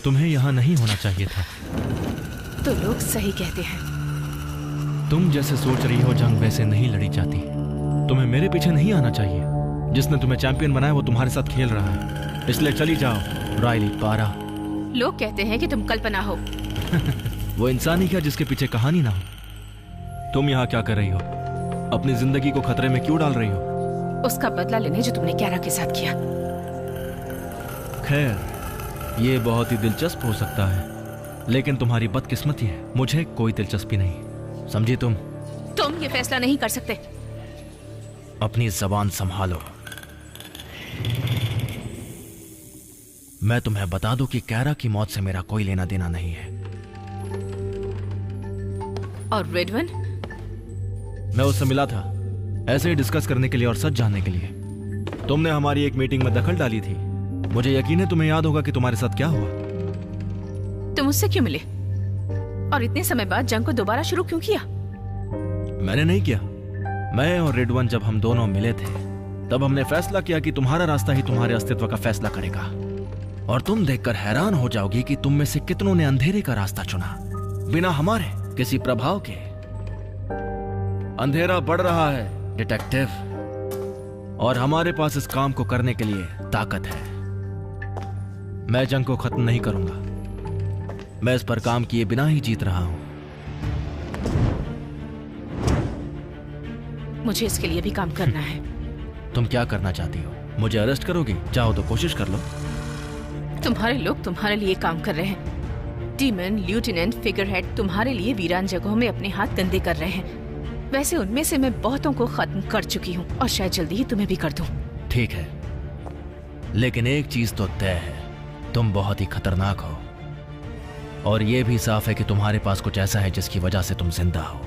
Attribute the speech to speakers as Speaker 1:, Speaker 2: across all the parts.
Speaker 1: तुम्हें यहाँ नहीं होना चाहिए था।
Speaker 2: तो लोग सही कहते हैं।
Speaker 1: तुम जैसे सोच रही हो जंग वैसे नहीं लड़ी जाती। तुम्हें मेरे पीछे नहीं आना चाहिए। जिसने तुम्हें चैंपियन बनाया वो तुम्हारे साथ खेल रहा है, इसलिए चली जाओ राइली पारा।
Speaker 2: लोग कहते हैं कि तुम कल्पना हो।
Speaker 1: वो इंसान ही क्या जिसके पीछे कहानी ना हो। तुम यहाँ क्या कर रही हो? अपनी जिंदगी को खतरे में क्यों डाल रही हो?
Speaker 2: उसका बदला लेने जो तुमने क्यारा के साथ किया।
Speaker 1: खैर, ये बहुत ही दिलचस्प हो सकता है, लेकिन तुम्हारी बदकिस्मती है, मुझे कोई दिलचस्पी नहीं। समझी तुम
Speaker 2: ये फैसला नहीं कर सकते।
Speaker 1: अपनी जबान संभालो। मैं तुम्हें बता दूं कि कैरा की मौत से मेरा कोई लेना देना नहीं है।
Speaker 2: और रेडवन?
Speaker 1: मैं उससे मिला था, ऐसे ही डिस्कस करने के लिए और सच जानने के लिए। तुमने हमारी एक मीटिंग में दखल डाली थी। मुझे यकीन है तुम्हें याद होगा कि तुम्हारे साथ क्या हुआ।
Speaker 2: तुम उससे क्यों मिले? और इतने समय बाद जंग को दोबारा शुरू क्यों किया?
Speaker 1: मैंने नहीं किया। मैं और रेडवन जब हम दोनों मिले थे तब हमने फैसला किया कि तुम्हारा रास्ता ही तुम्हारे अस्तित्व का फैसला करेगा। और तुम देखकर हैरान हो जाओगी कि तुम में से कितनों ने अंधेरे का रास्ता चुना बिना हमारे किसी प्रभाव के। अंधेरा बढ़ रहा है डिटेक्टिव, और हमारे पास इस काम को करने के लिए ताकत है। मैं जंग को खत्म नहीं करूंगा। मैं इस पर काम किए बिना ही जीत रहा हूं।
Speaker 2: मुझे इसके लिए भी काम करना है।
Speaker 1: तुम क्या करना चाहती हो? मुझे अरेस्ट करोगी? चाहो तो कोशिश कर लो।
Speaker 2: तुम्हारे लोग तुम्हारे लिए काम कर रहे हैं। डीमन, ल्यूटेनेंट, फिगरहेड तुम्हारे लिए वीरान जगहों में अपने हाथ गंदे कर रहे हैं। वैसे उनमें से मैं बहुतों को खत्म कर चुकी हूँ और शायद जल्दी ही तुम्हें भी कर दूं।
Speaker 1: ठीक है, लेकिन एक चीज तो तय है, तुम बहुत ही खतरनाक हो। और यह भी साफ है कि तुम्हारे पास कुछ ऐसा है जिसकी वजह से तुम जिंदा हो।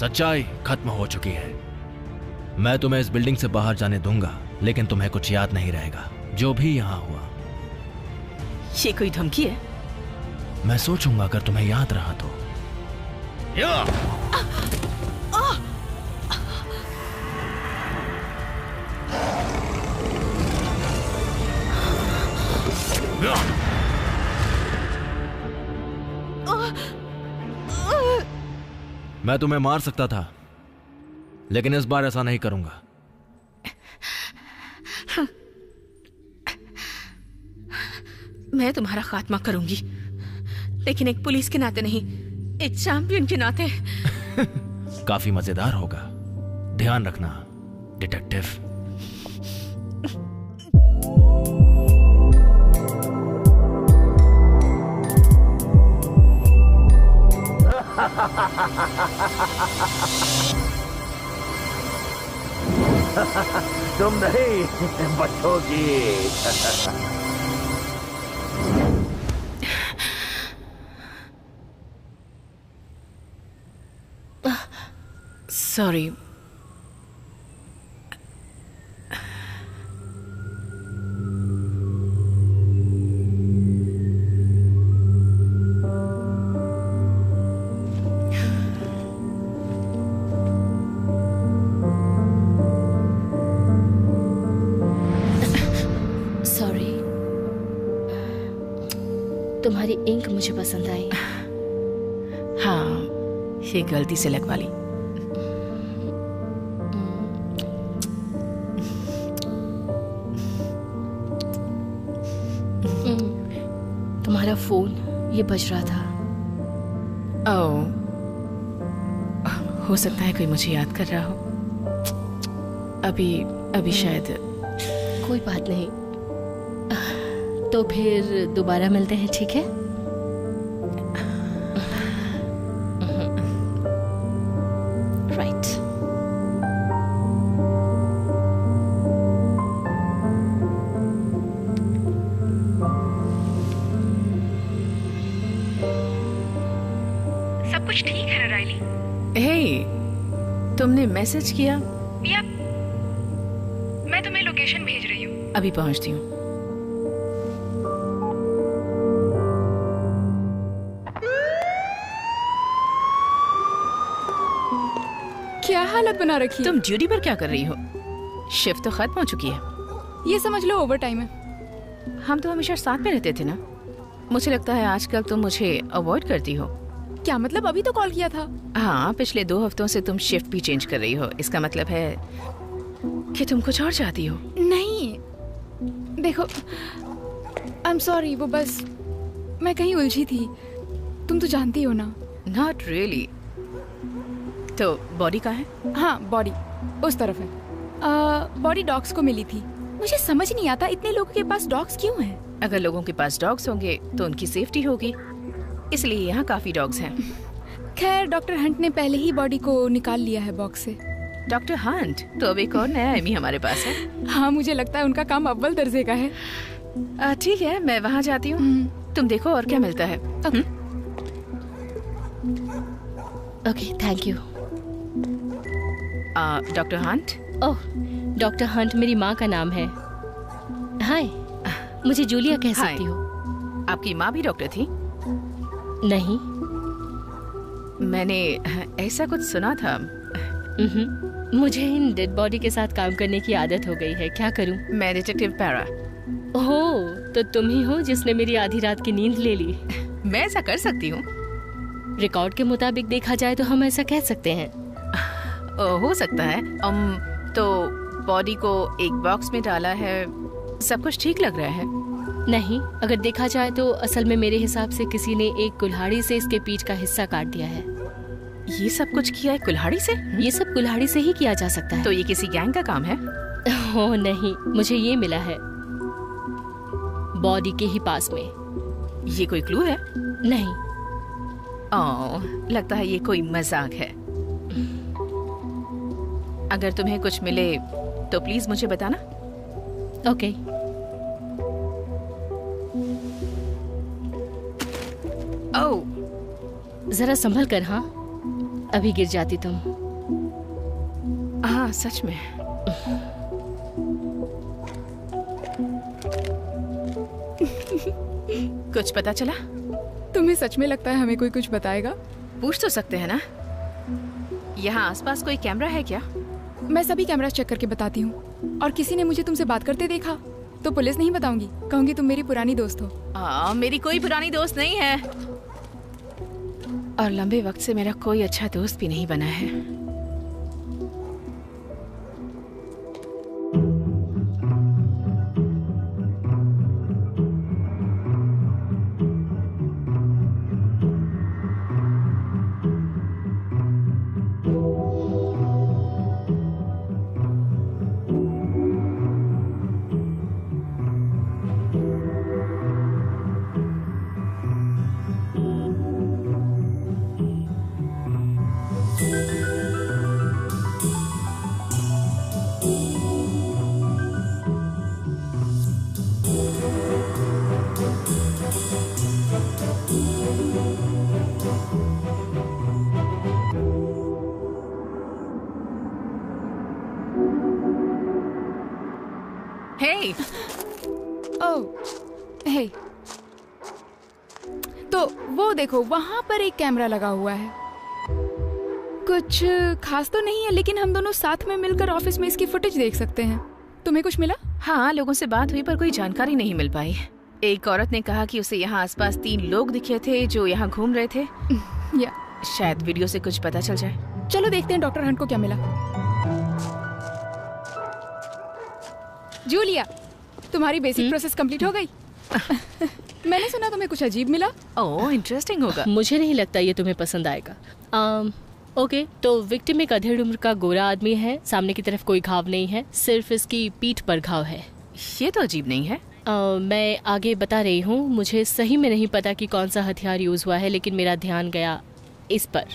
Speaker 1: सच्चाई खत्म हो चुकी है। मैं तुम्हें इस बिल्डिंग से बाहर जाने दूंगा, लेकिन तुम्हें कुछ याद नहीं रहेगा जो भी यहां हुआ।
Speaker 2: ये कोई धमकी है?
Speaker 1: मैं सोचूंगा अगर तुम्हें याद रहा तो। मैं तुम्हें मार सकता था, लेकिन इस बार ऐसा नहीं करूंगा।
Speaker 2: मैं तुम्हारा खात्मा करूंगी, लेकिन एक पुलिस के नाते नहीं, एक चैंपियन के नाते।
Speaker 1: काफी मजेदार होगा। ध्यान रखना डिटेक्टिव।
Speaker 3: तुम नहीं बचोगी।
Speaker 2: सॉरी।
Speaker 4: तुम्हारी इंक मुझे पसंद आई।
Speaker 2: हाँ, ये गलती से लगवा ली।
Speaker 4: तुम्हारा फोन ये बज रहा था।
Speaker 2: ओह, हो सकता है कोई मुझे याद कर रहा हो। अभी शायद।
Speaker 4: कोई बात नहीं, तो फिर दोबारा मिलते हैं, ठीक है? राइट।
Speaker 5: सब कुछ ठीक है ना राइली?
Speaker 2: हे, तुमने मैसेज किया?
Speaker 5: या मैं तुम्हें लोकेशन भेज रही हूँ।
Speaker 2: अभी पहुंचती हूँ।
Speaker 6: क्या हालत बना रखी है?
Speaker 2: तुम ड्यूटी पर क्या कर रही हो? शिफ्ट तो खत्म हो चुकी है।
Speaker 6: ये समझ लो ओवर टाइम है।
Speaker 2: हम तो हमेशा साथ में रहते थे ना। मुझे लगता है आजकल तुम मुझे अवॉइड करती हो।
Speaker 6: क्या मतलब? अभी तो कॉल किया था।
Speaker 2: हाँ, पिछले 2 हफ्तों से तुम शिफ्ट भी चेंज कर रही हो। इसका मतलब है कि तुम कुछ और चाहती हो।
Speaker 6: नहीं, देखो, आई एम सॉरी, वो बस मैं कहीं उलझी थी। तुम तो जानती हो ना।
Speaker 2: Not really. तो बॉडी कहाँ है?
Speaker 6: हाँ, बॉडी उस तरफ है। बॉडी डॉग्स को मिली थी। मुझे समझ नहीं आता इतने लोगों के पास डॉग्स क्यों हैं।
Speaker 2: अगर लोगों के पास डॉग्स होंगे तो उनकी सेफ्टी होगी, इसलिए यहाँ काफी डॉग्स हैं।
Speaker 6: खैर, डॉक्टर हंट ने पहले ही बॉडी को निकाल लिया है बॉक्स से।
Speaker 2: Doctor Hunt? तो अब एक और नया एमी हमारे पास है।
Speaker 6: हाँ, मुझे लगता है उनका काम अव्वल दर्जे का है।
Speaker 2: ठीक है, मैं वहाँ जाती हूँ। तुम देखो और क्या मिलता है।
Speaker 4: Okay, thank you.
Speaker 2: Doctor Hunt?
Speaker 4: Oh, doctor Hunt मेरी माँ का नाम है। हाय, मुझे जूलिया कह सकती हो।
Speaker 2: आपकी माँ भी डॉक्टर थी?
Speaker 4: नहीं।
Speaker 2: मैंने ऐसा कुछ सुना था।
Speaker 4: मुझे इन डेड बॉडी के साथ काम करने की आदत हो गई है, क्या करूं?
Speaker 2: मैं डिटेक्टिव पैरा।
Speaker 4: ओह, तो तुम ही हो जिसने मेरी आधी रात की नींद ले ली।
Speaker 2: मैं ऐसा कर सकती हूँ।
Speaker 4: रिकॉर्ड के मुताबिक देखा जाए तो हम ऐसा कह सकते हैं।
Speaker 2: हो सकता है। तो बॉडी को एक बॉक्स में डाला है, सब कुछ ठीक लग रहा है।
Speaker 4: नहीं, अगर देखा जाए तो असल में मेरे हिसाब से किसी ने एक कुल्हाड़ी से इसके पीठ का हिस्सा काट दिया है।
Speaker 2: ये सब कुछ किया है कुल्हाड़ी से?
Speaker 4: ये सब कुल्हाड़ी से ही किया जा सकता है।
Speaker 2: तो ये किसी गैंग का काम है?
Speaker 4: ओह नहीं, मुझे ये मिला है बॉडी के ही पास में।
Speaker 2: ये कोई क्लू है?
Speaker 4: नहीं।
Speaker 2: लगता है ये कोई मजाक है। अगर तुम्हें कुछ मिले तो प्लीज मुझे बताना।
Speaker 4: ओके। जरा संभल कर। हाँ, अभी गिर जाती तुम।
Speaker 2: हाँ, सच में। कुछ पता चला?
Speaker 6: तुम्हें सच में लगता है हमें कोई कुछ बताएगा?
Speaker 2: पूछ तो सकते हैं ना। यहाँ आसपास कोई कैमरा है क्या?
Speaker 6: मैं सभी कैमरा चेक करके बताती हूँ। और किसी ने मुझे तुमसे बात करते देखा तो पुलिस नहीं बताऊंगी, कहूंगी तुम मेरी पुरानी दोस्त हो।
Speaker 2: मेरी कोई पुरानी दोस्त नहीं है, और लंबे वक्त से मेरा कोई अच्छा दोस्त भी नहीं बना है। Hey!
Speaker 6: हे, तो वो देखो, वहाँ पर एक कैमरा लगा हुआ है। कुछ खास तो नहीं है, लेकिन हम दोनों साथ में मिलकर ऑफिस में इसकी फुटेज देख सकते हैं। तुम्हें कुछ मिला?
Speaker 2: हाँ, लोगों से बात हुई पर कोई जानकारी नहीं मिल पाई। एक औरत ने कहा कि उसे यहाँ आसपास 3 लोग दिखे थे जो यहाँ घूम रहे थे।
Speaker 6: या
Speaker 2: शायद वीडियो से कुछ पता चल जाए।
Speaker 6: चलो देखते हैं डॉक्टर हंट को क्या मिला। जूलिया, तुम्हारी बेसिक प्रोसेस कंप्लीट हो गई? मैंने सुना तुम्हें कुछ अजीब मिला।
Speaker 2: ओह, इंटरेस्टिंग होगा।
Speaker 4: मुझे नहीं लगता ये तुम्हें पसंद आएगा। ओके, तो विक्टिम एक अधेड़ उम्र का गोरा आदमी है। सामने की तरफ कोई घाव नहीं है, सिर्फ इसकी पीठ पर घाव है।
Speaker 2: ये तो अजीब नहीं है।
Speaker 4: मैं आगे बता रही हूँ। मुझे सही में नहीं पता कि कौन सा हथियार यूज हुआ है, लेकिन मेरा ध्यान गया इस पर।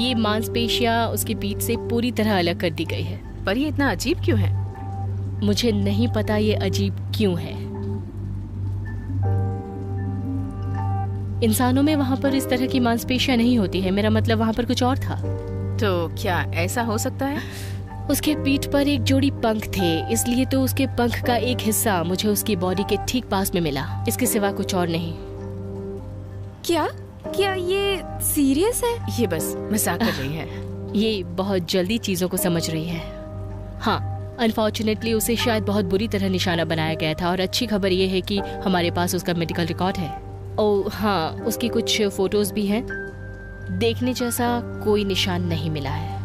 Speaker 4: ये मांसपेशियां उसकी पीठ से पूरी तरह अलग कर दी गई है।
Speaker 2: पर ये इतना अजीब क्यों है?
Speaker 4: मुझे नहीं पता ये अजीब क्यों है। इंसानों में वहाँ पर इस तरह की मांसपेशियां नहीं होती है। मेरा मतलब वहाँ पर कुछ और था।
Speaker 2: तो क्या ऐसा हो सकता है?
Speaker 4: उसके पीठ पर एक जोड़ी पंख थे, इसलिए तो उसके पंख का एक हिस्सा मुझे उसकी बॉडी के ठीक पास में मिला। इसके सिवा कुछ और नहीं।
Speaker 6: क्या क्या ये सीरियस है?
Speaker 2: ये बस मजाक कर रही है।
Speaker 4: ये बहुत जल्दी चीजों को समझ रही है। हाँ, अनफॉर्चुनेटली उसे शायद बहुत बुरी तरह निशाना बनाया गया था, और अच्छी खबर ये है कि हमारे पास उसका मेडिकल रिकॉर्ड है। ओह हाँ, उसकी कुछ फोटोज भी हैं। देखने जैसा कोई निशान नहीं मिला है।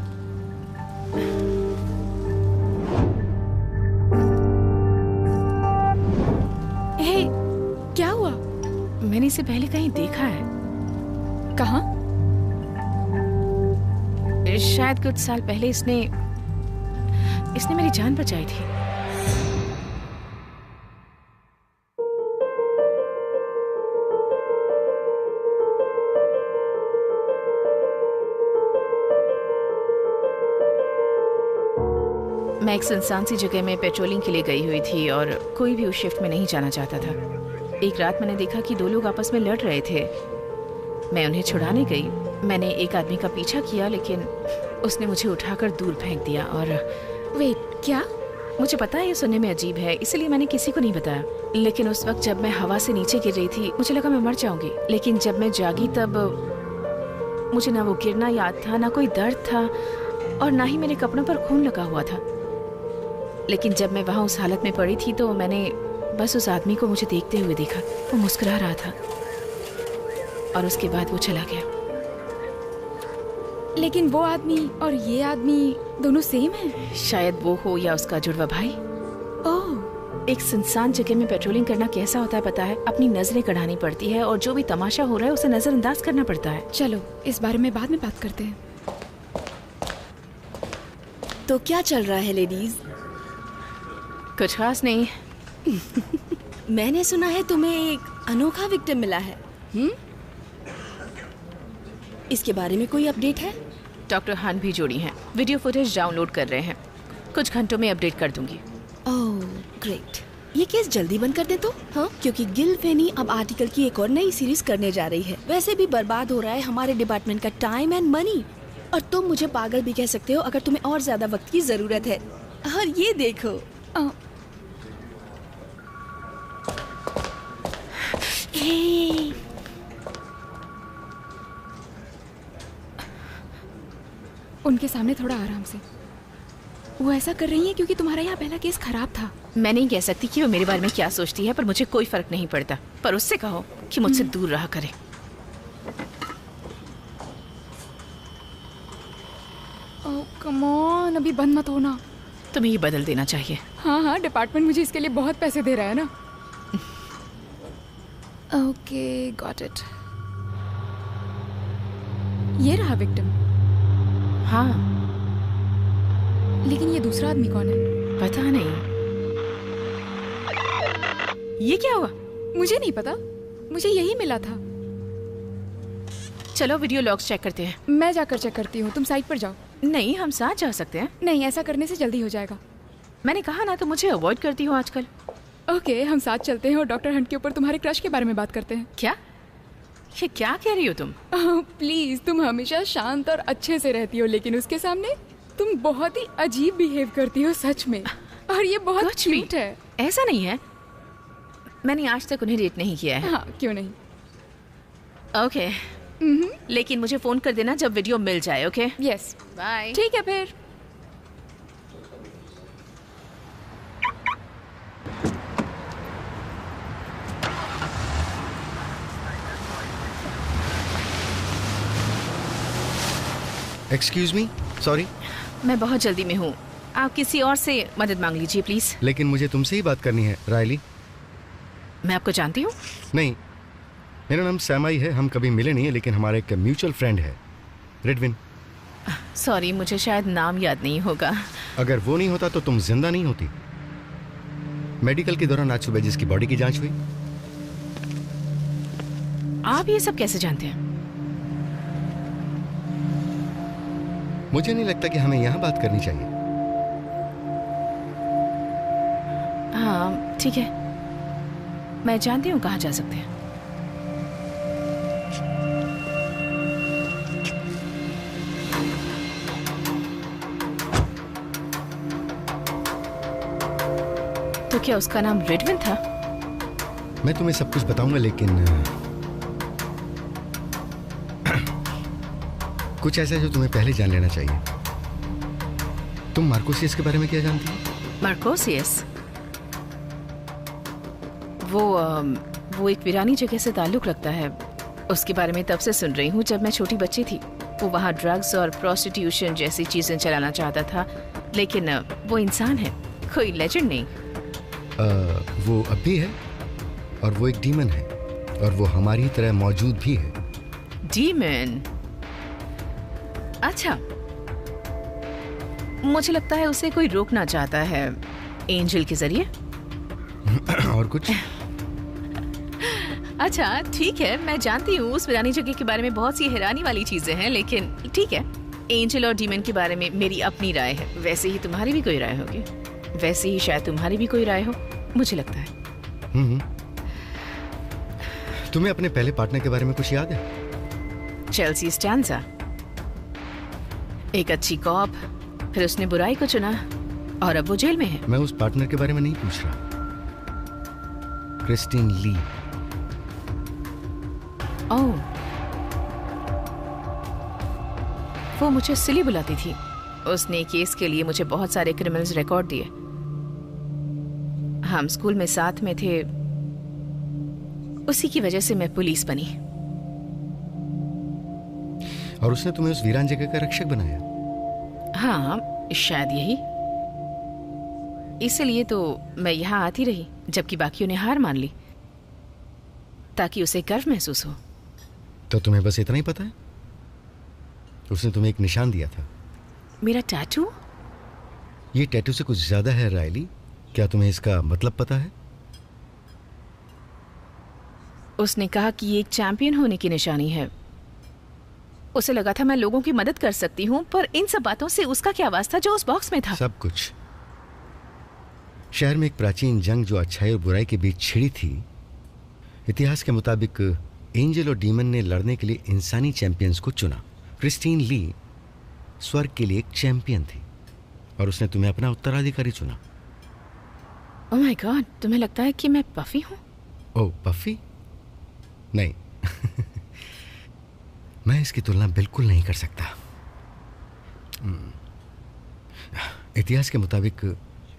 Speaker 6: हे, क्या हुआ?
Speaker 2: मैंने इसे पहले कहीं देखा है।
Speaker 6: कहाँ?
Speaker 2: शायद कुछ साल पहले इसने मेरी जान बचाई थी। मैं एक सुनसान सी जगह में पेट्रोलिंग के लिए गई हुई थी और कोई भी उस शिफ्ट में नहीं जाना चाहता था। एक रात मैंने देखा कि दो लोग आपस में लड़ रहे थे। मैं उन्हें छुड़ाने गई। मैंने एक आदमी का पीछा किया, लेकिन उसने मुझे उठाकर दूर फेंक दिया। और
Speaker 6: वेट, क्या?
Speaker 2: मुझे पता है ये सुनने में अजीब है, इसलिए मैंने किसी को नहीं बताया। लेकिन उस वक्त जब मैं हवा से नीचे गिर रही थी, मुझे लगा मैं मर जाऊंगी। लेकिन जब मैं जागी तब मुझे ना वो गिरना याद था, ना कोई दर्द था, और ना ही मेरे कपड़ों पर खून लगा हुआ था। लेकिन जब मैं वहाँ उस हालत में पड़ी थी तो मैंने बस उस आदमी को मुझे देखते हुए देखा। वो मुस्कुरा रहा था और उसके बाद वो चला गया।
Speaker 6: लेकिन वो आदमी और ये आदमी दोनों सेम हैं?
Speaker 2: शायद वो हो या उसका जुड़वा भाई।
Speaker 6: ओह,
Speaker 2: एक सुनसान जगह में पेट्रोलिंग करना कैसा होता है पता है? अपनी नजरें कढ़ानी पड़ती है और जो भी तमाशा हो रहा है उसे नजरअंदाज करना पड़ता है।
Speaker 6: चलो इस बारे में बाद में बात करते हैं।
Speaker 7: तो क्या चल रहा है लेडीज?
Speaker 2: कुछ खास नहीं।
Speaker 7: मैंने सुना है तुम्हें एक अनोखा विक्टिम मिला है। इसके बारे में कोई अपडेट है?
Speaker 2: डॉक्टर हान भी जोड़ी हैं, वीडियो फुटेज डाउनलोड कर रहे हैं। कुछ घंटों में अपडेट कर दूंगी।
Speaker 7: Oh great. ये केस जल्दी बंद कर दे तो। हाँ, क्योंकि गिल फेनी अब आर्टिकल की एक और नई सीरीज करने जा रही है। वैसे भी बर्बाद हो रहा है हमारे डिपार्टमेंट का टाइम एंड मनी, और तुम मुझे पागल भी कह सकते हो अगर तुम्हें और ज्यादा वक्त की जरूरत है। और ये देखो,
Speaker 6: उनके सामने थोड़ा आराम से। वो ऐसा कर रही है क्योंकि तुम्हारा यहाँ पहला केस खराब था।
Speaker 2: मैं नहीं कह सकती कि वो मेरे बारे में क्या सोचती है, पर मुझे कोई फर्क नहीं पड़ता। पर उससे कहो कि मुझसे दूर रहा करे।
Speaker 6: ओह कम ऑन, अभी बंद मत होना।
Speaker 2: तुम्हें ये बदल देना चाहिए।
Speaker 6: हाँ हाँ, डिपार्टमेंट मुझे इसके लिए बहुत पैसे दे रहा है ना। Okay, got it. ये रहा विक्टिम।
Speaker 2: हाँ,
Speaker 6: लेकिन ये दूसरा आदमी कौन है?
Speaker 2: पता नहीं। ये क्या हुआ?
Speaker 6: मुझे नहीं पता, मुझे यही मिला था।
Speaker 2: चलो वीडियो लॉग्स चेक करते हैं।
Speaker 6: मैं जाकर चेक करती हूँ, तुम साइट पर जाओ।
Speaker 2: नहीं, हम साथ जा सकते हैं।
Speaker 6: नहीं, ऐसा करने से जल्दी हो जाएगा।
Speaker 2: मैंने कहा ना, तो मुझे अवॉइड करती हो आजकल।
Speaker 6: ओके, हम साथ चलते हैं और डॉक्टर हंट के ऊपर तुम्हारे क्रश के बारे में बात करते हैं।
Speaker 2: क्या? ये क्या कह रही हो तुम?
Speaker 6: प्लीज, तुम हमेशा शांत और अच्छे से रहती हो, लेकिन उसके सामने तुम बहुत ही अजीब बिहेव करती हो, सच में। और ये बहुत क्यूट है।
Speaker 2: ऐसा नहीं है, मैंने आज तक उन्हें डेट नहीं किया है।
Speaker 6: हाँ, क्यों नहीं।
Speaker 2: ओके, लेकिन मुझे फोन कर देना जब वीडियो मिल जाए। Okay,
Speaker 6: yes,
Speaker 2: bye.
Speaker 6: ठीक है फिर।
Speaker 8: Excuse me, sorry.
Speaker 2: मैं बहुत जल्दी में हूँ, आप किसी और से मदद मांग लीजिए प्लीज।
Speaker 8: लेकिन मुझे तुमसे ही बात करनी है रायली।
Speaker 2: मैं आपको जानती हूँ?
Speaker 8: नहीं, मेरा नाम सैमाई है। हम कभी मिले नहीं है, लेकिन हमारा एक म्यूचुअल फ्रेंड है, रेडविन।
Speaker 2: सॉरी, मुझे शायद नाम याद नहीं होगा।
Speaker 8: अगर वो नहीं होता तो तुम जिंदा नहीं होती। मेडिकल के दौरान आज सुबह जिसकी बॉडी की जांच हुई।
Speaker 2: आप ये सब कैसे जानते हैं?
Speaker 8: मुझे नहीं लगता कि हमें यहाँ बात करनी चाहिए।
Speaker 2: हाँ ठीक है, मैं जानती हूँ कहाँ जा सकते हैं। तो क्या उसका नाम रेडविन था?
Speaker 8: मैं तुम्हें सब कुछ बताऊंगा, लेकिन कुछ ऐसा है जो तुम्हें पहले जान लेना चाहिए। तुम मार्कोसियस के बारे में क्या जानती हो?
Speaker 2: मार्कोसियस, वो एक वीरानी जगह से ताल्लुक रखता है। उसके बारे में तब से सुन रही हूँ जब मैं छोटी बच्ची थी। वो वहाँ ड्रग्स और प्रोस्टिट्यूशन जैसी चीजें चलाना चाहता था, लेकिन वो इंसान है, कोई लेजेंड नहीं।
Speaker 8: वो अब भी है और वो एक डीमन है और वो हमारी तरह मौजूद भी है।
Speaker 2: डीमन? अच्छा, मुझे लगता है उसे कोई रोकना चाहता है एंजल के जरिए।
Speaker 8: और कुछ?
Speaker 2: अच्छा ठीक है, मैं जानती हूँ उस वीरानी जगह के बारे में बहुत सी हैरानी वाली चीजें हैं, लेकिन ठीक है, एंजल और डीमन के बारे में मेरी अपनी राय है। वैसे ही तुम्हारी भी कोई राय होगी, वैसे ही शायद तुम्हारी भी कोई राय हो, मुझे लगता है।
Speaker 8: तुम्हें अपने पहले पार्टनर के बारे में कुछ याद है?
Speaker 2: चेल्सी स्टैंजा, एक अच्छी कॉप, फिर उसने बुराई को चुना और अब वो जेल में है।
Speaker 8: मैं उस पार्टनर के बारे में नहीं पूछ रहा, क्रिस्टीन ली।
Speaker 2: ओह, वो मुझे सिली बुलाती थी। उसने केस के लिए मुझे बहुत सारे क्रिमिनल्स रिकॉर्ड दिए। हम स्कूल में साथ में थे, उसी की वजह से मैं पुलिस बनी।
Speaker 8: और उसने तुम्हें उस वीरान जगह का रक्षक बनाया?
Speaker 2: हाँ, शायद यही। इसलिए तो मैं यहाँ आती रही, जबकि बाकियों ने हार मान ली, ताकि उसे गर्व महसूस हो।
Speaker 8: तो तुम्हें बस इतना ही पता है? उसने तुम्हें एक निशान दिया था।
Speaker 2: मेरा टैटू?
Speaker 8: ये टैटू से कुछ ज्यादा है रायली, क्या तुम्हें इसका मतलब पता है?
Speaker 2: उसने कहा कि ये एक चैंपियन होने की निशानी है। उसे लगा था मैं लोगों की मदद कर सकती हूँ, पर इन सब बातों से उसका क्या वास्ता जो उस बॉक्स में था?
Speaker 8: सब कुछ। शहर में एक प्राचीन जंग जो अच्छाई और बुराई के बीच छिड़ी थी। इतिहास के मुताबिक एंजल और डीमन ने लड़ने के लिए इंसानी चैंपियंस को चुना। क्रिस्टीन ली स्वर्ग के लिए एक चैंपियन थी और उसने तुम्हें अपना उत्तराधिकारी चुना।
Speaker 2: ओह माय गॉड, तुम्हें लगता है कि मैं पफी हूँ?
Speaker 8: ओह पफी? नहीं मैं इसकी तुलना बिल्कुल नहीं कर सकता। इतिहास के मुताबिक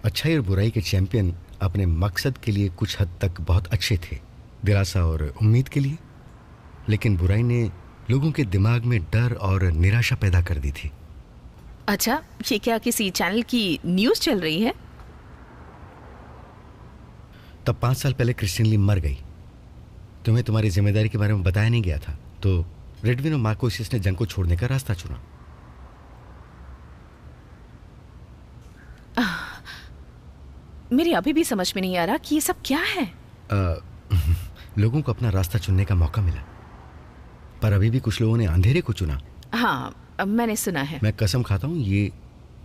Speaker 8: अच्छाई और बुराई के चैंपियन अपने मकसद के लिए कुछ हद तक बहुत अच्छे थे, दिलासा और उम्मीद के लिए, लेकिन बुराई ने लोगों के दिमाग में डर और निराशा पैदा कर दी थी।
Speaker 2: अच्छा, ये क्या किसी चैनल की न्यूज़ चल रही है?
Speaker 8: तब 5 साल पहले क्रिस्टीन ली मर गई। तुम्हें तुम्हारी जिम्मेदारी के बारे में बताया नहीं गया था, तो रेडविन और मार्कोसियस ने जंग को छोड़ने का रास्ता चुना।
Speaker 2: मेरी अभी भी समझ में नहीं आ रहा कि ये सब क्या है।
Speaker 8: लोगों को अपना रास्ता चुनने का मौका मिला, पर अभी भी कुछ लोगों ने अंधेरे को चुना।
Speaker 2: हाँ, मैंने सुना है।
Speaker 8: मैं कसम खाता हूँ ये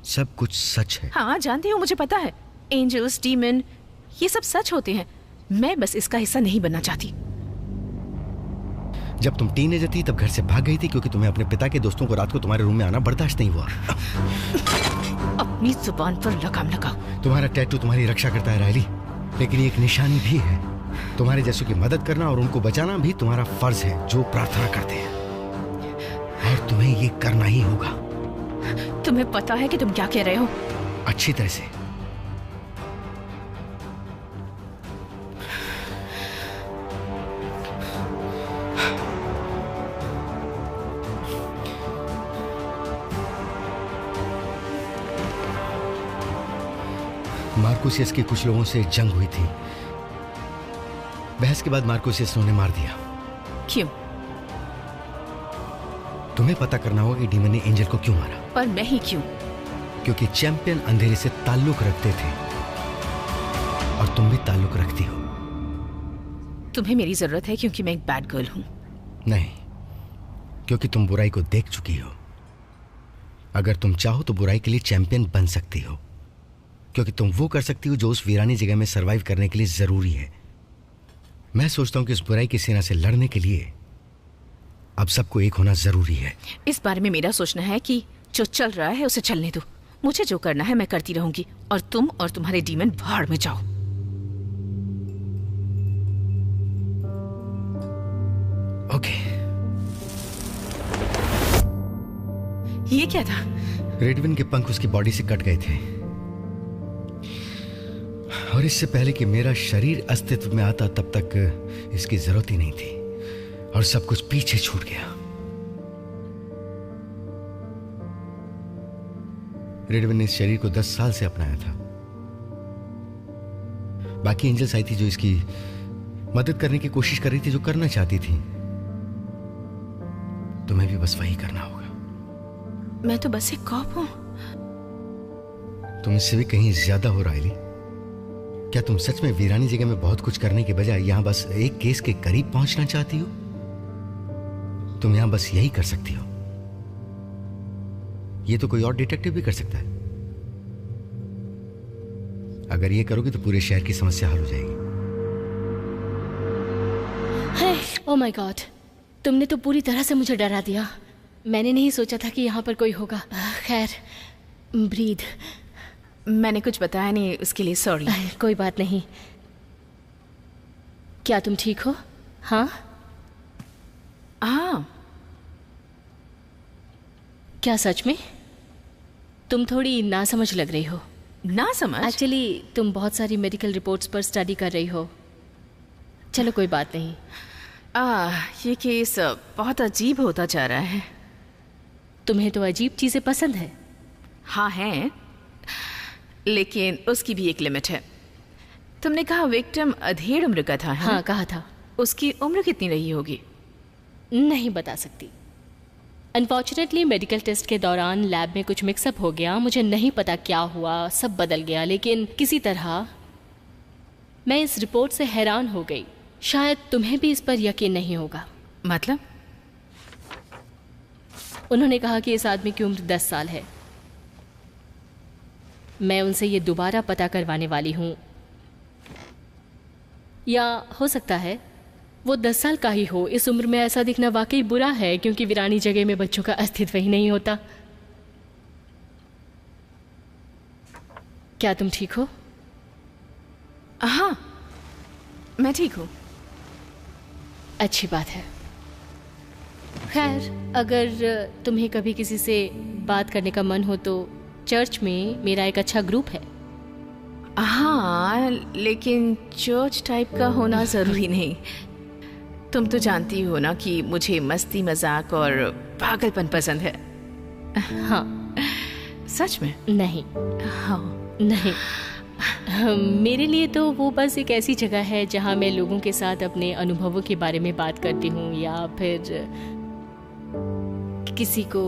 Speaker 8: सब कुछ सच है।
Speaker 2: हाँ जानती हूँ, मुझे पता है। एंजल्स, डीमन, ये सब सच होते हैं। मैं बस इसका हिस्सा नहीं बनना चाहती।
Speaker 8: जब तुम टीनेजर थी तब घर से भाग गई थी क्योंकि तुम्हें अपने पिता के दोस्तों को रात को तुम्हारे रूम में आना बर्दाश्त नहीं हुआ।
Speaker 2: अपनी जुबान पर लगाम लगाओ।
Speaker 8: तुम्हारा टैटू तुम्हारी रक्षा करता है रायली, लेकिन ये एक निशानी भी है। तुम्हारे जैसों की मदद करना और उनको बचाना भी तुम्हारा फर्ज है, जो प्रार्थना करते हैं, और तुम्हें ये करना ही होगा।
Speaker 2: तुम्हें पता है कि तुम क्या कह रहे हो?
Speaker 8: अच्छी तरह से। मार्कोसियस के कुछ लोगों से जंग हुई थी। बहस के बाद मार्कोसियस ने उन्हें मार दिया।
Speaker 2: क्यों?
Speaker 8: तुम्हें पता करना होगा कि डीमन ने एंजल को क्यों मारा।
Speaker 2: पर मैं ही क्यों?
Speaker 8: क्योंकि चैंपियन अंधेरे से ताल्लुक रखते थे और तुम भी ताल्लुक रखती हो।
Speaker 2: तुम्हें मेरी जरूरत है क्योंकि मैं एक बैड गर्ल हूं।
Speaker 8: नहीं, क्योंकि तुम बुराई को देख चुकी हो। अगर तुम चाहो तो बुराई के लिए चैंपियन बन सकती हो, क्योंकि तुम वो कर सकती हो जो उस वीरानी जगह में सरवाइव करने के लिए जरूरी है। मैं सोचता हूं कि इस बुराई की सेना से लड़ने के लिए अब सबको एक होना जरूरी है।
Speaker 2: इस बारे में मेरा सोचना है कि जो चल रहा है उसे चलने दो। मुझे जो करना है मैं करती रहूंगी, और तुम और तुम्हारे डीमन भाड़ में जाओ।
Speaker 8: ओके।
Speaker 2: ये क्या था?
Speaker 8: रेडविन के पंख उसकी बॉडी से कट गए थे। और इससे पहले कि मेरा शरीर अस्तित्व में आता तब तक इसकी जरूरत ही नहीं थी और सब कुछ पीछे छूट गया। रेडविन ने इस शरीर को 10 साल से अपनाया था। बाकी एंजल्स आई थी जो इसकी मदद करने की कोशिश कर रही थी, जो करना चाहती थी। तुम्हें भी बस वही करना होगा।
Speaker 2: मैं तो बस एक कॉप हूं।
Speaker 8: तुम इससे भी कहीं ज्यादा हो राइली। क्या तुम सच में वीरानी जगह में बहुत कुछ करने के बजाय यहां बस एक केस के करीब पहुंचना चाहती हो? तुम यहां बस यही कर सकती हो। ये तो कोई और डिटेक्टिव भी कर सकता है। अगर ये करोगे तो पूरे शहर की समस्या हल हो जाएगी।
Speaker 4: ओह माय गॉड, तुमने तो पूरी तरह से मुझे डरा दिया। मैंने नहीं सोचा था कि यहाँ पर कोई होगा। खैर, ब्रीद।
Speaker 2: मैंने कुछ बताया नहीं, उसके लिए सॉरी।
Speaker 4: कोई बात नहीं। क्या तुम ठीक हो? हाँ
Speaker 2: हाँ।
Speaker 4: क्या सच में? तुम थोड़ी नासमझ लग रही हो।
Speaker 2: नासमझ?
Speaker 4: एक्चुअली तुम बहुत सारी मेडिकल रिपोर्ट्स पर स्टडी कर रही हो। चलो कोई बात नहीं।
Speaker 2: ये केस बहुत अजीब होता जा रहा है।
Speaker 4: तुम्हें तो अजीब चीजें पसंद है।
Speaker 2: हाँ है, लेकिन उसकी भी एक लिमिट है। तुमने कहा विक्टिम अधेड़ उम्र का था, है?
Speaker 4: हाँ कहा था।
Speaker 2: उसकी उम्र कितनी रही होगी?
Speaker 4: नहीं बता सकती। अनफॉर्चुनेटली मेडिकल टेस्ट के दौरान लैब में कुछ मिक्सअप हो गया। मुझे नहीं पता क्या हुआ, सब बदल गया। लेकिन किसी तरह मैं इस रिपोर्ट से हैरान हो गई। शायद तुम्हें भी इस पर यकीन नहीं होगा।
Speaker 2: मतलब?
Speaker 4: उन्होंने कहा कि इस आदमी की उम्र 10 साल है। मैं उनसे ये दोबारा पता करवाने वाली हूँ। या हो सकता है वो 10 साल का ही हो। इस उम्र में ऐसा दिखना वाकई बुरा है, क्योंकि वीरानी जगह में बच्चों का अस्तित्व ही नहीं होता। क्या तुम ठीक हो?
Speaker 2: हाँ, मैं ठीक हूँ।
Speaker 4: अच्छी बात है। खैर, अगर तुम्हें कभी किसी से बात करने का मन हो तो चर्च में मेरा एक अच्छा ग्रुप है।
Speaker 2: हाँ, लेकिन चर्च टाइप का होना जरूरी नहीं। तुम तो जानती हो ना कि मुझे मस्ती मजाक और पागलपन पसंद है।
Speaker 4: हाँ।
Speaker 2: सच में?
Speaker 4: नहीं।
Speaker 2: हाँ।
Speaker 4: नहीं, मेरे लिए तो वो बस एक ऐसी जगह है जहाँ मैं लोगों के साथ अपने अनुभवों के बारे में बात करती हूँ, या फिर किसी को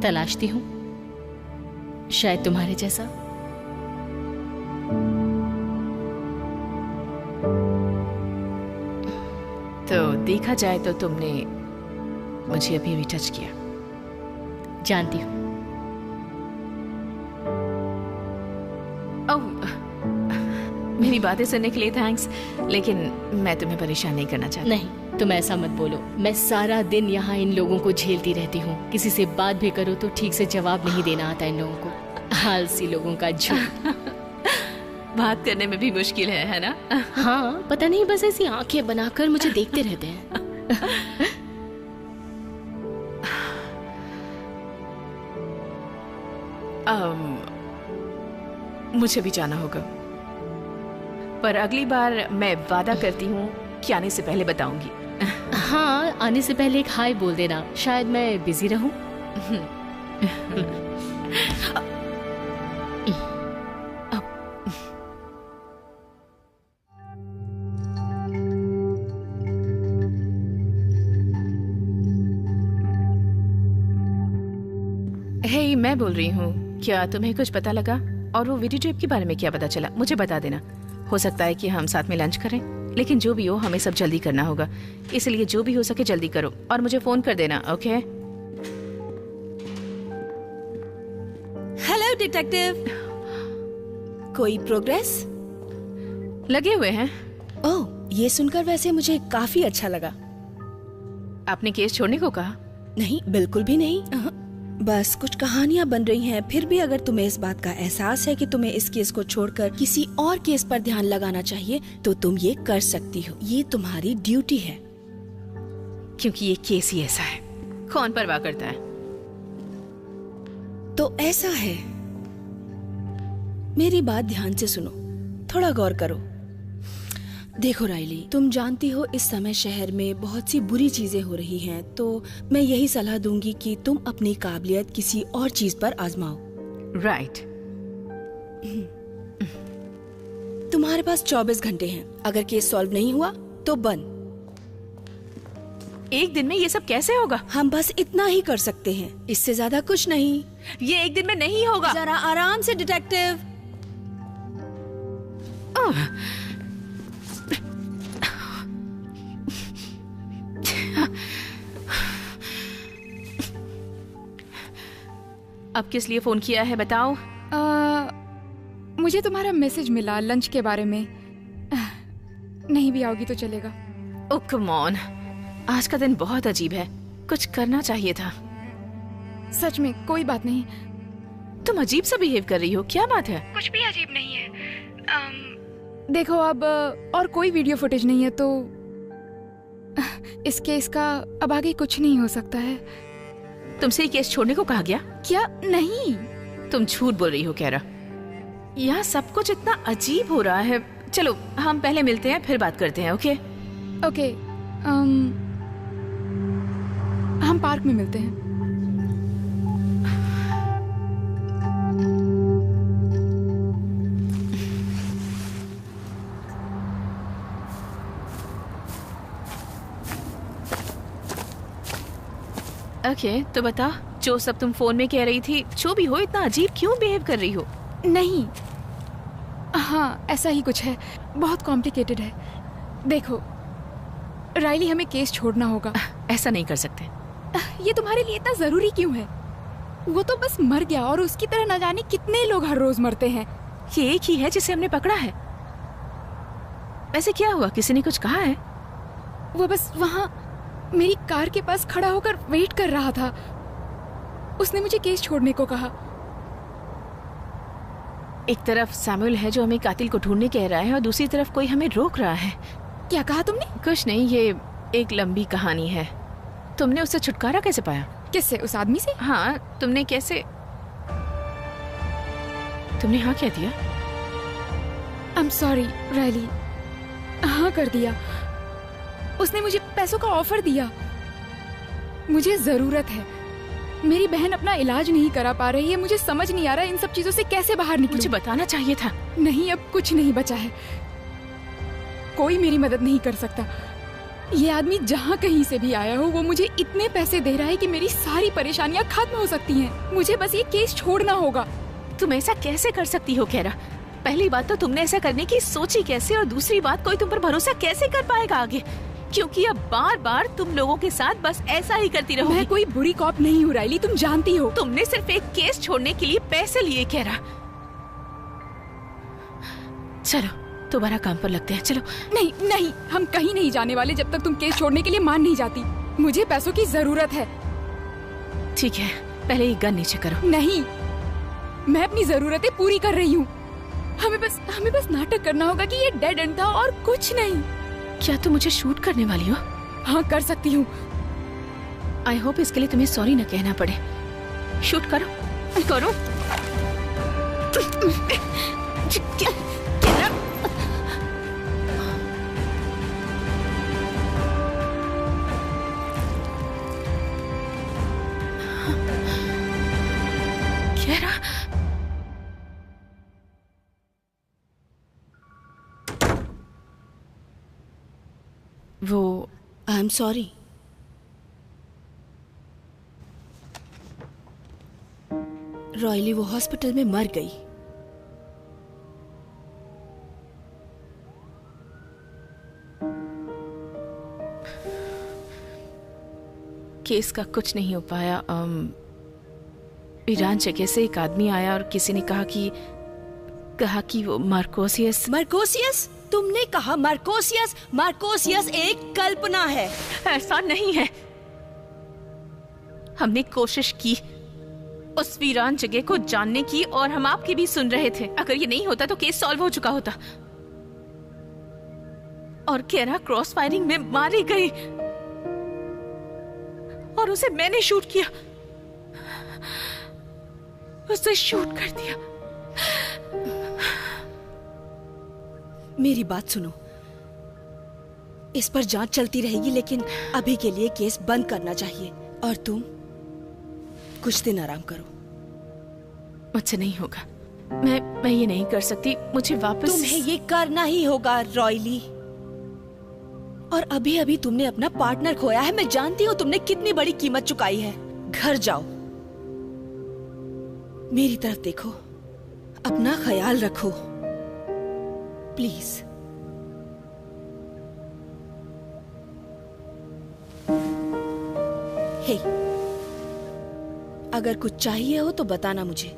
Speaker 4: तलाशती हूँ, शायद तुम्हारे जैसा।
Speaker 2: तो देखा जाए तो तुमने मुझे अभी भी टच किया।
Speaker 4: जानती हूँ।
Speaker 2: मेरी बातें सुनने के लिए थैंक्स, लेकिन मैं तुम्हें परेशान नहीं करना चाहती।
Speaker 4: नहीं, तुम ऐसा मत बोलो। मैं सारा दिन यहाँ इन लोगों को झेलती रहती हूँ। किसी से बात भी करो तो ठीक से जवाब नहीं देना आता इन लोगों को। आलसी लोगों का झूठ।
Speaker 2: बात करने में भी मुश्किल है ना?
Speaker 4: हाँ, पता नहीं, बस ऐसी आंखें बनाकर मुझे देखते रहते हैं।
Speaker 2: मुझे भी जाना होगा, पर अगली बार मैं वादा करती हूँ कि आने से पहले बताऊंगी।
Speaker 4: हाँ, आने से पहले एक हाय बोल देना। शायद मैं बिजी रहूं।
Speaker 2: हे, मैं बोल रही हूँ, क्या तुम्हें कुछ पता लगा? और वो वीडियो टेप के बारे में क्या पता चला? मुझे बता देना। हो सकता है कि हम साथ में लंच करें, लेकिन जो भी हो हमें सब जल्दी करना होगा, इसलिए जो भी हो सके जल्दी करो और मुझे फोन कर देना। ओके?
Speaker 7: हेलो डिटेक्टिव, कोई प्रोग्रेस?
Speaker 2: लगे हुए हैं।
Speaker 7: ओह, ये सुनकर वैसे मुझे काफी अच्छा लगा।
Speaker 2: आपने केस छोड़ने को कहा?
Speaker 7: नहीं, बिल्कुल भी नहीं। बस कुछ कहानियां बन रही हैं। फिर भी अगर तुम्हें इस बात का एहसास है कि तुम्हें इस केस को छोड़कर किसी और केस पर ध्यान लगाना चाहिए, तो तुम ये कर सकती हो। ये तुम्हारी ड्यूटी है।
Speaker 2: क्योंकि ये केस ही ऐसा है, कौन परवाह करता है?
Speaker 7: तो ऐसा है, मेरी बात ध्यान से सुनो। थोड़ा गौर करो। देखो राइली, तुम जानती हो इस समय शहर में बहुत सी बुरी चीजें हो रही हैं, तो मैं यही सलाह दूंगी कि तुम अपनी काबिलियत किसी और चीज पर आजमाओ।
Speaker 2: राइट।
Speaker 7: तुम्हारे पास 24 घंटे हैं। अगर केस सॉल्व नहीं हुआ तो बंद।
Speaker 2: एक दिन में ये सब कैसे होगा?
Speaker 7: हम बस इतना ही कर सकते हैं, इससे ज्यादा कुछ नहीं।
Speaker 2: ये एक दिन में नहीं होगा।
Speaker 7: जरा आराम से डिटेक्टिव।
Speaker 2: अब किस लिए फोन किया है बताओ?
Speaker 6: मुझे तुम्हारा मैसेज मिला लंच के बारे में। नहीं भी आओगी तो चलेगा।
Speaker 2: ओह कम ऑन, आज का दिन बहुत अजीब है। कुछ करना चाहिए था।
Speaker 6: सच में कोई बात नहीं।
Speaker 2: तुम अजीब सा बिहेव कर रही हो, क्या बात है?
Speaker 5: कुछ भी अजीब नहीं है।
Speaker 6: देखो अब और कोई वीडियो फुटेज नहीं है तो इस केस का अब आगे कुछ नहीं हो सकता है।
Speaker 2: तुमसे ये केस छोड़ने को कहा गया?
Speaker 6: क्या? नहीं।
Speaker 2: तुम झूठ बोल रही हो कैरा। यहाँ सब कुछ इतना अजीब हो रहा है। चलो हम पहले मिलते हैं फिर बात करते हैं। Okay
Speaker 6: okay. हम पार्क में मिलते हैं।
Speaker 2: ओके तो बता, जो सब तुम फोन में कह रही थी, जो भी हो इतना अजीब क्यों बिहेव कर रही हो?
Speaker 6: नहीं, हाँ ऐसा ही कुछ है, बहुत कॉम्प्लिकेटेड है। देखो राइली, हमें केस छोड़ना होगा।
Speaker 2: ऐसा नहीं कर सकते।
Speaker 6: ये तुम्हारे लिए इतना जरूरी क्यों है? वो तो बस मर गया और उसकी तरह न जाने कितने लोग हर रोज मरते हैं।
Speaker 2: ये एक ही है जिसे हमने पकड़ा है। वैसे क्या हुआ, किसी ने कुछ कहा है?
Speaker 6: वो बस वहाँ मेरी कार के पास खड़ा होकर वेट कर रहा था। उसने मुझे केस छोड़ने को कहा।
Speaker 2: एक तरफ सैमुअल है जो हमें कातिल को ढूंढने कह रहा है और दूसरी तरफ कोई हमें रोक रहा है।
Speaker 6: क्या कहा तुमने?
Speaker 2: कुछ नहीं, ये एक लंबी कहानी है। तुमने उससे छुटकारा कैसे पाया?
Speaker 6: किससे? उस आदमी से?
Speaker 2: हाँ, तुमने कैसे? तुमने हाँ कह दिया?
Speaker 6: I'm sorry, Riley. हाँ कर दिया। उसने मुझे पैसों का ऑफर दिया। मुझे जरूरत है। मेरी बहन अपना इलाज नहीं करा पा रही है। मुझे समझ नहीं आ रहा है इन सब चीजों से कैसे बाहर निकलूं।
Speaker 2: मुझे बताना चाहिए था।
Speaker 6: नहीं, अब कुछ नहीं बचा है। कोई मेरी मदद नहीं कर सकता। ये आदमी जहाँ कहीं से भी आया हो, वो मुझे इतने पैसे दे रहा है कि मेरी सारी परेशानियाँ खत्म हो सकती हैं। मुझे बस ये केस छोड़ना होगा।
Speaker 2: तुम ऐसा कैसे कर सकती हो कैरा? पहली बात तो तुमने ऐसा करने की सोची कैसे, और दूसरी बात कोई तुम पर भरोसा कैसे कर पाएगा आगे? क्योंकि अब बार बार तुम लोगों के साथ बस ऐसा ही करती रहोगी।
Speaker 6: मैं कोई बुरी कॉप नहीं हूँ राइली, तुम जानती हो।
Speaker 2: तुमने सिर्फ एक केस छोड़ने के लिए पैसे लिए कैरा। चलो दोबारा काम पर लगते हैं। चलो।
Speaker 6: नहीं नहीं, हम कहीं नहीं जाने वाले जब तक तुम केस छोड़ने के लिए मान नहीं जाती। मुझे पैसों की जरूरत है।
Speaker 2: ठीक है, पहले ये गन नीचे करो।
Speaker 6: नहीं, मैं अपनी जरूरतें पूरी कर रही हूँ। हमें बस नाटक करना होगा कि ये डेड एंड था और कुछ नहीं।
Speaker 2: क्या तुम मुझे शूट करने वाली हो?
Speaker 6: हाँ कर सकती हूँ।
Speaker 2: आई होप इसके लिए तुम्हें सॉरी न कहना पड़े। शूट करो करो। वो
Speaker 7: आई एम सॉरी। रॉयली वो हॉस्पिटल में मर गई।
Speaker 2: केस का कुछ नहीं हो पाया। ईरान जगह से एक आदमी आया और किसी ने कहा कि वो मार्कोसियस।
Speaker 7: मार्कोसियस? तुमने कहा मार्कोसियस? मार्कोसियस एक कल्पना है।
Speaker 2: ऐसा नहीं है। हमने कोशिश की उस वीरान जगह को जानने की, और हम आपकी भी सुन रहे थे। अगर ये नहीं होता तो केस सॉल्व हो चुका होता। और कैरा क्रॉस फायरिंग में मारी गई और उसे मैंने शूट किया। उसे शूट कर दिया।
Speaker 7: मेरी बात सुनो, इस पर जांच चलती रहेगी, लेकिन अभी के लिए केस बंद करना चाहिए। और तुम कुछ दिन आराम करो।
Speaker 2: मुझसे नहीं होगा, मैं ये नहीं कर सकती। मुझे वापस
Speaker 7: तुम्हें ये करना ही होगा रॉयली। और अभी अभी तुमने अपना पार्टनर खोया है। मैं जानती हूँ तुमने कितनी बड़ी कीमत चुकाई है। घर जाओ, मेरी तरफ देखो, अपना ख्याल रखो प्लीज। हे, अगर कुछ चाहिए हो तो बताना मुझे।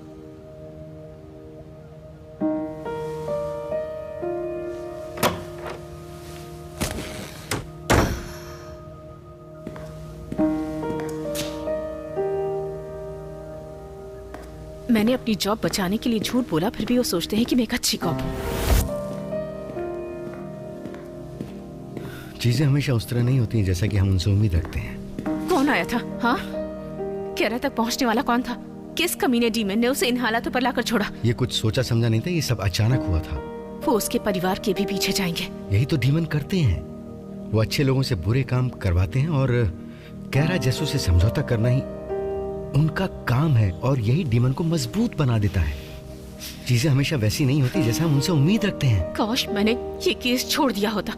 Speaker 2: मैंने अपनी जॉब बचाने के लिए झूठ बोला, फिर भी वो सोचते हैं कि मैं एक अच्छी कॉप हूँ।
Speaker 8: चीजें हमेशा उस तरह नहीं होती हैं जैसा कि हम उनसे उम्मीद रखते हैं।
Speaker 2: कौन आया था? हाँ, कैरा तक पहुंचने वाला कौन था? किस कमीने डीमन ने उसे इन हालातों पर लाकर छोड़ा?
Speaker 8: ये कुछ सोचा समझा नहीं था, ये सब अचानक हुआ था।
Speaker 2: वो उसके परिवार के भी पीछे जाएंगे।
Speaker 8: यही तो डीमन करते हैं, वो अच्छे लोगों से बुरे काम करवाते हैं और कैरा जैसों से समझौता करना ही उनका काम है, और यही डीमन को मजबूत बना देता है। चीजें हमेशा वैसी नहीं होती जैसा हम उनसे उम्मीद रखते हैं।
Speaker 2: काश मैंने ये केस छोड़ दिया होता,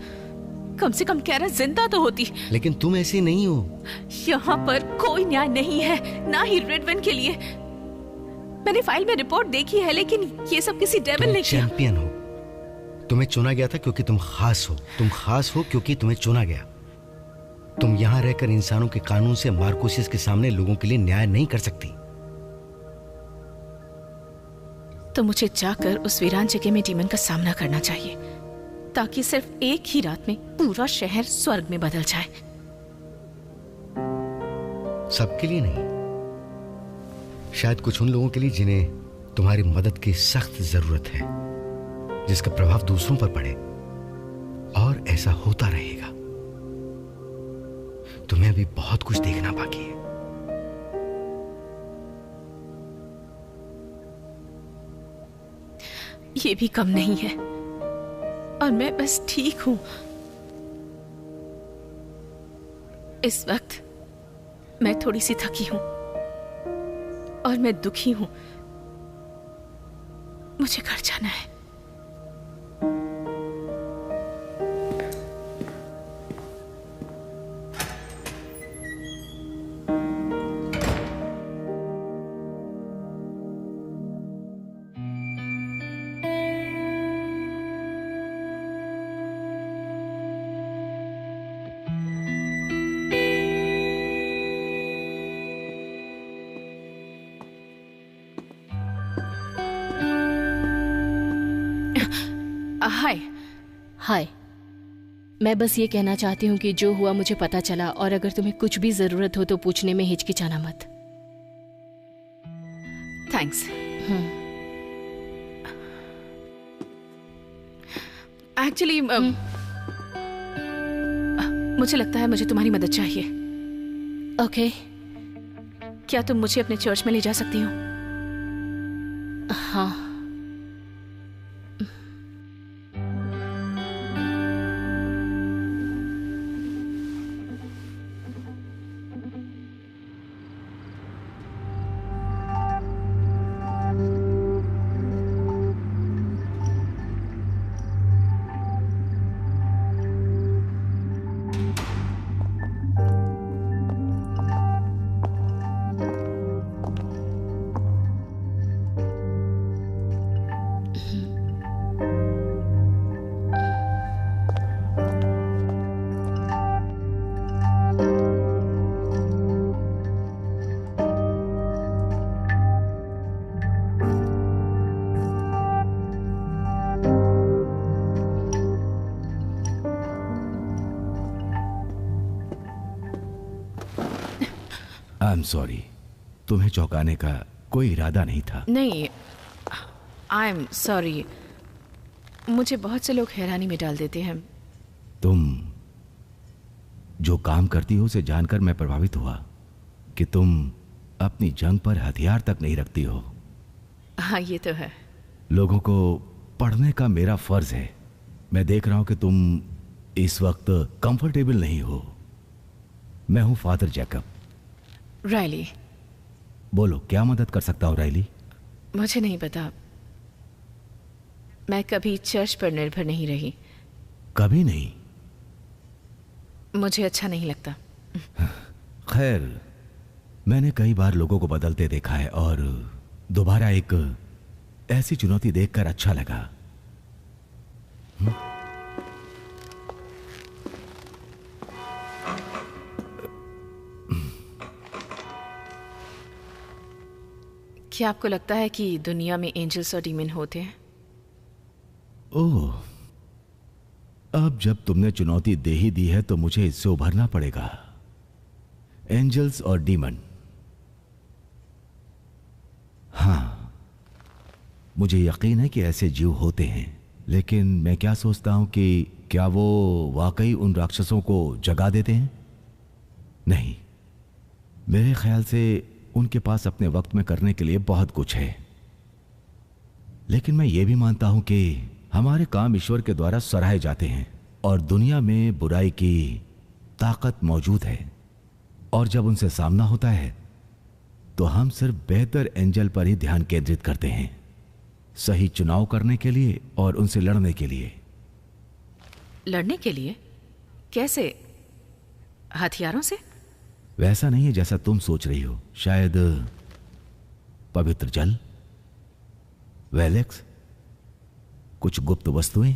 Speaker 2: कम से कम कैरा जिंदा तो होती।
Speaker 8: लेकिन तुम ऐसी नहीं हो।
Speaker 2: यहाँ पर कोई न्याय नहीं है, ना ही रेडवन के लिए। मैंने फाइल में रिपोर्ट देखी है, लेकिन ये सब किसी डेविल ने किया।
Speaker 8: चैंपियन हो, तुम्हें चुना गया था क्योंकि तुम खास हो। तुम खास हो क्योंकि तुम्हें चुना गया। तुम यहां रहकर इंसानों के कानून से मार्कोसिस के सामने लोगों के लिए न्याय नहीं कर सकती।
Speaker 2: तो मुझे जाकर उस वीरान जगह में डीमन का सामना करना चाहिए, ताकि सिर्फ एक ही रात में पूरा शहर स्वर्ग में बदल जाए।
Speaker 8: सबके लिए नहीं, शायद कुछ उन लोगों के लिए जिन्हें तुम्हारी मदद की सख्त जरूरत है, जिसका प्रभाव दूसरों पर पड़े। और ऐसा होता रहेगा। तुम्हें अभी बहुत कुछ देखना बाकी है।
Speaker 2: ये भी कम नहीं है, और मैं बस ठीक हूं। इस वक्त मैं थोड़ी सी थकी हूं और मैं दुखी हूं। मुझे घर जाना है। हाय।
Speaker 4: हाय। मैं बस ये कहना चाहती हूँ कि जो हुआ मुझे पता चला, और अगर तुम्हें कुछ भी जरूरत हो तो पूछने में हिचकिचाना मत।
Speaker 2: थैंक्स। एक्चुअली मुझे लगता है मुझे तुम्हारी मदद चाहिए।
Speaker 4: ओके।
Speaker 2: क्या तुम मुझे अपने चर्च में ले जा सकती हो?
Speaker 4: हाँ।
Speaker 9: I'm sorry, तुम्हें चौंकाने का कोई इरादा नहीं था।
Speaker 2: नहीं, I'm sorry। मुझे बहुत से लोग हैरानी में डाल देते हैं।
Speaker 9: तुम जो काम करती हो उसे जानकर मैं प्रभावित हुआ कि तुम अपनी जंग पर हथियार तक नहीं रखती हो।
Speaker 2: हाँ, ये तो है।
Speaker 9: लोगों को पढ़ने का मेरा फर्ज है मैं देख रहा हूं कि तुम इस वक्त कंफर्टेबल नहीं हो। मैं हूं फादर जैकब।
Speaker 2: रायली।
Speaker 9: बोलो, क्या मदद कर सकता हूं रायली?
Speaker 2: मुझे नहीं पता, मैं कभी चर्च पर निर्भर नहीं रही।
Speaker 9: कभी नहीं?
Speaker 2: मुझे अच्छा नहीं लगता।
Speaker 9: खैर, मैंने कई बार लोगों को बदलते देखा है और दोबारा एक ऐसी चुनौती देखकर अच्छा लगा।
Speaker 2: क्या आपको लगता है कि दुनिया में एंजल्स और डीमन होते हैं?
Speaker 9: ओह, अब जब तुमने चुनौती दे ही दी है तो मुझे इससे उभरना पड़ेगा। एंजल्स और डीमन, हाँ, मुझे यकीन है कि ऐसे जीव होते हैं, लेकिन मैं क्या सोचता हूं कि क्या वो वाकई उन राक्षसों को जगा देते हैं? नहीं, मेरे ख्याल से उनके पास अपने वक्त में करने के लिए बहुत कुछ है। लेकिन मैं ये भी मानता हूं कि हमारे काम ईश्वर के द्वारा सराहे जाते हैं और दुनिया में बुराई की ताकत मौजूद है, और जब उनसे सामना होता है तो हम सिर्फ बेहतर एंजल पर ही ध्यान केंद्रित करते हैं, सही चुनाव करने के लिए और उनसे लड़ने के लिए।
Speaker 2: लड़ने के लिए? कैसे? हथियारों से?
Speaker 9: वैसा नहीं है जैसा तुम सोच रही हो। शायद पवित्र जल, वेलेक्स, कुछ गुप्त वस्तुएं,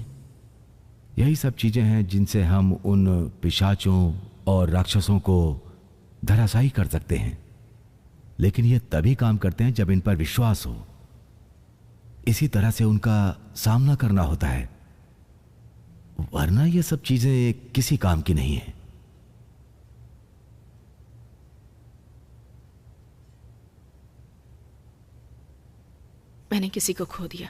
Speaker 9: यही सब चीजें हैं जिनसे हम उन पिशाचों और राक्षसों को धराशायी कर सकते हैं। लेकिन ये तभी काम करते हैं जब इन पर विश्वास हो। इसी तरह से उनका सामना करना होता है, वरना ये सब चीजें किसी काम की नहीं है।
Speaker 2: मैंने किसी को खो दिया।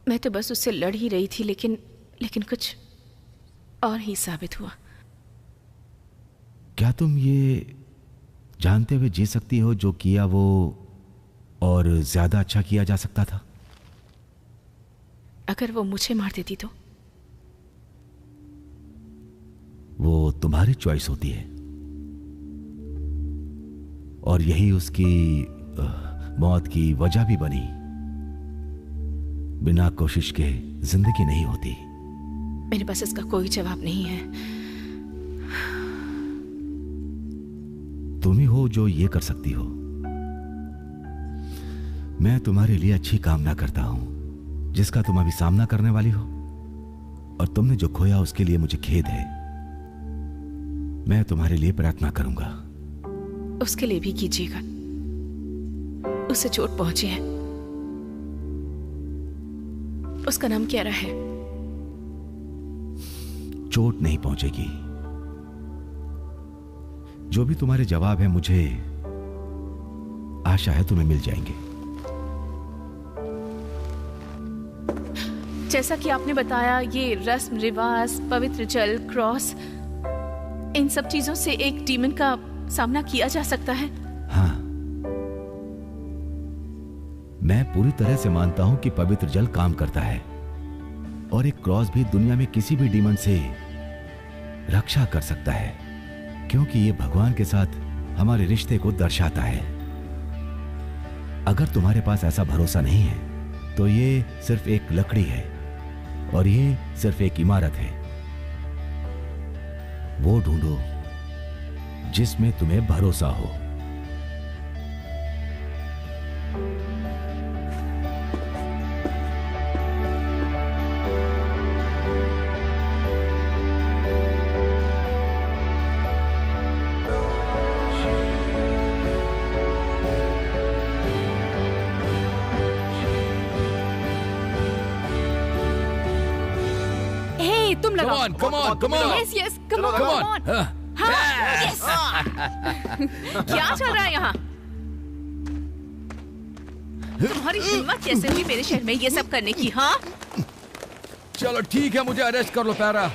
Speaker 2: मैं तो बस उससे लड़ ही रही थी, लेकिन कुछ और ही साबित हुआ।
Speaker 9: क्या तुम ये जानते हुए जी सकती हो जो किया वो और ज्यादा अच्छा किया जा सकता था?
Speaker 2: अगर वो मुझे मार देती तो?
Speaker 9: वो तुम्हारी चॉइस होती है, और यही उसकी मौत की वजह भी बनी। बिना कोशिश के जिंदगी नहीं होती।
Speaker 2: मेरे पास इसका कोई जवाब नहीं है।
Speaker 9: तुम ही हो जो ये कर सकती हो। मैं तुम्हारे लिए अच्छी कामना करता हूं जिसका तुम अभी सामना करने वाली हो, और तुमने जो खोया उसके लिए मुझे खेद है। मैं तुम्हारे लिए प्रार्थना करूंगा।
Speaker 2: उसके लिए भी कीजिएगा। उसे चोट पहुंची है। उसका नाम क्या रहा है?
Speaker 9: चोट नहीं पहुंचेगी। जो भी तुम्हारे जवाब है मुझे आशा है तुम्हें मिल जाएंगे।
Speaker 2: जैसा कि आपने बताया, ये रस्म रिवाज, पवित्र जल, क्रॉस, इन सब चीजों से एक डीमन का सामना किया जा सकता है।
Speaker 9: हाँ, मैं पूरी तरह से मानता हूं कि पवित्र जल काम करता है, और एक क्रॉस भी दुनिया में किसी भी डीमन से रक्षा कर सकता है, क्योंकि ये भगवान के साथ हमारे रिश्ते को दर्शाता है। अगर तुम्हारे पास ऐसा भरोसा नहीं है तो ये सिर्फ एक लकड़ी है और ये सिर्फ एक इमारत है। वो ढूंढो जिसमें तुम्हें भरोसा हो।
Speaker 6: तुम लगाओ।
Speaker 1: Come on.
Speaker 6: Yes, yes, come on. हाँ, yes.
Speaker 2: क्या चल रहा है यहाँ? तुम्हारी हिम्मत कैसे हुई मेरे शहर में ये सब करने की? हाँ,
Speaker 10: चलो ठीक है, मुझे अरेस्ट कर लो पैरा,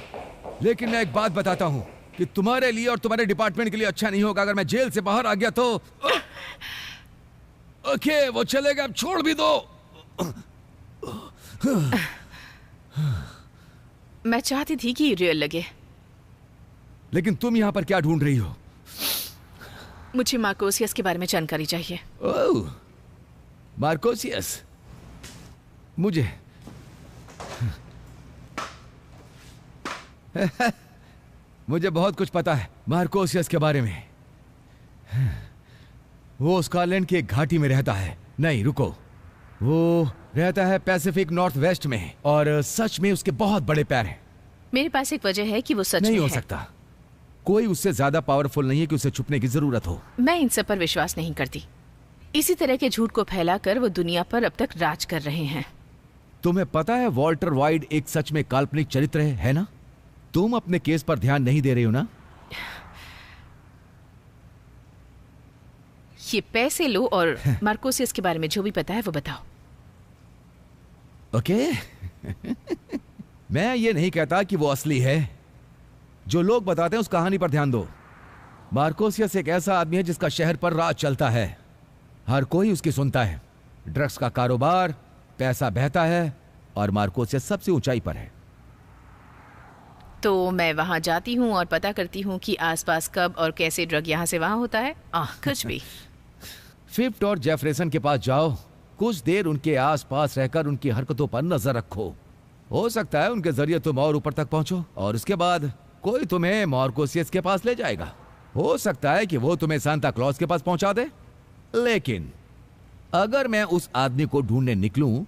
Speaker 10: लेकिन मैं एक बात बताता हूँ कि तुम्हारे लिए और तुम्हारे डिपार्टमेंट के लिए अच्छा नहीं होगा अगर मैं जेल से बाहर आ गया तो। ओके, वो चलेगा, अब छोड़ भी दो।
Speaker 2: मैं चाहती थी कि ये रियल लगे।
Speaker 10: लेकिन तुम यहाँ पर क्या ढूंढ रही हो?
Speaker 2: मुझे मार्कोसियस के बारे में जानकारी चाहिए।
Speaker 10: ओह, मार्कोसियस। मुझे मुझे बहुत कुछ पता है मार्कोसियस के बारे में। वो स्कॉटलैंड की एक घाटी में रहता है। नहीं रुको, वो रहता है पैसिफिक नॉर्थ वेस्ट में, और सच में उसके बहुत बड़े पैर हैं।
Speaker 2: मेरे पास एक वजह है कि वो सच
Speaker 10: नहीं
Speaker 2: में
Speaker 10: हो
Speaker 2: है।
Speaker 10: सकता। कोई उससे ज्यादा पावरफुल नहीं है कि उसे छुपने की जरूरत हो।
Speaker 2: मैं इन सब पर विश्वास नहीं करती। इसी तरह के झूठ को फैलाकर वो दुनिया पर अब तक राज कर रहे हैं।
Speaker 10: तुम्हें पता है वॉल्टर वाइड एक सच में काल्पनिक चरित्र है ना? तुम अपने केस पर ध्यान नहीं दे रही हो ना?
Speaker 2: ये पैसे लो और मार्कोसियस के बारे में जो भी पता है वो बताओ।
Speaker 10: ओके। मैं ये नहीं कहता कि वो असली है। जो लोग बताते हैं उस कहानी पर ध्यान दो। मार्कोसियस एक ऐसा आदमी है जिसका शहर पर राज चलता है। हर कोई उसकी सुनता है। ड्रग्स का कारोबार, पैसा बहता है, और मार्कोसियस सबसे ऊंचाई पर है।
Speaker 2: तो मैं वहां जाती हूँ और पता करती हूँ कि आसपास कब और कैसे ड्रग यहाँ से वहां होता है। कुछ भी।
Speaker 10: फिफ्थ और जेफरसन के पास जाओ, कुछ देर उनके आसपास रहकर उनकी हरकतों पर नजर रखो। हो सकता है उनके जरिए तुम और ऊपर तक पहुंचो, और उसके बाद कोई तुम्हें मार्कोसियस के पास ले जाएगा। हो सकता है कि वो तुम्हें सांता क्लॉज के पास पहुंचा दे। लेकिन अगर मैं उस आदमी को ढूंढने निकलूं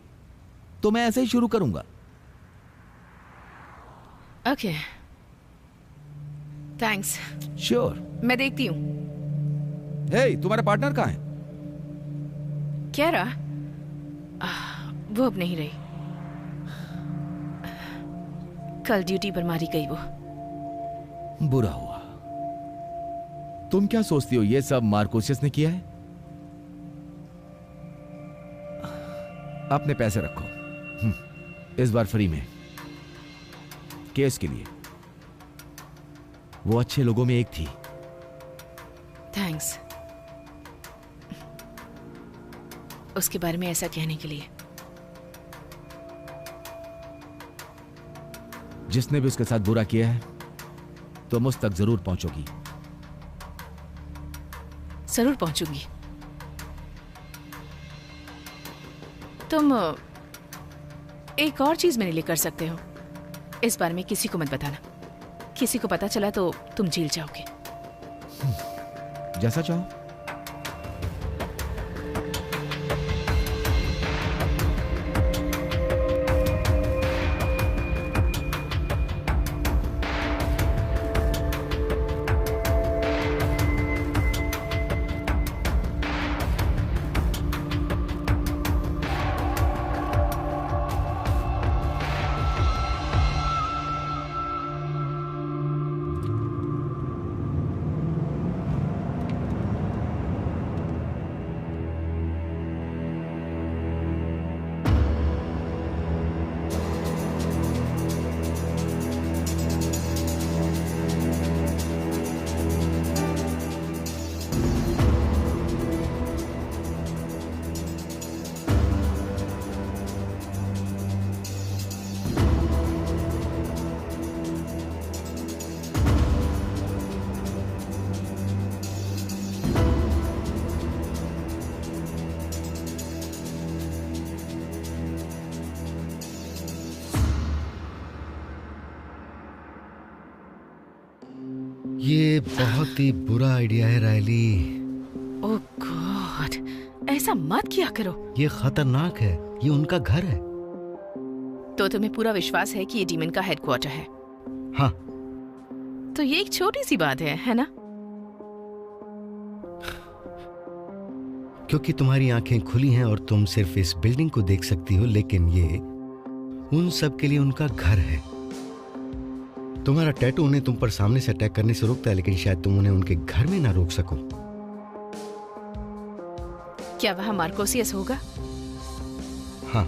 Speaker 10: तो मैं ऐसे ही शुरू करूंगा।
Speaker 2: Okay, thanks.
Speaker 10: श्योर।
Speaker 2: मैं देखती हूँ।
Speaker 10: हे, तुम्हारा पार्टनर कहाँ है?
Speaker 2: क्या रहा? वो अब नहीं रही। कल ड्यूटी पर मारी गई वो।
Speaker 10: बुरा हुआ। तुम क्या सोचती हो ये सब मार्कोसियस ने किया है? अपने पैसे रखो, इस बार फ्री में, केस के लिए। वो अच्छे लोगों में एक थी।
Speaker 2: थैंक्स उसके बारे में ऐसा कहने के लिए।
Speaker 10: जिसने भी उसके साथ बुरा किया है तुम उस तक जरूर पहुंचोगी।
Speaker 2: जरूर पहुंचूंगी। तुम एक और चीज मेरे लिए कर सकते हो। इस बारे में किसी को मत बताना। किसी को पता चला तो तुम जेल जाओगे।
Speaker 10: जैसा चाहो।
Speaker 8: ये बहुत ही बुरा आइडिया है रायली।
Speaker 2: ओह गॉड, ऐसा मत किया करो।
Speaker 8: ये खतरनाक है। ये उनका घर है।
Speaker 2: तो तुम्हें पूरा विश्वास है कि ये डीमन का हेडक्वार्टर है?
Speaker 8: हाँ।
Speaker 2: तो ये एक छोटी सी बात है ना?
Speaker 8: क्योंकि तुम्हारी आंखें खुली हैं और तुम सिर्फ इस बिल्डिंग को देख सकती हो, लेकिन ये उन सब के लिए उनका घर है। तुम्हारा टैटू उन्हें तुम पर सामने से अटैक करने से रोकता है, लेकिन शायद तुम उन्हें उनके घर में ना रोक सको।
Speaker 2: क्या वहां मार्कोसियस होगा?
Speaker 8: हाँ।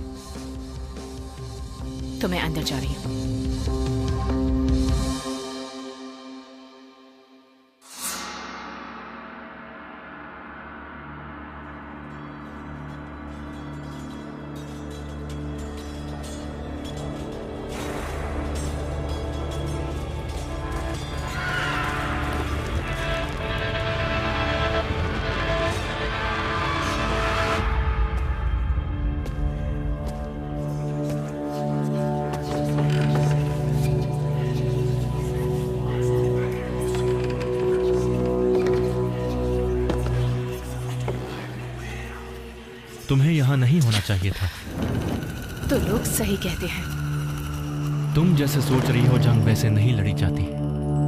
Speaker 2: तो मैं अंदर जा रही हूँ।
Speaker 1: तुम्हें यहाँ नहीं होना चाहिए था।
Speaker 2: तो लोग सही कहते हैं।
Speaker 1: तुम जैसे सोच रही हो जंग वैसे नहीं लड़ी जाती।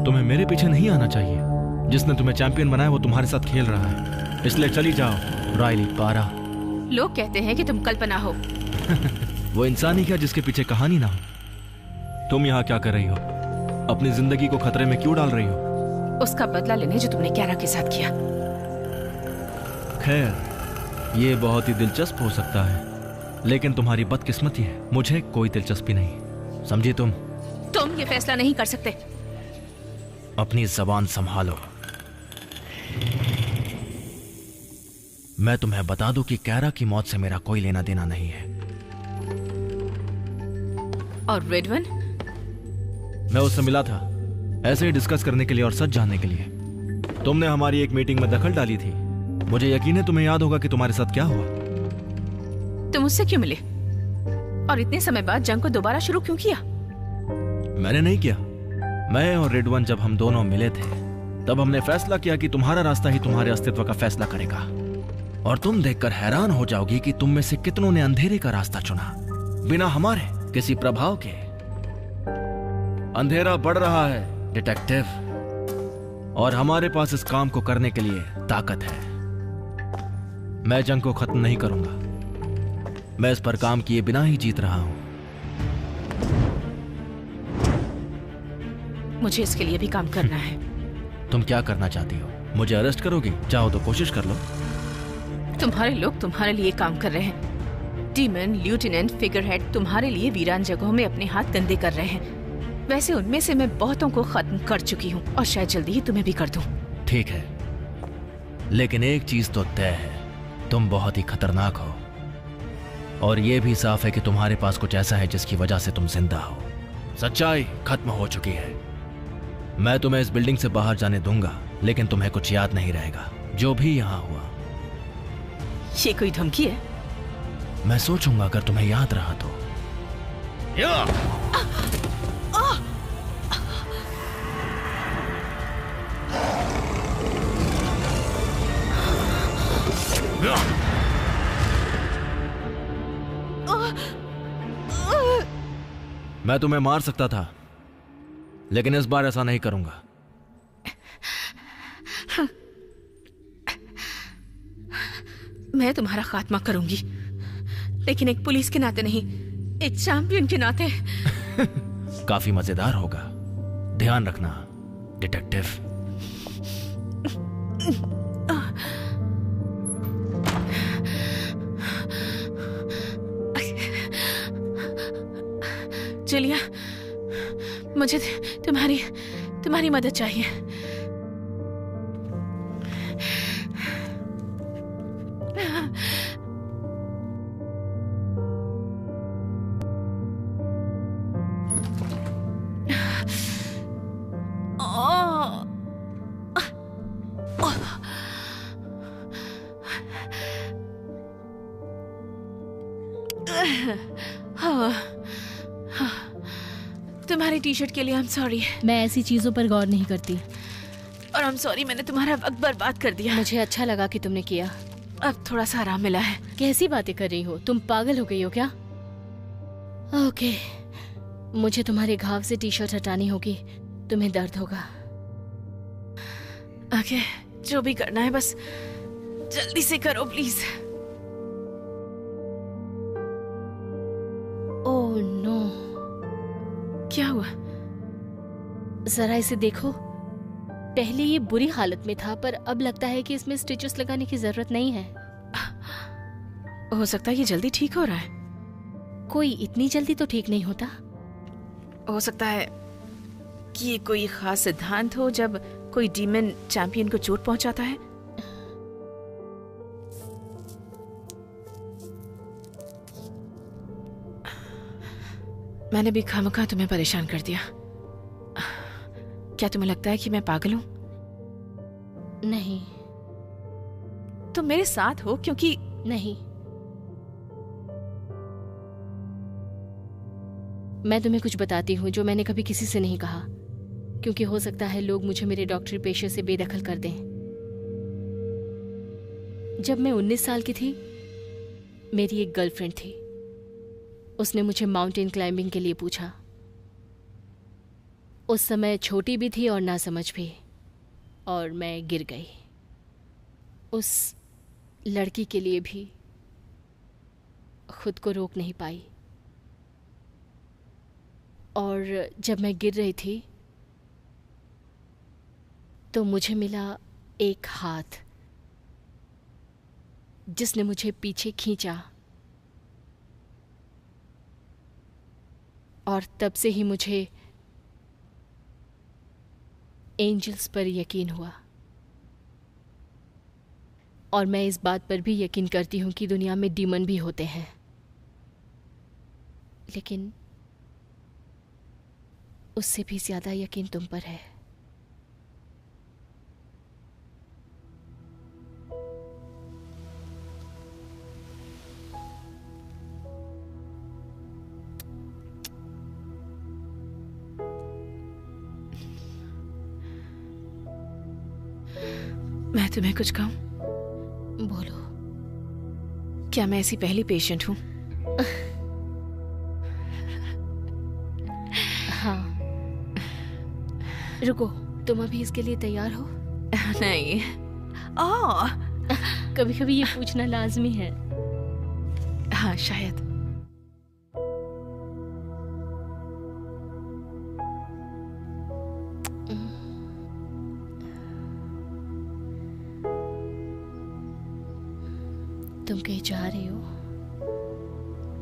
Speaker 1: तुम्हें मेरे पीछे नहीं आना चाहिए। जिसने तुम्हें चैंपियन बनाया वो तुम्हारे साथ खेल रहा है, इसलिए चली जाओ राइली पारा।
Speaker 2: लोग कहते हैं कि तुम कल्पना हो।
Speaker 1: वो इंसान ही क्या जिसके पीछे कहानी ना हो। तुम यहाँ क्या कर रही हो? अपनी जिंदगी को खतरे में क्यों डाल रही हो?
Speaker 2: उसका बदला लेने जो तुमने क्यारा के साथ किया।
Speaker 1: खैर, ये बहुत ही दिलचस्प हो सकता है, लेकिन तुम्हारी बदकिस्मती है, मुझे कोई दिलचस्पी नहीं। समझी तुम
Speaker 2: ये फैसला नहीं कर सकते।
Speaker 1: अपनी जबान संभालो। मैं तुम्हें बता दूं कि कैरा की मौत से मेरा कोई लेना देना नहीं है।
Speaker 2: और रेडवन?
Speaker 1: मैं उससे मिला था, ऐसे ही डिस्कस करने के लिए और सच जानने के लिए। तुमने हमारी एक मीटिंग में दखल डाली थी। मुझे यकीन है तुम्हें याद होगा कि तुम्हारे साथ क्या हुआ।
Speaker 2: तुम उससे क्यों मिले? और इतने समय बाद जंग को दोबारा शुरू क्यों किया?
Speaker 1: मैंने नहीं किया। मैं और रेडवन जब हम दोनों मिले थे तब हमने फैसला किया कि तुम्हारा रास्ता ही तुम्हारे अस्तित्व का फैसला करेगा। और तुम देखकर हैरान हो जाओगी कि तुम में से कितनों ने अंधेरे का रास्ता चुना, बिना हमारे किसी प्रभाव के। अंधेरा बढ़ रहा है डिटेक्टिव, और हमारे पास इस काम को करने के लिए ताकत है। मैं जंग को खत्म नहीं करूंगा। मैं इस पर काम किए बिना ही जीत रहा हूं।
Speaker 2: मुझे इसके लिए भी काम करना है।
Speaker 1: तुम क्या करना चाहती हो? मुझे अरेस्ट करोगी? चाहो तो कोशिश कर लो।
Speaker 2: तुम्हारे लोग तुम्हारे लिए काम कर रहे हैं। डीमन, ल्यूटेनेंट, फिगरहेड तुम्हारे लिए वीरान जगहों में अपने हाथ गंदे कर रहे हैं। वैसे उनमें से मैं बहुतों को खत्म कर चुकी हूँ और शायद जल्दी ही तुम्हें भी कर दूं।
Speaker 1: ठीक है, लेकिन एक चीज तो तय है, तुम बहुत ही खतरनाक हो। और यह भी साफ है कि तुम्हारे पास कुछ ऐसा है जिसकी वजह से तुम जिंदा हो। सच्चाई खत्म हो चुकी है। मैं तुम्हें इस बिल्डिंग से बाहर जाने दूंगा, लेकिन तुम्हें कुछ याद नहीं रहेगा जो भी यहां हुआ।
Speaker 2: ये कोई धमकी है?
Speaker 1: मैं सोचूंगा अगर तुम्हें याद रहा तो। मैं तुम्हें मार सकता था, लेकिन इस बार ऐसा नहीं करूंगा।
Speaker 2: मैं तुम्हारा खात्मा करूंगी, लेकिन एक पुलिस के नाते नहीं, एक चैंपियन के नाते।
Speaker 1: काफी मजेदार होगा, ध्यान रखना डिटेक्टिव।
Speaker 2: जूलिया, मुझे तुम्हारी मदद चाहिए। तुम्हारी टी शर्ट के लिए आई एम सॉरी।
Speaker 4: मैं ऐसी चीजों पर गौर नहीं करती।
Speaker 2: और आई एम सॉरी मैंने तुम्हारा वक्त बर्बाद कर दिया।
Speaker 4: मुझे अच्छा लगा कि तुमने किया।
Speaker 2: अब थोड़ा सा आराम मिला है।
Speaker 4: कैसी बातें कर रही हो? तुम पागल हो गई हो क्या? ओके, मुझे तुम्हारे घाव से टी शर्ट हटानी होगी, तुम्हें दर्द होगा।
Speaker 2: ओके, जो भी करना है बस जल्दी से करो प्लीज।
Speaker 4: ओह नो,
Speaker 2: क्या हुआ?
Speaker 4: जरा इसे देखो। पहले ये बुरी हालत में था, पर अब लगता है कि इसमें स्टिचेस लगाने की जरूरत नहीं है।
Speaker 2: हो सकता है ये जल्दी ठीक हो रहा है।
Speaker 4: कोई इतनी जल्दी तो ठीक नहीं होता।
Speaker 2: हो सकता है कि ये कोई खास सिद्धांत हो जब कोई डीमन चैंपियन को चोट पहुंचाता है। मैंने भी खामखा तुम्हें परेशान कर दिया। क्या तुम्हें लगता है कि मैं पागल हूं?
Speaker 4: नहीं।
Speaker 2: तुम मेरे साथ हो क्योंकि
Speaker 4: नहीं, मैं तुम्हें कुछ बताती हूँ जो मैंने कभी किसी से नहीं कहा, क्योंकि हो सकता है लोग मुझे मेरे डॉक्टरी पेशे से बेदखल कर दें। जब मैं 19 साल की थी मेरी एक गर्लफ्रेंड थी। उसने मुझे माउंटेन क्लाइंबिंग के लिए पूछा। उस समय छोटी भी थी और ना समझ भी, और मैं गिर गई। उस लड़की के लिए भी खुद को रोक नहीं पाई, और जब मैं गिर रही थी तो मुझे मिला एक हाथ जिसने मुझे पीछे खींचा, और तब से ही मुझे एंजल्स पर यकीन हुआ। और मैं इस बात पर भी यकीन करती हूँ कि दुनिया में डीमन भी होते हैं, लेकिन उससे भी ज्यादा यकीन तुम पर है।
Speaker 2: मैं तुम्हें कुछ कहूं?
Speaker 4: बोलो।
Speaker 2: क्या मैं ऐसी पहली पेशेंट हूं?
Speaker 4: हाँ। रुको, तुम अभी इसके लिए तैयार हो?
Speaker 2: नहीं।
Speaker 4: कभी कभी ये पूछना लाजमी है।
Speaker 2: हाँ, शायद।
Speaker 4: तुम कहीं जा रही हो?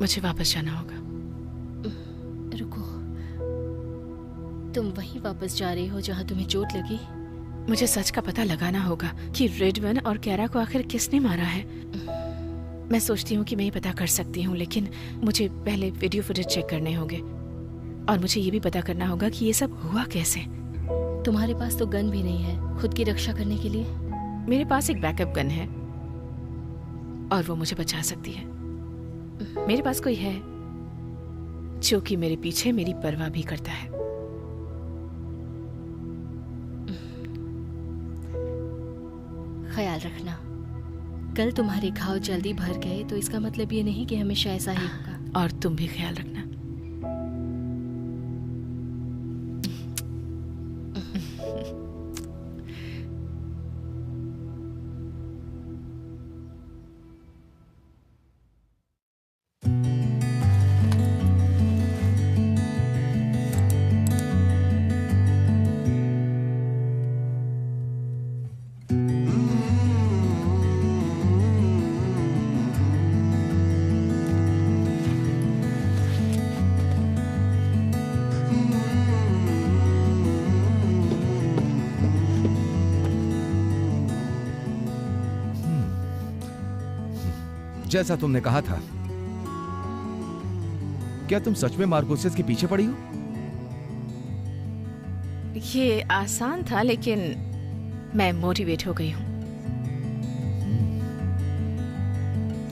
Speaker 2: मुझे वापस जाना होगा।
Speaker 4: रुको, तुम वहीं वापस जा रही हो जहां तुम्हें चोट लगी?
Speaker 2: मुझे सच का पता लगाना होगा कि रेडवन और कैरा को आखिर किसने मारा है। मैं सोचती हूँ कि मैं ये पता कर सकती हूँ, लेकिन मुझे पहले वीडियो फुटेज चेक करने होंगे, और मुझे ये भी पता करना होगा कि ये सब हुआ कैसे।
Speaker 4: तुम्हारे पास तो गन भी नहीं है खुद की रक्षा करने के लिए?
Speaker 2: मेरे पास एक बैकअप गन है, और वो मुझे बचा सकती है। मेरे पास कोई है जो कि मेरे पीछे मेरी परवाह भी करता है।
Speaker 4: ख्याल रखना, कल तुम्हारे घाव जल्दी भर गए तो इसका मतलब ये नहीं कि हमेशा ऐसा ही होगा।
Speaker 2: और तुम भी ख्याल रखना।
Speaker 10: जैसा तुमने कहा था, क्या तुम सच में मार्कोसिस के पीछे पड़ी हो?
Speaker 2: ये आसान था, लेकिन मैं मोटिवेट हो गई हूँ।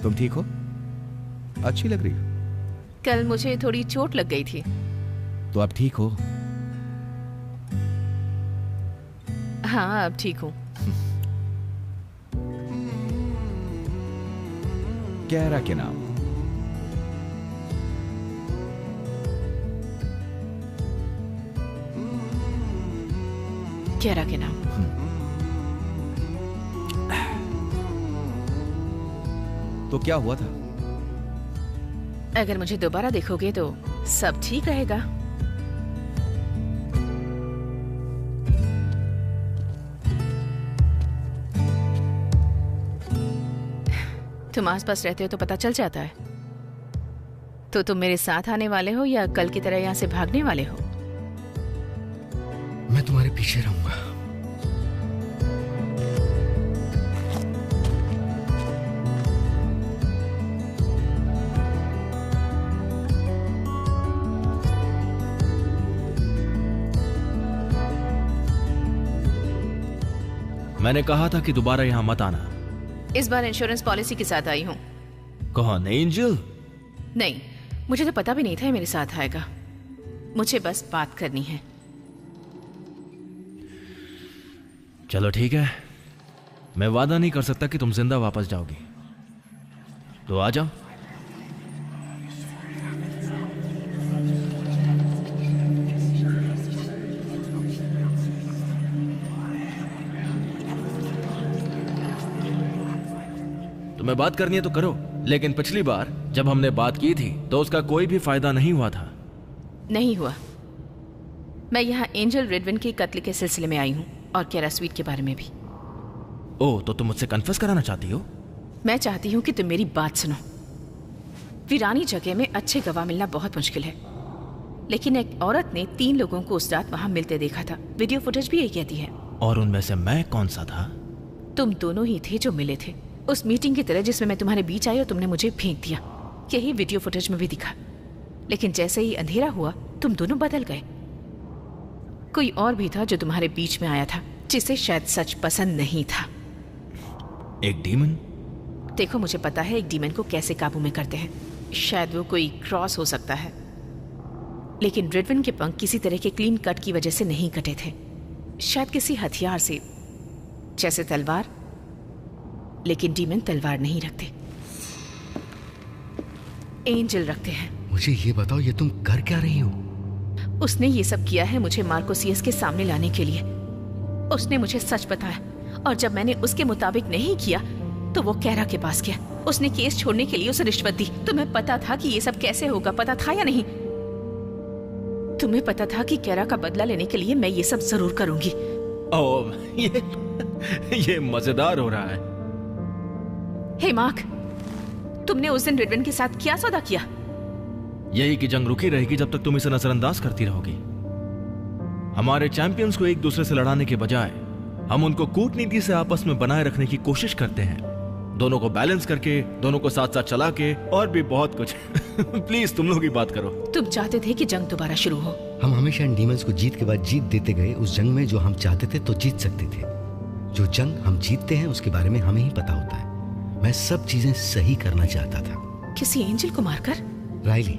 Speaker 10: तुम ठीक हो? अच्छी लग रही हो।
Speaker 2: कल मुझे थोड़ी चोट लग गई थी।
Speaker 10: तो अब ठीक हो?
Speaker 2: हाँ, अब ठीक हूँ।
Speaker 10: कैरा के नाम?
Speaker 2: कैरा के नाम।
Speaker 10: तो क्या हुआ था?
Speaker 2: अगर मुझे दोबारा देखोगे तो सब ठीक रहेगा। तुम आसपास रहते हो तो पता चल जाता है। तो तुम मेरे साथ आने वाले हो या कल की तरह यहाँ से भागने वाले हो?
Speaker 8: मैं तुम्हारे पीछे रहूंगा।
Speaker 1: मैंने कहा था कि दोबारा यहां मत आना।
Speaker 2: इस बार इंश्योरेंस पॉलिसी के साथ आई हूँ।
Speaker 1: कौन? एंजल?
Speaker 2: नहीं, मुझे तो पता भी नहीं था ये मेरे साथ आएगा। मुझे बस बात करनी है।
Speaker 1: चलो ठीक है, मैं वादा नहीं कर सकता कि तुम जिंदा वापस जाओगी, तो आ जाओ। तुम्हें बात करनी है तो करो, लेकिन पिछली बार जब हमने बात की थी तो उसका कोई भी फायदा नहीं हुआ था।
Speaker 2: नहीं हुआ। मैं यहाँ एंजल रेडविन के कत्ल के सिलसिले में आई हूँ और केरा स्वीट के बारे में भी।
Speaker 1: ओह, तो तुम मुझसे कन्फेस कराना चाहती हो?
Speaker 2: मैं चाहती हूँ कि तुम मेरी बात सुनो। वीरानी जगह में अच्छे गवाह मिलना बहुत मुश्किल है, लेकिन एक औरत ने 3 लोगों को उस रात वहां मिलते देखा था। वीडियो फुटेज भी यही कहती है।
Speaker 1: और उनमें से मैं कौन सा था?
Speaker 2: तुम दोनों ही थे जो मिले थे, उस मीटिंग की तरह जिसमें मैं तुम्हारे बीच आई और तुमने मुझे फेंक दिया। यही वीडियो फुटेज में भी दिखा। लेकिन जैसे ही अंधेरा हुआ तुम दोनों बदल गए। कोई और भी था जो तुम्हारे बीच में आया था, जिसे शायद सच पसंद नहीं था।
Speaker 1: एक डीमन?
Speaker 2: देखो, मुझे पता है एक डीमन को कैसे काबू में करते हैं। शायद वो कोई क्रॉस हो सकता है, लेकिन रेडविन के पंख किसी तरह के क्लीन कट की वजह से नहीं कटे थे। शायद किसी हथियार से, जैसे तलवार। लेकिन डीमन तलवार नहीं रखते, एंजल रखते हैं।
Speaker 8: मुझे ये बताओ, ये तुम कर क्या रही हो?
Speaker 2: उसने ये सब किया है मुझे मार्कोसियस के सामने लाने के लिए। उसने मुझे सच बताया, और जब मैंने उसके मुताबिक नहीं किया तो वो कैरा के पास गया। उसने केस छोड़ने के लिए उसे रिश्वत दी। तुम्हें पता था कि ये सब कैसे होगा, पता था या नहीं? तुम्हें पता था कि कैरा का बदला लेने के लिए मैं ये सब जरूर करूंगी।
Speaker 1: ओह, ये मजेदार हो रहा है।
Speaker 2: हे मार्क, तुमने उस दिन रेडविन के साथ क्या सौदा किया?
Speaker 1: यही कि जंग रुकी रहेगी जब तक तुम इसे नजरअंदाज करती रहोगी। हमारे चैंपियंस को एक दूसरे से लड़ाने के बजाय हम उनको कूटनीति से आपस में बनाए रखने की कोशिश करते हैं, दोनों को बैलेंस करके, दोनों को साथ साथ चला के, और भी बहुत कुछ। प्लीज तुम लोग ही बात करो।
Speaker 2: तुम चाहते थे कि जंग दोबारा शुरू हो।
Speaker 8: हम हमेशा इन डीमंस को जीत के बाद जीत देते गए। उस जंग में जो हम चाहते थे तो जीत सकते थे। जो जंग हम जीतते हैं उसके बारे में हमें ही पता होता है। मैं सब चीजें सही करना चाहता था।
Speaker 2: किसी एंजल को मारकर?
Speaker 8: राइली,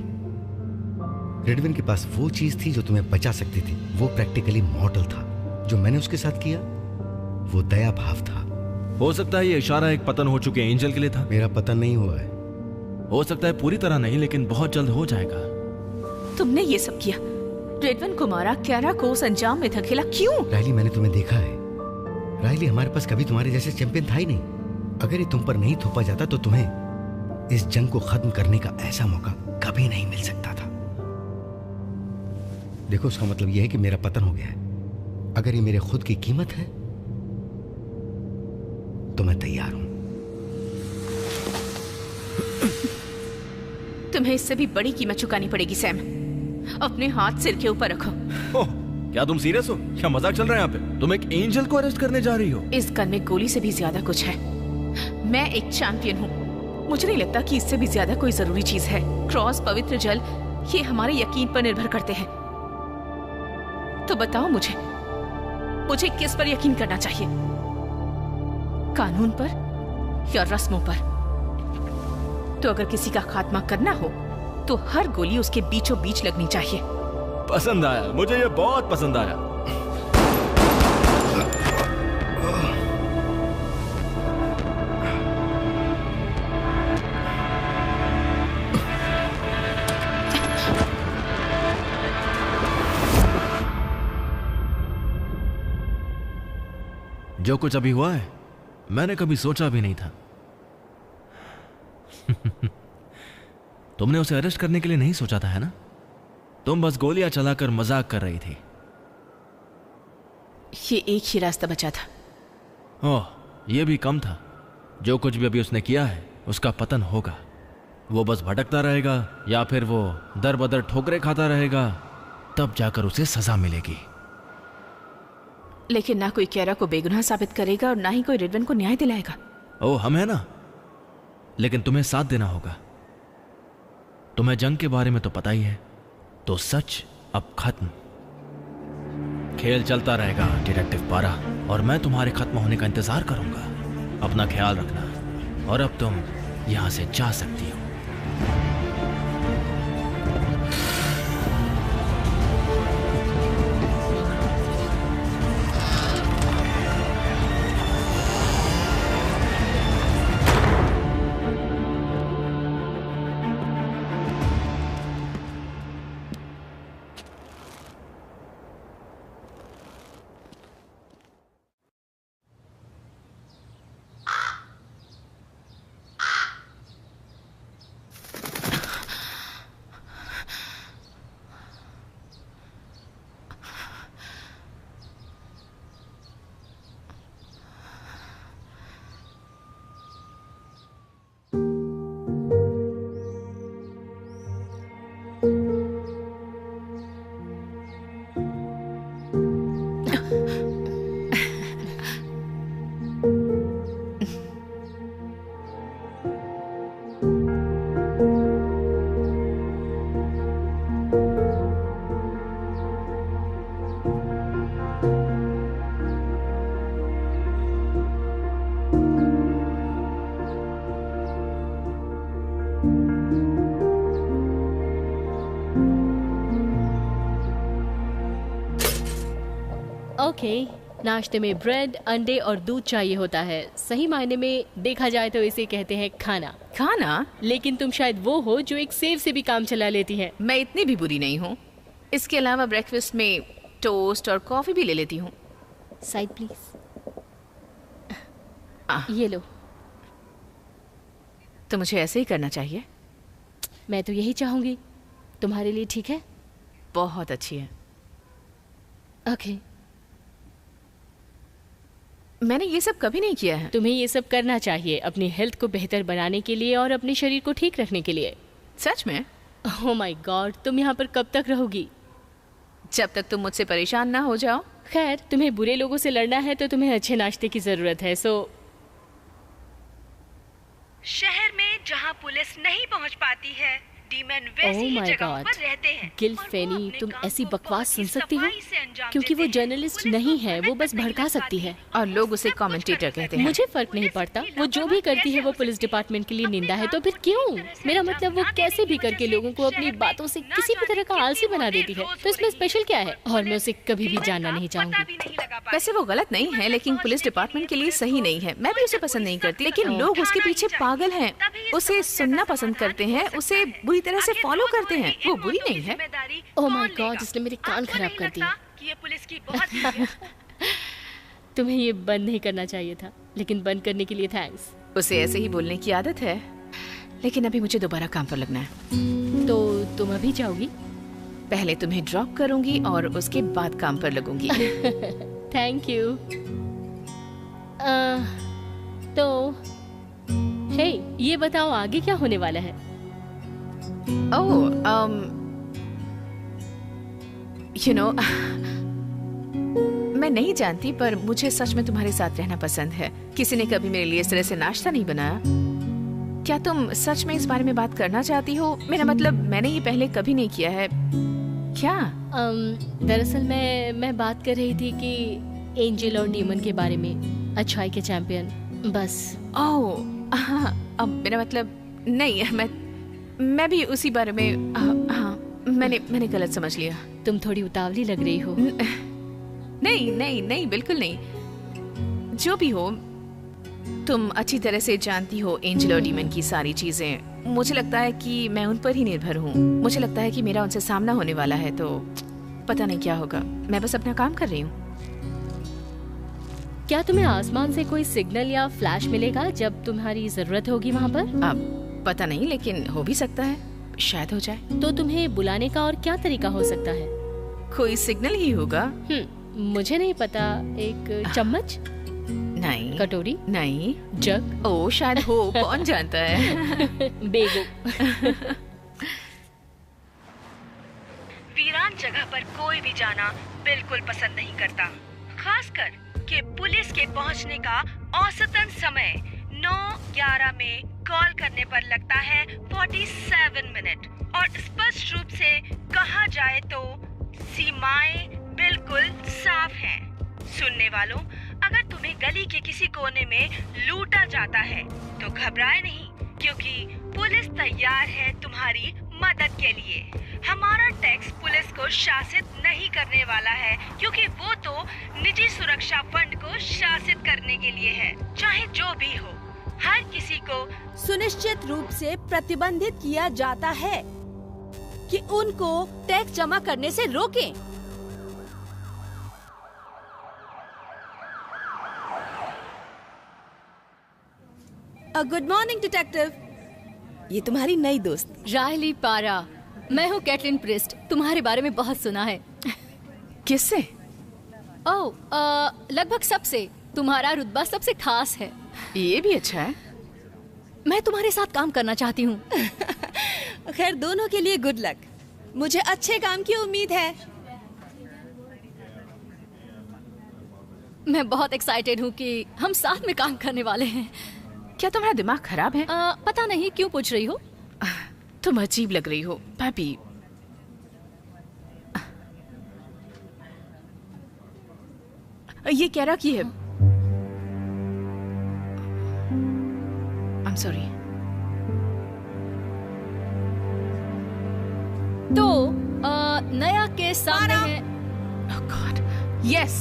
Speaker 8: रेडविन के पास वो चीज थी जो तुम्हें बचा सकती थी। वो प्रैक्टिकली मॉर्टल था। जो मैंने उसके साथ किया वो दया भाव था।
Speaker 1: हो सकता है ये इशारा एक पतन हो चुके एंजल के लिए था।
Speaker 8: मेरा पतन नहीं हुआ है।
Speaker 1: हो सकता है पूरी तरह नहीं, लेकिन बहुत जल्द हो जाएगा।
Speaker 2: तुमने ये सब किया, रेडविन को मारा, कैरा को उस अंजाम में धकेला, क्यों?
Speaker 8: राइली, मैंने तुम्हें देखा है। राइली, हमारे पास कभी तुम्हारे जैसे चैंपियन था ही नहीं। अगर ये तुम पर नहीं थोपा जाता तो तुम्हें इस जंग को खत्म करने का ऐसा मौका कभी नहीं मिल सकता था। देखो, उसका मतलब यह है कि मेरा पतन हो गया है। अगर ये मेरे खुद की कीमत है तो मैं तैयार हूं।
Speaker 2: तुम्हें इससे भी बड़ी कीमत चुकानी पड़ेगी सैम। अपने हाथ सिर के ऊपर रखो।
Speaker 1: ओह, क्या तुम सीरियस हो? क्या मजाक चल रहा है यहाँ पे? तुम एक एंजल को अरेस्ट करने जा रही हो?
Speaker 2: इस गन में गोली से भी ज्यादा कुछ है। मैं एक चैंपियन हूँ। मुझे नहीं लगता कि इससे भी ज्यादा कोई जरूरी चीज है। क्रॉस, पवित्र जल, ये हमारे यकीन पर निर्भर करते हैं। तो बताओ मुझे किस पर यकीन करना चाहिए? कानून पर या रस्मों पर? तो अगर किसी का खात्मा करना हो तो हर गोली उसके बीचों बीच लगनी चाहिए।
Speaker 1: पसंद आया, मुझे ये बहुत पसंद आया। जो कुछ अभी हुआ है मैंने कभी सोचा भी नहीं था। तुमने उसे अरेस्ट करने के लिए नहीं सोचा था, है ना? तुम बस गोलियां चलाकर मजाक कर रही थी।
Speaker 2: ये एक ही रास्ता बचा था।
Speaker 1: ओह, यह भी कम था। जो कुछ भी अभी उसने किया है उसका पतन होगा। वो बस भटकता रहेगा या फिर वो दर बदर ठोकरे खाता रहेगा, तब जाकर उसे सजा मिलेगी।
Speaker 2: लेकिन ना कोई कैरा को बेगुनाह साबित करेगा और ना ही कोई रेडविन को न्याय दिलाएगा।
Speaker 1: ओह, हम है ना, लेकिन तुम्हें साथ देना होगा। तुम्हें जंग के बारे में तो पता ही है, तो सच अब खत्म। खेल चलता रहेगा डिटेक्टिव पारा, और मैं तुम्हारे खत्म होने का इंतजार करूंगा। अपना ख्याल रखना, और अब तुम यहां से जा सकती हो।
Speaker 4: ओके, नाश्ते में ब्रेड, अंडे और दूध चाहिए होता है। सही मायने में देखा जाए तो इसे कहते हैं खाना।
Speaker 2: खाना?
Speaker 4: लेकिन तुम शायद वो हो जो एक सेव से भी काम चला लेती है।
Speaker 2: मैं इतनी भी बुरी नहीं हूँ। इसके अलावा ब्रेकफास्ट में टोस्ट और कॉफी भी ले लेती हूँ।
Speaker 4: Side please. ये लो।
Speaker 2: तो मुझे ऐसे ही करना चाहिए?
Speaker 4: मैं तो यही चाहूंगी। तुम्हारे लिए ठीक है?
Speaker 2: बहुत अच्छी है।
Speaker 4: ओके।
Speaker 2: मैंने ये सब कभी नहीं किया है।
Speaker 4: तुम्हें ये सब करना चाहिए अपनी हेल्थ को बेहतर बनाने के लिए और अपने शरीर को ठीक रखने के लिए।
Speaker 2: सच में?
Speaker 4: ओह माय गॉड, तुम यहाँ पर कब तक रहोगी?
Speaker 2: जब तक तुम मुझसे परेशान ना हो जाओ।
Speaker 4: खैर, तुम्हें बुरे लोगों से लड़ना है तो तुम्हें अच्छे नाश्ते की जरूरत है।
Speaker 5: शहर में जहाँ पुलिस नहीं पहुँच पाती है, डीमन वैसी ही जगहों पर रहते हैं।
Speaker 4: गिल्फेनी, तुम ऐसी बकवास सुन सकती हो? क्योंकि वो जर्नलिस्ट नहीं है, वो बस भड़का सकती है।
Speaker 2: और लोग उसे कमेंटेटर कहते हैं।
Speaker 4: मुझे फर्क नहीं पड़ता, वो जो भी करती है वो पुलिस डिपार्टमेंट के लिए निंदा है। तो फिर क्यों? मेरा मतलब वो कैसे भी करके लोगों को अपनी बातों से किसी भी तरह का आलसी बना देती है। तो इसमें स्पेशल क्या है? और मैं उसे कभी भी जानना नहीं चाहूंगी।
Speaker 2: वैसे वो गलत नहीं है, लेकिन पुलिस डिपार्टमेंट के लिए सही नहीं है। मैं भी उसे पसंद नहीं करती, लेकिन लोग उसके पीछे पागल हैं। उसे सुनना पसंद करते हैं, उसे बुरी तरह से फॉलो करते हैं। वो बुरी नहीं है।
Speaker 4: ओह माय गॉड, इसने मेरे कान खराब कर दिए।
Speaker 5: ये पुलिस की बहुत
Speaker 4: तुम्हें ये बंद नहीं करना चाहिए था, लेकिन बंद करने के लिए थैंक्स।
Speaker 2: उसे ऐसे ही बोलने की आदत है, लेकिन अभी मुझे दोबारा काम पर लगना है।
Speaker 4: तो तुम अभी जाओगी?
Speaker 2: पहले तुम्हें ड्रॉप करूंगी और उसके बाद काम पर लगूंगी।
Speaker 4: Thank you. तो हे, ये बताओ आगे क्या होने वाला है?
Speaker 2: यू नो, मैं नहीं जानती, पर मुझे सच में तुम्हारे साथ रहना पसंद है। किसी ने कभी मेरे लिए इस तरह से नाश्ता नहीं बनाया। क्या तुम सच में इस बारे में बात करना चाहती हो? मेरा मतलब, मैंने ये पहले कभी नहीं किया है। क्या?
Speaker 4: दरअसल मैं बात कर रही थी कि एंजल और डीमन के बारे में, अच्छाई के चैंपियन, बस।
Speaker 2: ओह हाँ, अब मेरा मतलब नहीं, मैं भी उसी बारे में। हाँ, मैंने गलत समझ लिया।
Speaker 4: तुम थोड़ी उतावली लग रही हो।
Speaker 2: नहीं नहीं नहीं, बिल्कुल नहीं। जो भी हो, तुम अच्छी तरह से जानती हो एंजल और डीमन की सारी चीजें। मुझे लगता है कि मैं उन पर ही निर्भर हूँ। मुझे लगता है कि मेरा उनसे सामना होने वाला है, तो पता नहीं क्या होगा। मैं बस अपना काम कर रही हूँ।
Speaker 4: क्या तुम्हें आसमान से कोई सिग्नल या फ्लैश मिलेगा जब तुम्हारी जरूरत होगी वहाँ पर?
Speaker 2: अब पता नहीं, लेकिन हो भी सकता है, शायद हो जाए।
Speaker 4: तो तुम्हें बुलाने का और क्या तरीका हो सकता है?
Speaker 2: कोई सिग्नल ही होगा।
Speaker 4: मुझे नहीं पता। एक चम्मच?
Speaker 2: नहीं।
Speaker 4: कटोरी?
Speaker 2: नहीं।
Speaker 4: जग?
Speaker 2: ओ शायद हो, कौन जानता है।
Speaker 4: बेगो।
Speaker 5: वीरान जगह पर कोई भी जाना बिल्कुल पसंद नहीं करता, खासकर कि पुलिस के पहुंचने का औसतन समय 9:11 में कॉल करने पर लगता है 47 मिनट। और स्पष्ट रूप से कहा जाए तो सीमाएं बिल्कुल साफ हैं। सुनने वालों, अगर तुम्हें गली के किसी कोने में लूटा जाता है तो घबराए नहीं, क्योंकि पुलिस तैयार है तुम्हारी मदद के लिए। हमारा टैक्स पुलिस को शासित नहीं करने वाला है, क्योंकि वो तो निजी सुरक्षा फंड को शासित करने के लिए है। चाहे जो भी हो, हर किसी को
Speaker 7: सुनिश्चित रूप से प्रतिबंधित किया जाता है कि उनको टैक्स जमा करने से रोकें। Good morning detective. ये तुम्हारी नई दोस्त
Speaker 11: रायली पारा। मैं हूँ कैटलिन प्रिस्ट। तुम्हारे बारे में बहुत सुना है।
Speaker 2: किससे?
Speaker 11: ओह, लगभग सबसे। तुम्हारा रुतबा सबसे खास है।
Speaker 2: ये भी अच्छा है।
Speaker 11: मैं तुम्हारे साथ काम करना चाहती हूँ।
Speaker 7: खैर, दोनों के लिए गुड लक। मुझे अच्छे काम की उम्मीद है।
Speaker 11: मैं बहुत एक्साइटेड हूँ कि हम साथ में काम करने वाले हैं।
Speaker 2: क्या तुम्हारा दिमाग खराब है?
Speaker 11: पता नहीं, क्यों पूछ रही हो?
Speaker 2: तुम अजीब लग रही हो भाभी। ये कह रहा कि है। I'm sorry।
Speaker 11: तो नया केस सामने है।
Speaker 2: Oh God, yes।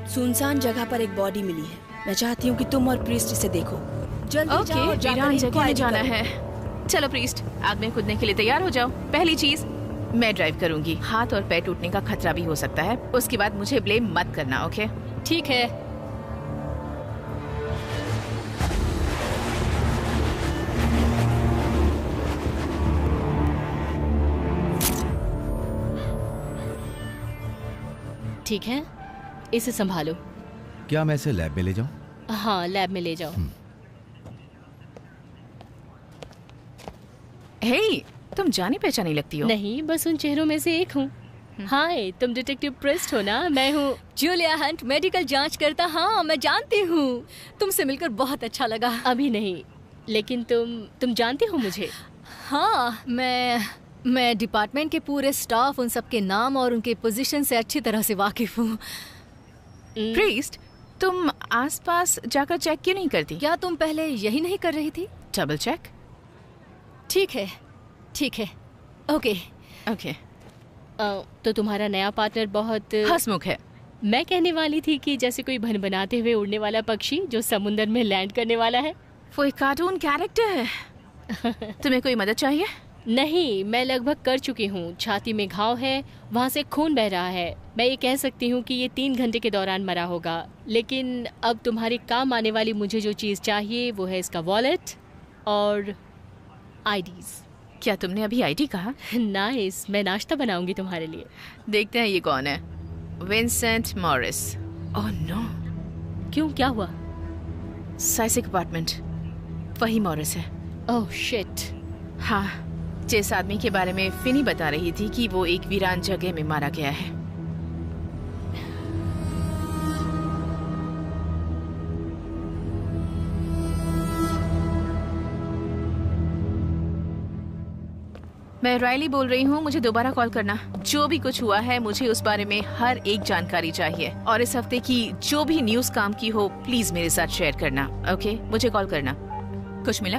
Speaker 7: सुनसान जगह पर एक बॉडी मिली है। मैं चाहती हूँ कि तुम और प्रीस्ट इसे देखो। जल्दी जाओ और जाकर
Speaker 2: वीरान जगह में
Speaker 7: inquiry
Speaker 2: जाना
Speaker 7: करो।
Speaker 2: है। चलो प्रीस्ट, आग में कूदने के लिए तैयार हो जाओ। पहली चीज, मैं ड्राइव करूंगी। हाथ और पैर टूटने का खतरा भी हो सकता है। उसके बाद मुझे ब्लेम मत करना, ओके?
Speaker 11: ठीक है।
Speaker 4: ठीक है, इसे संभालो।
Speaker 9: क्या मैं इसे लैब में ले जाऊं?
Speaker 4: हाँ, लैब में ले जाओ।
Speaker 2: हे, तुम जानी पहचानी लगती हो।
Speaker 4: नहीं, बस उन चेहरों में से एक हूँ। हाय, तुम डिटेक्टिव प्रेस्ट हो ना? मैं हूँ
Speaker 11: जूलिया हंट, मेडिकल जांच करता। हाँ, मैं जानती हूँ। तुमसे मिलकर बहुत अच्छा लगा।
Speaker 4: अभी नहीं, लेकिन तुम जानती हो मुझे?
Speaker 11: हाँ, मैं डिपार्टमेंट के पूरे स्टाफ, उन सब के नाम और उनके पोजीशन से अच्छी तरह से वाकिफ हूँ।
Speaker 2: प्रीस्ट, तुम आसपास जाकर चेक क्यों नहीं करती?
Speaker 11: क्या तुम पहले यही नहीं कर रही थी?
Speaker 2: Double check.
Speaker 11: ठीक है, ठीक है, ओके
Speaker 2: ओके।
Speaker 4: तो तुम्हारा नया पार्टनर बहुत
Speaker 2: हंसमुख है।
Speaker 4: मैं कहने वाली थी कि जैसे कोई भन बनाते हुए उड़ने वाला पक्षी जो समुंदर में लैंड करने वाला है।
Speaker 2: वो एक कार्टून कैरेक्टर है। तुम्हें कोई मदद चाहिए?
Speaker 4: नहीं, मैं लगभग कर चुकी हूँ। छाती में घाव है, वहाँ से खून बह रहा है। मैं ये कह सकती हूँ कि ये 3 घंटे के दौरान मरा होगा। लेकिन अब तुम्हारे काम आने वाली मुझे जो चीज़ चाहिए वो है इसका वॉलेट और आईडीज।
Speaker 2: क्या तुमने अभी आईडी कहा?
Speaker 4: नाइस, मैं नाश्ता बनाऊंगी तुम्हारे लिए।
Speaker 2: देखते हैं ये कौन है। Vincent Morris. Oh no.
Speaker 4: क्यों, क्या हुआ?
Speaker 2: साइसिक अपार्टमेंट, वही मॉरिस है।
Speaker 4: Oh shit.
Speaker 2: हाँ, जिस आदमी के बारे में फिनी बता रही थी कि वो एक वीरान जगह में मारा गया है। मैं रायली बोल रही हूँ, मुझे दोबारा कॉल करना। जो भी कुछ हुआ है मुझे उस बारे में हर एक जानकारी चाहिए, और इस हफ्ते की जो भी न्यूज काम की हो प्लीज मेरे साथ शेयर करना, ओके? मुझे कॉल करना। कुछ मिला?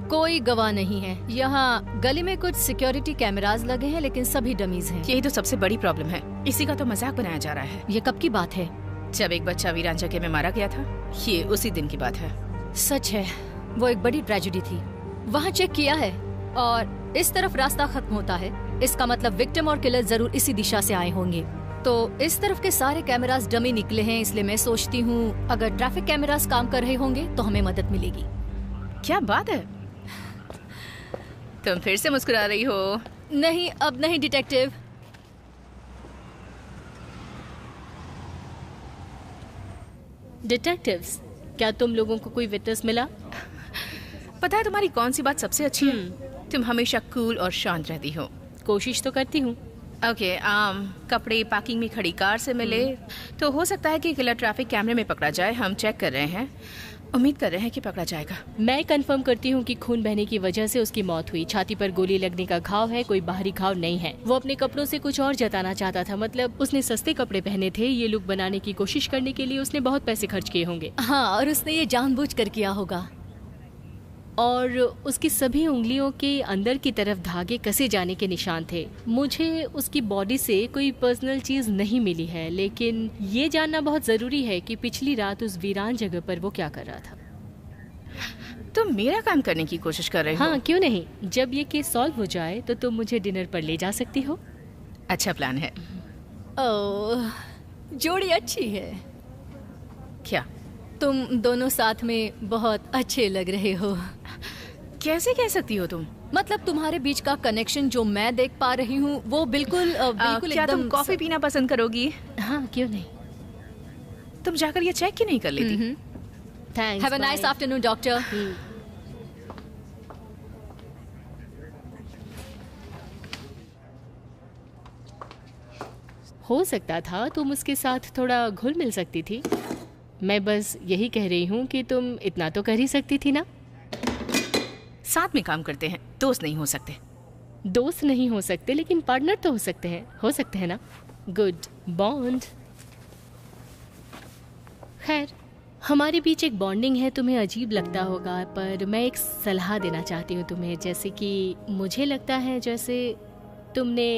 Speaker 11: कोई गवाह नहीं है। यहाँ गली में कुछ सिक्योरिटी कैमरास लगे हैं, लेकिन सभी डमीज हैं।
Speaker 2: यही तो सबसे बड़ी प्रॉब्लम है। इसी का तो मजाक बनाया जा रहा है।
Speaker 11: ये कब की बात है?
Speaker 2: जब एक बच्चा वीरान जगह में मारा गया था। ये उसी दिन की बात है।
Speaker 11: सच है, वो एक बड़ी ट्रेजेडी थी। वहाँ चेक किया है और इस तरफ रास्ता खत्म होता है। इसका मतलब विक्टिम और किलर जरूर इसी दिशा से आए होंगे। तो इस तरफ के सारे कैमरास डमी निकले हैं, इसलिए मैं सोचती हूँ अगर ट्रैफिक कैमरास काम कर रहे होंगे तो हमें मदद मिलेगी।
Speaker 2: क्या बात है, तुम फिर से मुस्कुरा रही हो।
Speaker 11: नहीं, अब नहीं डिटेक्टिव।
Speaker 4: डिटेक्टिव्स, क्या तुम लोगों को कोई विटनेस मिला?
Speaker 2: पता है तुम्हारी कौन सी बात सबसे अच्छी है? तुम हमेशा कूल और शांत रहती हो।
Speaker 4: कोशिश तो करती हूँ।
Speaker 2: ओके, कपड़े पार्किंग में खड़ी कार से मिले, तो हो सकता है कि किलर ट्रैफिक कैमरे में पकड़ा जाए। हम चेक कर रहे हैं, उम्मीद कर रहे हैं कि पकड़ा जाएगा।
Speaker 4: मैं कंफर्म करती हूँ कि खून बहने की वजह से उसकी मौत हुई। छाती पर गोली लगने का घाव है, कोई बाहरी घाव नहीं है। वो अपने कपड़ों से कुछ और जताना चाहता था, मतलब उसने सस्ते कपड़े पहने थे। ये लुक बनाने की कोशिश करने के लिए उसने बहुत पैसे खर्च किए होंगे।
Speaker 11: हाँ, और उसने ये जानबूझकर किया होगा।
Speaker 4: और उसकी सभी उंगलियों के अंदर की तरफ धागे कसे जाने के निशान थे। मुझे उसकी बॉडी से कोई पर्सनल चीज नहीं मिली है, लेकिन ये जानना बहुत जरूरी है कि पिछली रात उस वीरान जगह पर वो क्या कर रहा था।
Speaker 2: तुम मेरा काम करने की कोशिश कर रहे हो?
Speaker 4: हाँ, क्यों नहीं। जब ये केस सॉल्व हो जाए तो तुम मुझे डिनर पर ले जा सकती हो।
Speaker 2: अच्छा प्लान है।
Speaker 11: ओह, जोड़ी अच्छी है।
Speaker 2: क्या
Speaker 11: तुम दोनों साथ में बहुत अच्छे लग रहे हो।
Speaker 2: कैसे कह सकती हो तुम?
Speaker 11: मतलब तुम्हारे बीच का कनेक्शन जो मैं देख पा रही हूँ वो बिल्कुल
Speaker 2: क्या तुम कॉफी पीना पसंद करोगी?
Speaker 11: हाँ, क्यों नहीं।
Speaker 2: तुम जाकर ये चेक क्यों नहीं कर लेती?
Speaker 4: Thanks.
Speaker 11: Have a nice afternoon doctor.
Speaker 4: हो सकता था तुम उसके साथ थोड़ा घुल मिल सकती थी। मैं बस यही कह रही हूँ कि तुम इतना तो कर ही सकती थी ना।
Speaker 2: साथ में काम करते हैं, दोस्त नहीं हो सकते।
Speaker 4: दोस्त नहीं हो सकते, लेकिन पार्टनर तो हो सकते हैं ना। Good bond. खैर, हमारे बीच एक बॉन्डिंग है। तुम्हें अजीब लगता होगा, पर मैं एक सलाह देना चाहती हूँ तुम्हें। जैसे कि मुझे लगता है जैसे तुमने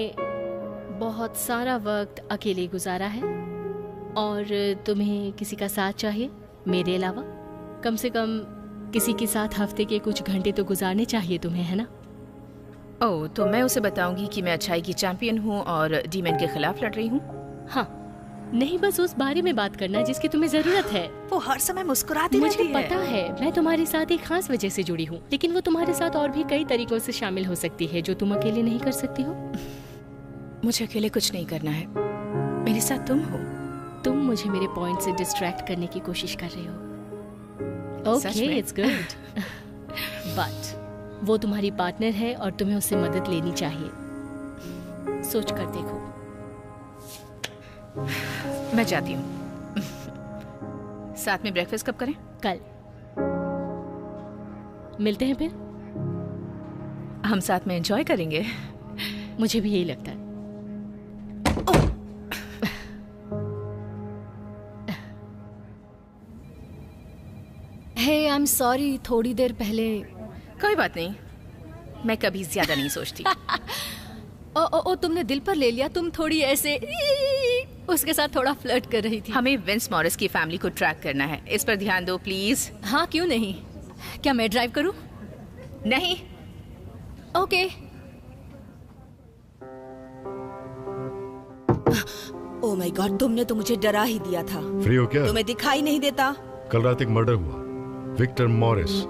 Speaker 4: बहुत सारा वक्त अकेले गुजारा है। और तुम्हें किसी का साथ चाहिए मेरे अलावा? कम से कम किसी के साथ हफ्ते के कुछ घंटे तो गुजारने चाहिए तुम्हें, है ना?
Speaker 2: ओह, तो मैं उसे बताऊंगी कि मैं अच्छाई की चैंपियन हूँ और डीमन के खिलाफ लड़ रही हूँ।
Speaker 4: हाँ, नहीं बस उस बारे में बात करना जिसकी तुम्हें जरूरत है।
Speaker 2: वो हर समय मुस्कुराती रहती है।
Speaker 4: मुझे पता है, मैं तुम्हारे साथ एक खास वजह से जुड़ी हूँ, लेकिन वो तुम्हारे साथ और भी कई तरीकों से शामिल हो सकती है जो तुम अकेले नहीं कर सकती हो।
Speaker 2: मुझे अकेले कुछ नहीं करना है, मेरे साथ तुम हो।
Speaker 4: तुम मुझे मेरे पॉइंट से डिस्ट्रैक्ट करने की कोशिश कर रहे हो। Okay, it's good. बट वो तुम्हारी पार्टनर है और तुम्हें उससे मदद लेनी चाहिए। सोच कर देखो।
Speaker 2: मैं जाती हूँ। साथ में ब्रेकफास्ट कब करें?
Speaker 4: कल मिलते हैं फिर।
Speaker 2: हम साथ में एंजॉय करेंगे।
Speaker 4: मुझे भी यही लगता है।
Speaker 11: हे, आई एम सॉरी, थोड़ी देर पहले।
Speaker 2: कोई बात नहीं, मैं कभी ज्यादा नहीं सोचती।
Speaker 11: ओ, तुमने दिल पर ले लिया। तुम थोड़ी ऐसे उसके साथ थोड़ा फ्लर्ट कर रही थी।
Speaker 2: हमें विंस मॉरिस की फैमिली को ट्रैक करना है, इस पर ध्यान दो प्लीज।
Speaker 11: हाँ, क्यों नहीं? क्या मैं ड्राइव करूं?
Speaker 2: नहीं।
Speaker 11: ओके।
Speaker 7: ओह माय गॉड, तुमने तो मुझे डरा ही दिया था।
Speaker 12: फ्री हो क्या?
Speaker 7: तुम्हें दिखाई नहीं देता?
Speaker 12: कल रात एक मर्डर हुआ, विक्टर मॉरिस।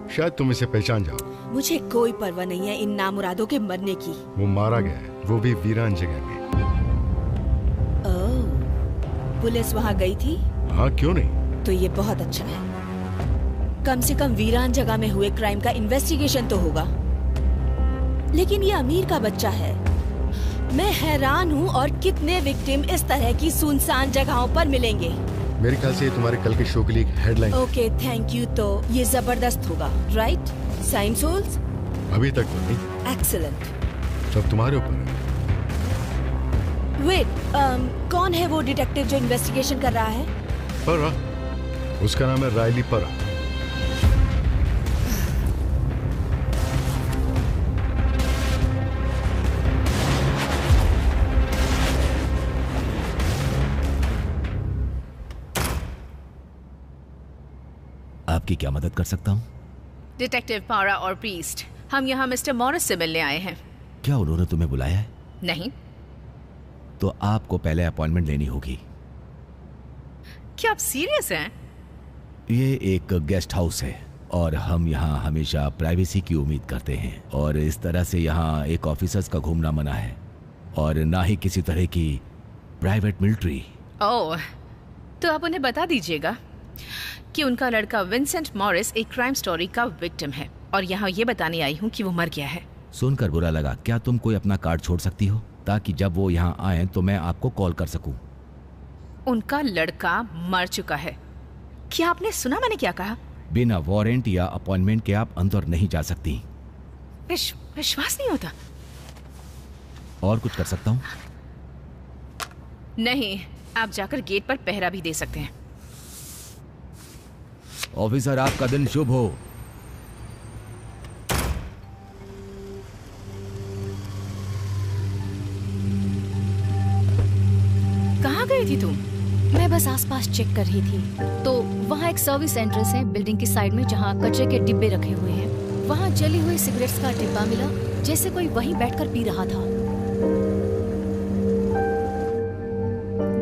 Speaker 12: शायद तुम इसे पहचान जाओ।
Speaker 7: मुझे कोई परवाह नहीं है इन नामुरादों के मरने की।
Speaker 12: वो मारा गया है, वो भी वीरान जगह में।
Speaker 7: ओह, पुलिस वहाँ गई थी?
Speaker 12: हाँ, क्यों नहीं?
Speaker 7: तो ये बहुत अच्छा है। कम से कम वीरान जगह में हुए क्राइम का इन्वेस्टिगेशन तो होगा। लेकिन ये अमीर का बच्चा है। मैं हैरान हूँ, और कितने विक्टिम इस तरह की सुनसान जगहों पर मिलेंगे।
Speaker 12: मेरे ख्याल से ये तुम्हारे कल के शो के लिए एक हेडलाइन।
Speaker 7: Okay, thank you. तो ये जबरदस्त होगा, राइट? साइम सोल्स?
Speaker 12: अभी तक तो नहीं।
Speaker 7: एक्सीलेंट।
Speaker 12: सब तुम्हारे ऊपर है।
Speaker 7: वेट, कौन है वो डिटेक्टिव जो इन्वेस्टिगेशन कर रहा है?
Speaker 12: परा, उसका नाम है रायली परा।
Speaker 9: आपकी क्या मदद कर सकता हूँ?
Speaker 2: डिटेक्टिव पारा और प्रीस्ट, हम यहाँ मिस्टर मॉरिस से मिलने आए हैं।
Speaker 9: क्या उन्होंने तुम्हें बुलाया है?
Speaker 2: नहीं।
Speaker 9: तो आपको पहले अपॉइंटमेंट लेनी होगी।
Speaker 2: क्या आप सीरियस हैं?
Speaker 9: ये एक गेस्ट हाउस है और हम यहाँ हमेशा प्राइवेसी की उम्मीद करते हैं, और इस तरह से यहाँ एक ऑफिसर्स का घूमना मना है, और ना ही किसी तरह की प्राइवेट मिलिट्री।
Speaker 2: ओह, तो आप उन्हें बता दीजिएगा कि उनका लड़का विंसेंट मॉरिस एक क्राइम स्टोरी का विक्टिम है, और यहाँ ये बताने आई हूँ कि वो मर गया है।
Speaker 9: सुनकर बुरा लगा। क्या तुम कोई अपना कार्ड छोड़ सकती हो, ताकि जब वो यहाँ आए तो मैं आपको कॉल कर सकूं?
Speaker 2: उनका लड़का मर चुका है। क्या आपने सुना मैंने क्या कहा?
Speaker 9: बिना वारंट या अपॉइंटमेंट के आप अंदर नहीं जा सकती।
Speaker 2: विश्वास नहीं होता।
Speaker 9: और कुछ कर सकता हूँ?
Speaker 2: नहीं, आप जाकर गेट पर पहरा भी दे सकते हैं।
Speaker 9: ऑफिसर, आपका दिन शुभ हो।
Speaker 2: कहाँ गई थी तुम?
Speaker 11: मैं बस आसपास चेक कर रही थी। तो वहाँ एक सर्विस एंट्रेंस है बिल्डिंग की साइड में, जहाँ कचरे के डिब्बे रखे हुए हैं। वहाँ जली हुई सिगरेट्स का डिब्बा मिला, जैसे कोई वहीं बैठकर पी रहा था।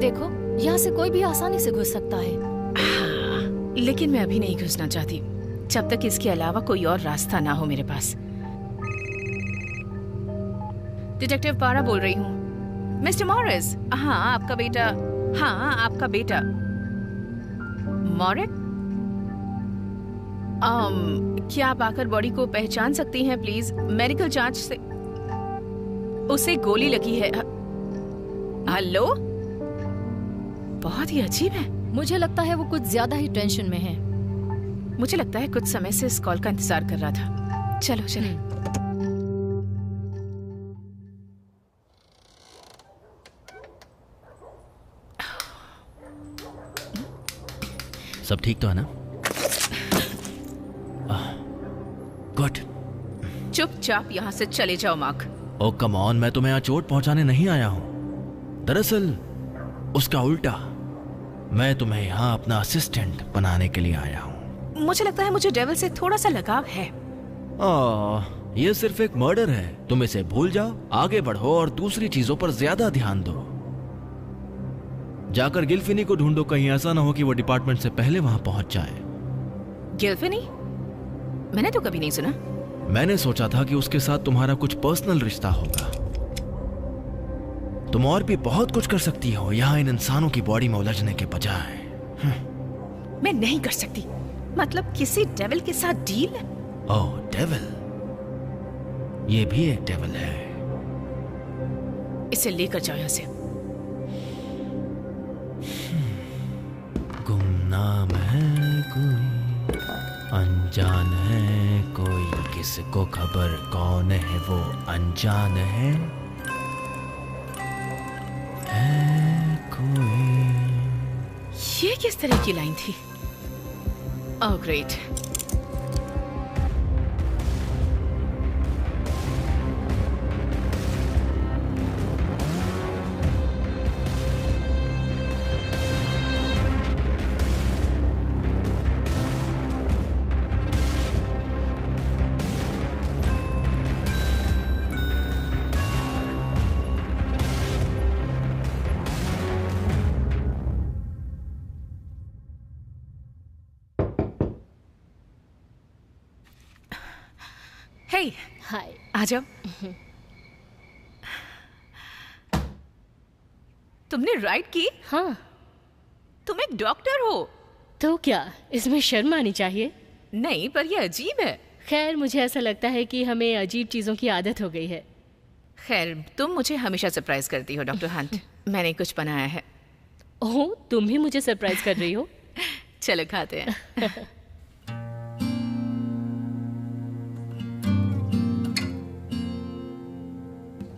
Speaker 11: देखो, यहाँ से कोई भी आसानी से घुस सकता है।
Speaker 2: लेकिन मैं अभी नहीं घुसना चाहती, जब तक इसके अलावा कोई और रास्ता ना हो मेरे पास। डिटेक्टिव पारा बोल रही हूँ। मिस्टर मॉरिस, हाँ आपका बेटा। हाँ, आपका बेटा मॉरिस। क्या आप आकर बॉडी को पहचान सकती हैं प्लीज? मेडिकल जांच से उसे गोली लगी है। हेलो? बहुत ही अजीब है।
Speaker 11: मुझे लगता है वो कुछ ज्यादा ही टेंशन में है।
Speaker 2: मुझे लगता है कुछ समय से इस कॉल का इंतजार कर रहा था। चलो चलो।
Speaker 1: सब ठीक तो है ना? गुड।
Speaker 2: चुपचाप यहाँ से चले जाओ मार्क।
Speaker 1: ओ कम ऑन, मैं तुम्हें यहाँ चोट पहुंचाने नहीं आया हूँ। दरअसल उसका उल्टा। मैं तुम्हें यहाँ अपना असिस्टेंट बनाने के लिए आया हूँ।
Speaker 2: मुझे लगता है मुझे डेविल से थोड़ा सा लगाव है।
Speaker 1: ये सिर्फ एक मर्डर है, तुम इसे भूल जाओ, आगे बढ़ो और दूसरी चीजों पर ज्यादा ध्यान दो। जाकर गिल्फिनी को ढूंढो, कहीं ऐसा ना हो कि वो डिपार्टमेंट से पहले वहां पहुंच जाए।
Speaker 2: गिल्फिनी? मैंने तो कभी नहीं सुना।
Speaker 1: मैंने सोचा था कि उसके साथ तुम्हारा कुछ पर्सनल रिश्ता होगा। तुम और भी बहुत कुछ कर सकती हो यहाँ इन इंसानों की बॉडी में उलझने के बजाय।
Speaker 2: मैं नहीं कर सकती। मतलब किसी डेविल के साथ डील?
Speaker 1: ओह डेविल, ये भी एक डेविल है।
Speaker 2: इसे लेकर जाओ यहाँ से।
Speaker 1: गुमनाम है कोई, अनजान है कोई, किसको खबर कौन है वो अनजान है कोई।
Speaker 2: ये किस तरह की लाइन थी? Oh great.
Speaker 4: हाय,
Speaker 2: आ जाओ। तुमने राइड की?
Speaker 4: हाँ।
Speaker 2: तुम एक डॉक्टर हो
Speaker 4: तो क्या इसमें शर्म आनी चाहिए?
Speaker 2: नहीं, पर यह अजीब है।
Speaker 4: खैर, मुझे ऐसा लगता है कि हमें अजीब चीजों की आदत हो गई है।
Speaker 2: खैर, तुम मुझे हमेशा सरप्राइज करती हो डॉक्टर हंट। मैंने कुछ बनाया है।
Speaker 4: ओह, तुम भी मुझे सरप्राइज कर रही हो?
Speaker 2: चलो खाते हैं।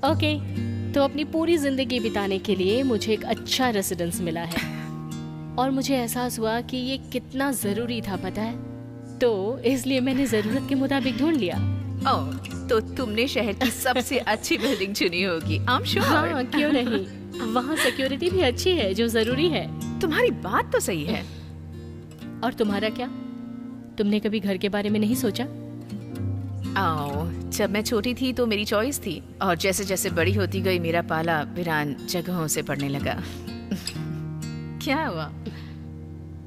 Speaker 4: ओके, तो अपनी पूरी जिंदगी बिताने के लिए मुझे एक अच्छा रेसिडेंस मिला है और मुझे एहसास हुआ कि ये कितना जरूरी था, पता है? तो इसलिए मैंने जरूरत के मुताबिक ढूंढ लिया।
Speaker 2: ओह, तो तुमने शहर की सबसे अच्छी बिल्डिंग चुनी होगी। I am sure.
Speaker 4: हाँ, क्यों नहीं? वहाँ सिक्योरिटी भी अच्छी है, जो जरूरी है।
Speaker 2: तुम्हारी बात तो सही है।
Speaker 4: और तुम्हारा क्या? तुमने कभी घर के बारे में नहीं सोचा?
Speaker 2: जब मैं छोटी थी तो मेरी चॉइस थी, और जैसे जैसे बड़ी होती गई मेरा पाला वीरान जगहों से पड़ने लगा। क्या हुआ?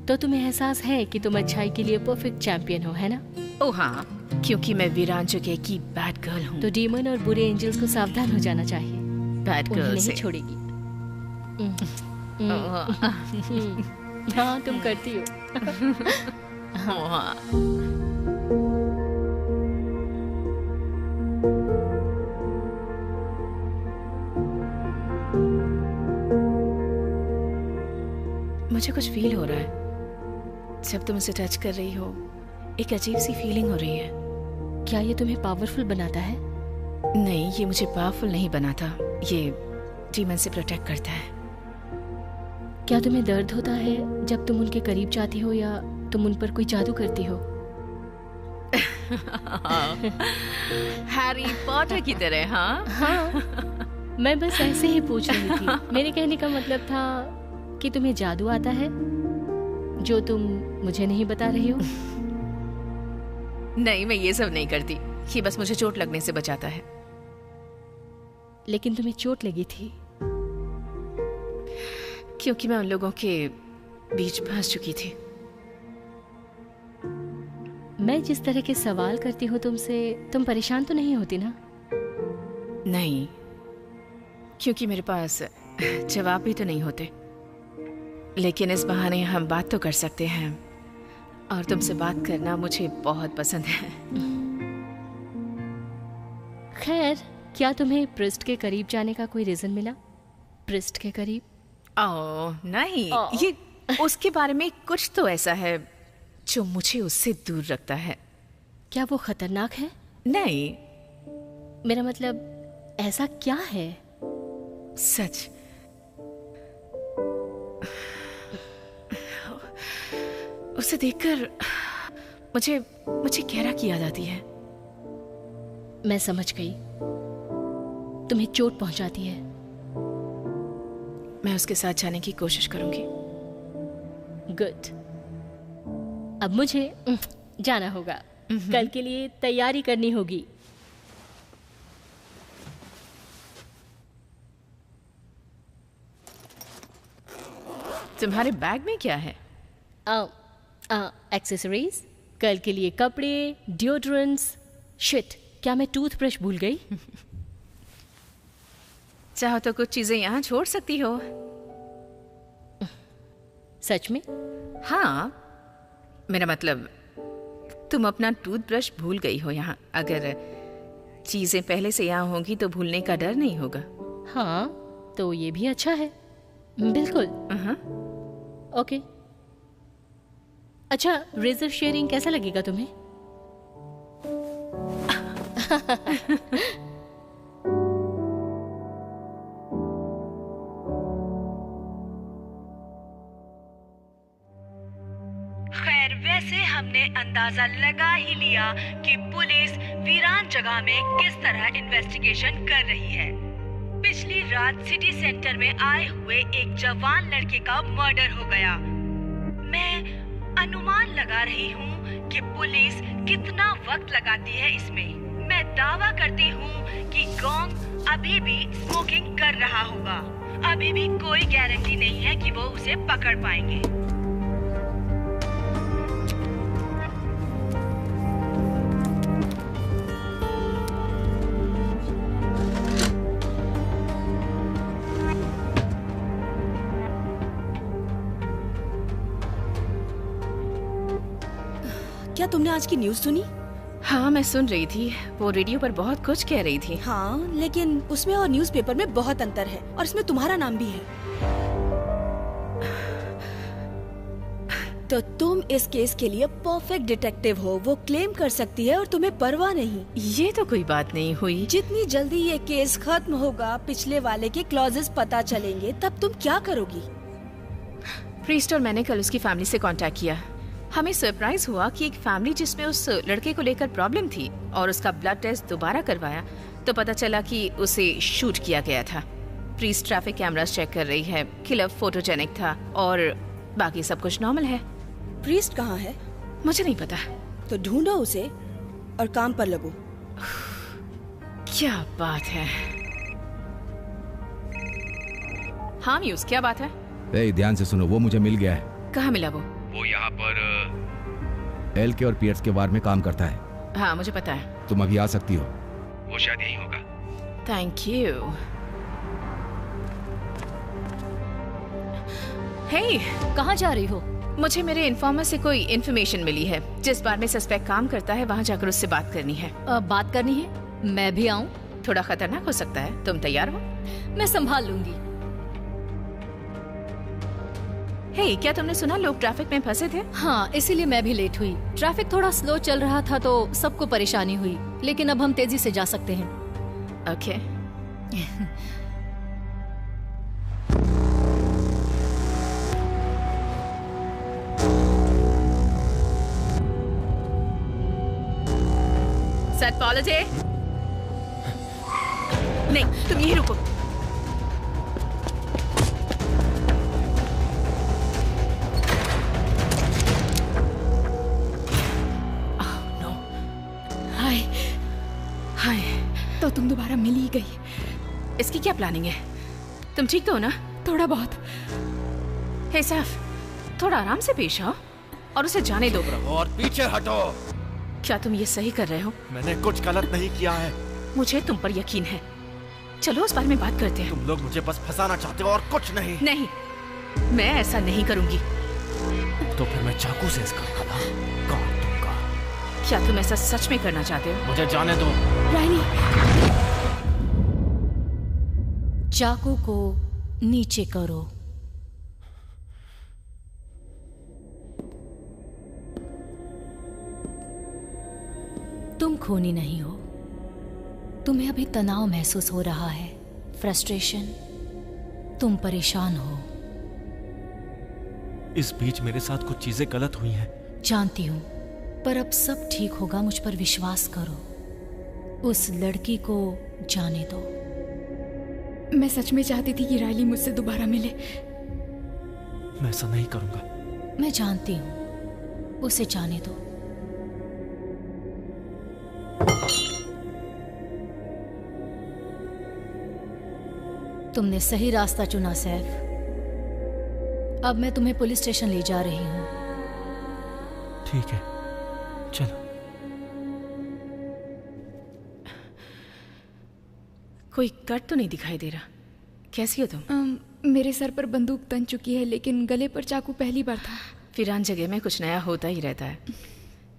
Speaker 4: तो तुम्हें एहसास है कि तुम अच्छाई के लिए परफेक्ट चैंपियन हो, है ना?
Speaker 2: ओह हाँ, क्योंकि मैं वीरान जगह की बैड गर्ल हूँ।
Speaker 4: तो डीमन और बुरे एंजल्स को सावधान हो जाना चाहिए।
Speaker 2: बैड गर्ल
Speaker 4: नहीं छोड़ेगी। हाँ, तुम करती हो।
Speaker 2: हाँ। मुझे कुछ फील हो रहा है जब तुम उसे टच कर रही हो। एक अजीब सी फीलिंग हो रही है।
Speaker 4: क्या ये तुम्हें पावरफुल बनाता है?
Speaker 2: नहीं, ये मुझे पावरफुल नहीं बनाता। ये डीमन से प्रोटेक्ट करता है।
Speaker 4: क्या तुम्हें दर्द होता है जब तुम उनके करीब जाती हो या तुम उन पर कोई जादू करती हो?
Speaker 2: हैरी पॉटर की तरह।
Speaker 4: हाँ, मैं बस ऐसे ही पूछ रही थी। मेरे कहने का मतलब था कि तुम्हें जादू आता है जो तुम मुझे नहीं बता रही हो।
Speaker 2: नहीं, मैं ये सब नहीं करती। ये बस मुझे चोट लगने से बचाता है।
Speaker 4: लेकिन तुम्हें चोट लगी थी
Speaker 2: क्योंकि मैं उन लोगों के बीच फंस चुकी थी।
Speaker 4: मैं जिस तरह के सवाल करती हूँ तुमसे, तुम परेशान तो नहीं होती ना?
Speaker 2: नहीं, क्योंकि मेरे पास जवाब भी तो नहीं होते। लेकिन इस बहाने हम बात तो कर सकते हैं, और तुमसे बात करना मुझे बहुत पसंद है।
Speaker 4: खैर, क्या तुम्हें पृष्ठ के करीब जाने का कोई रीजन मिला? पृष्ठ के करीब?
Speaker 2: ओह नहीं, ये उसके बारे में कुछ तो ऐसा है जो मुझे उससे दूर रखता है।
Speaker 4: क्या वो खतरनाक है?
Speaker 2: नहीं,
Speaker 4: मेरा मतलब ऐसा क्या है?
Speaker 2: सच, उसे देखकर मुझे गहरा की याद आती है।
Speaker 4: मैं समझ गई, तुम्हें चोट पहुंचाती है।
Speaker 2: मैं उसके साथ जाने की कोशिश करूंगी।
Speaker 4: गुड। अब मुझे जाना होगा। कल के लिए तैयारी करनी होगी।
Speaker 2: तुम्हारे बैग में क्या है?
Speaker 4: एक्सेसरीज, कल के लिए कपड़े, डिओड्रेंट्स। शिट, क्या मैं टूथब्रश भूल गई?
Speaker 2: चाहो तो कुछ चीजें यहाँ छोड़ सकती हो।
Speaker 4: सच में?
Speaker 2: हाँ, मेरा मतलब तुम अपना टूथब्रश भूल गई हो यहाँ। अगर चीजें पहले से यहाँ होंगी तो भूलने का डर नहीं होगा।
Speaker 4: हाँ, तो ये भी अच्छा है। बिल्कुल। ओके। अच्छा, रेजर शेयरिंग कैसा लगेगा तुम्हें?
Speaker 5: खैर, वैसे हमने अंदाजा लगा ही लिया कि पुलिस वीरान जगह में किस तरह इन्वेस्टिगेशन कर रही है। पिछली रात सिटी सेंटर में आए हुए एक जवान लड़के का मर्डर हो गया। मैं अनुमान लगा रही हूँ कि पुलिस कितना वक्त लगाती है इसमें। मैं दावा करती हूँ कि गॉन्ग अभी भी स्मोकिंग कर रहा होगा। अभी भी कोई गारंटी नहीं है कि वो उसे पकड़ पाएंगे।
Speaker 7: क्या तुमने आज की न्यूज़ सुनी?
Speaker 2: हाँ, मैं सुन रही थी। वो रेडियो पर बहुत कुछ कह रही थी।
Speaker 7: हाँ, लेकिन उसमें और न्यूज़पेपर में बहुत अंतर है, और इसमें तुम्हारा नाम भी है। तो तुम इस केस के लिए परफेक्ट डिटेक्टिव हो। वो क्लेम कर सकती है और तुम्हें परवाह नहीं।
Speaker 2: ये तो कोई बात नहीं हुई।
Speaker 7: जितनी जल्दी ये केस खत्म होगा, पिछले वाले के क्लॉजेस पता चलेंगे, तब तुम क्या करोगी?
Speaker 2: प्रीस्ट और मैंने कल उसकी फैमिली से कांटेक्ट किया। हमें सरप्राइज हुआ कि एक फैमिली जिसमें उस लड़के को लेकर प्रॉब्लम थी और उसका ब्लड टेस्ट दोबारा करवाया तो पता चला कि उसे शूट किया गया था। प्रीस्ट ट्रैफिक कैमरास चेक कर रही है। किलर फोटोजेनिक था और बाकी सब कुछ नॉर्मल है।
Speaker 7: प्रीस्ट कहाँ है?
Speaker 2: मुझे नहीं पता।
Speaker 7: तो ढूंढो उसे और काम पर लगो।
Speaker 2: क्या बात है। हाँ म्यूज, क्या बात है?
Speaker 9: ध्यान से सुनो, वो मुझे मिल गया है।
Speaker 2: कहाँ मिला वो?
Speaker 9: वो यहाँ पर एल के और पियर्स के बार में काम करता है।
Speaker 2: हाँ, मुझे पता है।
Speaker 9: तुम अभी आ सकती हो। वो शायद यही होगा।
Speaker 2: Thank you. हे,
Speaker 11: कहाँ जा रही हो?
Speaker 2: मुझे मेरे इन्फॉर्मर से कोई इन्फॉर्मेशन मिली है। जिस बार में सस्पेक्ट काम करता है वहाँ जाकर उससे बात करनी है।
Speaker 11: बात करनी है? मैं भी आऊँ?
Speaker 2: थोड़ा खतरनाक हो सकता है। तुम तैयार हो?
Speaker 11: मैं संभाल लूंगी।
Speaker 2: हे, क्या तुमने सुना लोग ट्रैफिक में फंसे थे?
Speaker 11: हाँ, इसीलिए मैं भी लेट हुई। ट्रैफिक थोड़ा स्लो चल रहा था तो सबको परेशानी हुई, लेकिन अब हम तेजी से जा सकते हैं।
Speaker 2: ओके। Set polity. नहीं, तुम यहीं रुको।
Speaker 6: तो तुम दोबारा मिल ही गई।
Speaker 2: इसकी क्या प्लानिंग है? तुम ठीक तो हो ना?
Speaker 6: थोड़ा बहुत।
Speaker 2: हे सैफ, थोड़ा आराम से पेश आओ और उसे जाने दो।
Speaker 1: और पीछे हटो।
Speaker 2: क्या तुम ये सही कर रहे हो?
Speaker 1: मैंने कुछ गलत नहीं किया है।
Speaker 2: मुझे तुम पर यकीन है। चलो उस बारे में बात करते हैं।
Speaker 1: तुम लोग मुझे बस फंसाना चाहते हो और कुछ नहीं।
Speaker 2: नहीं, मैं ऐसा नहीं करूंगी।
Speaker 1: तो फिर मैं चाकू से इसका गला काट दूंगा।
Speaker 2: क्या तुम ऐसा सच में करना चाहते हो?
Speaker 1: मुझे जाने दो।
Speaker 6: राइनी,
Speaker 11: चाकू को नीचे करो। तुम खूनी नहीं हो। तुम्हें अभी तनाव महसूस हो रहा है, फ्रस्ट्रेशन। तुम परेशान हो।
Speaker 1: इस बीच मेरे साथ कुछ चीजें गलत हुई हैं।
Speaker 11: जानती हूं, पर अब सब ठीक होगा। मुझ पर विश्वास करो। उस लड़की को जाने दो।
Speaker 6: मैं सच में चाहती थी कि रायली मुझसे दोबारा मिले।
Speaker 1: मैं ऐसा नहीं करूंगा।
Speaker 11: मैं जानती हूँ, उसे जाने दो। तुमने सही रास्ता चुना सैफ। अब मैं तुम्हें पुलिस स्टेशन ले जा रही हूँ।
Speaker 1: ठीक है, चलो।
Speaker 2: कोई कट तो नहीं दिखाई दे रहा। कैसी हो तुम?
Speaker 6: मेरे सर पर बंदूक तन चुकी है, लेकिन गले पर चाकू पहली बार था।
Speaker 2: वीरान जगह में कुछ नया होता ही रहता है।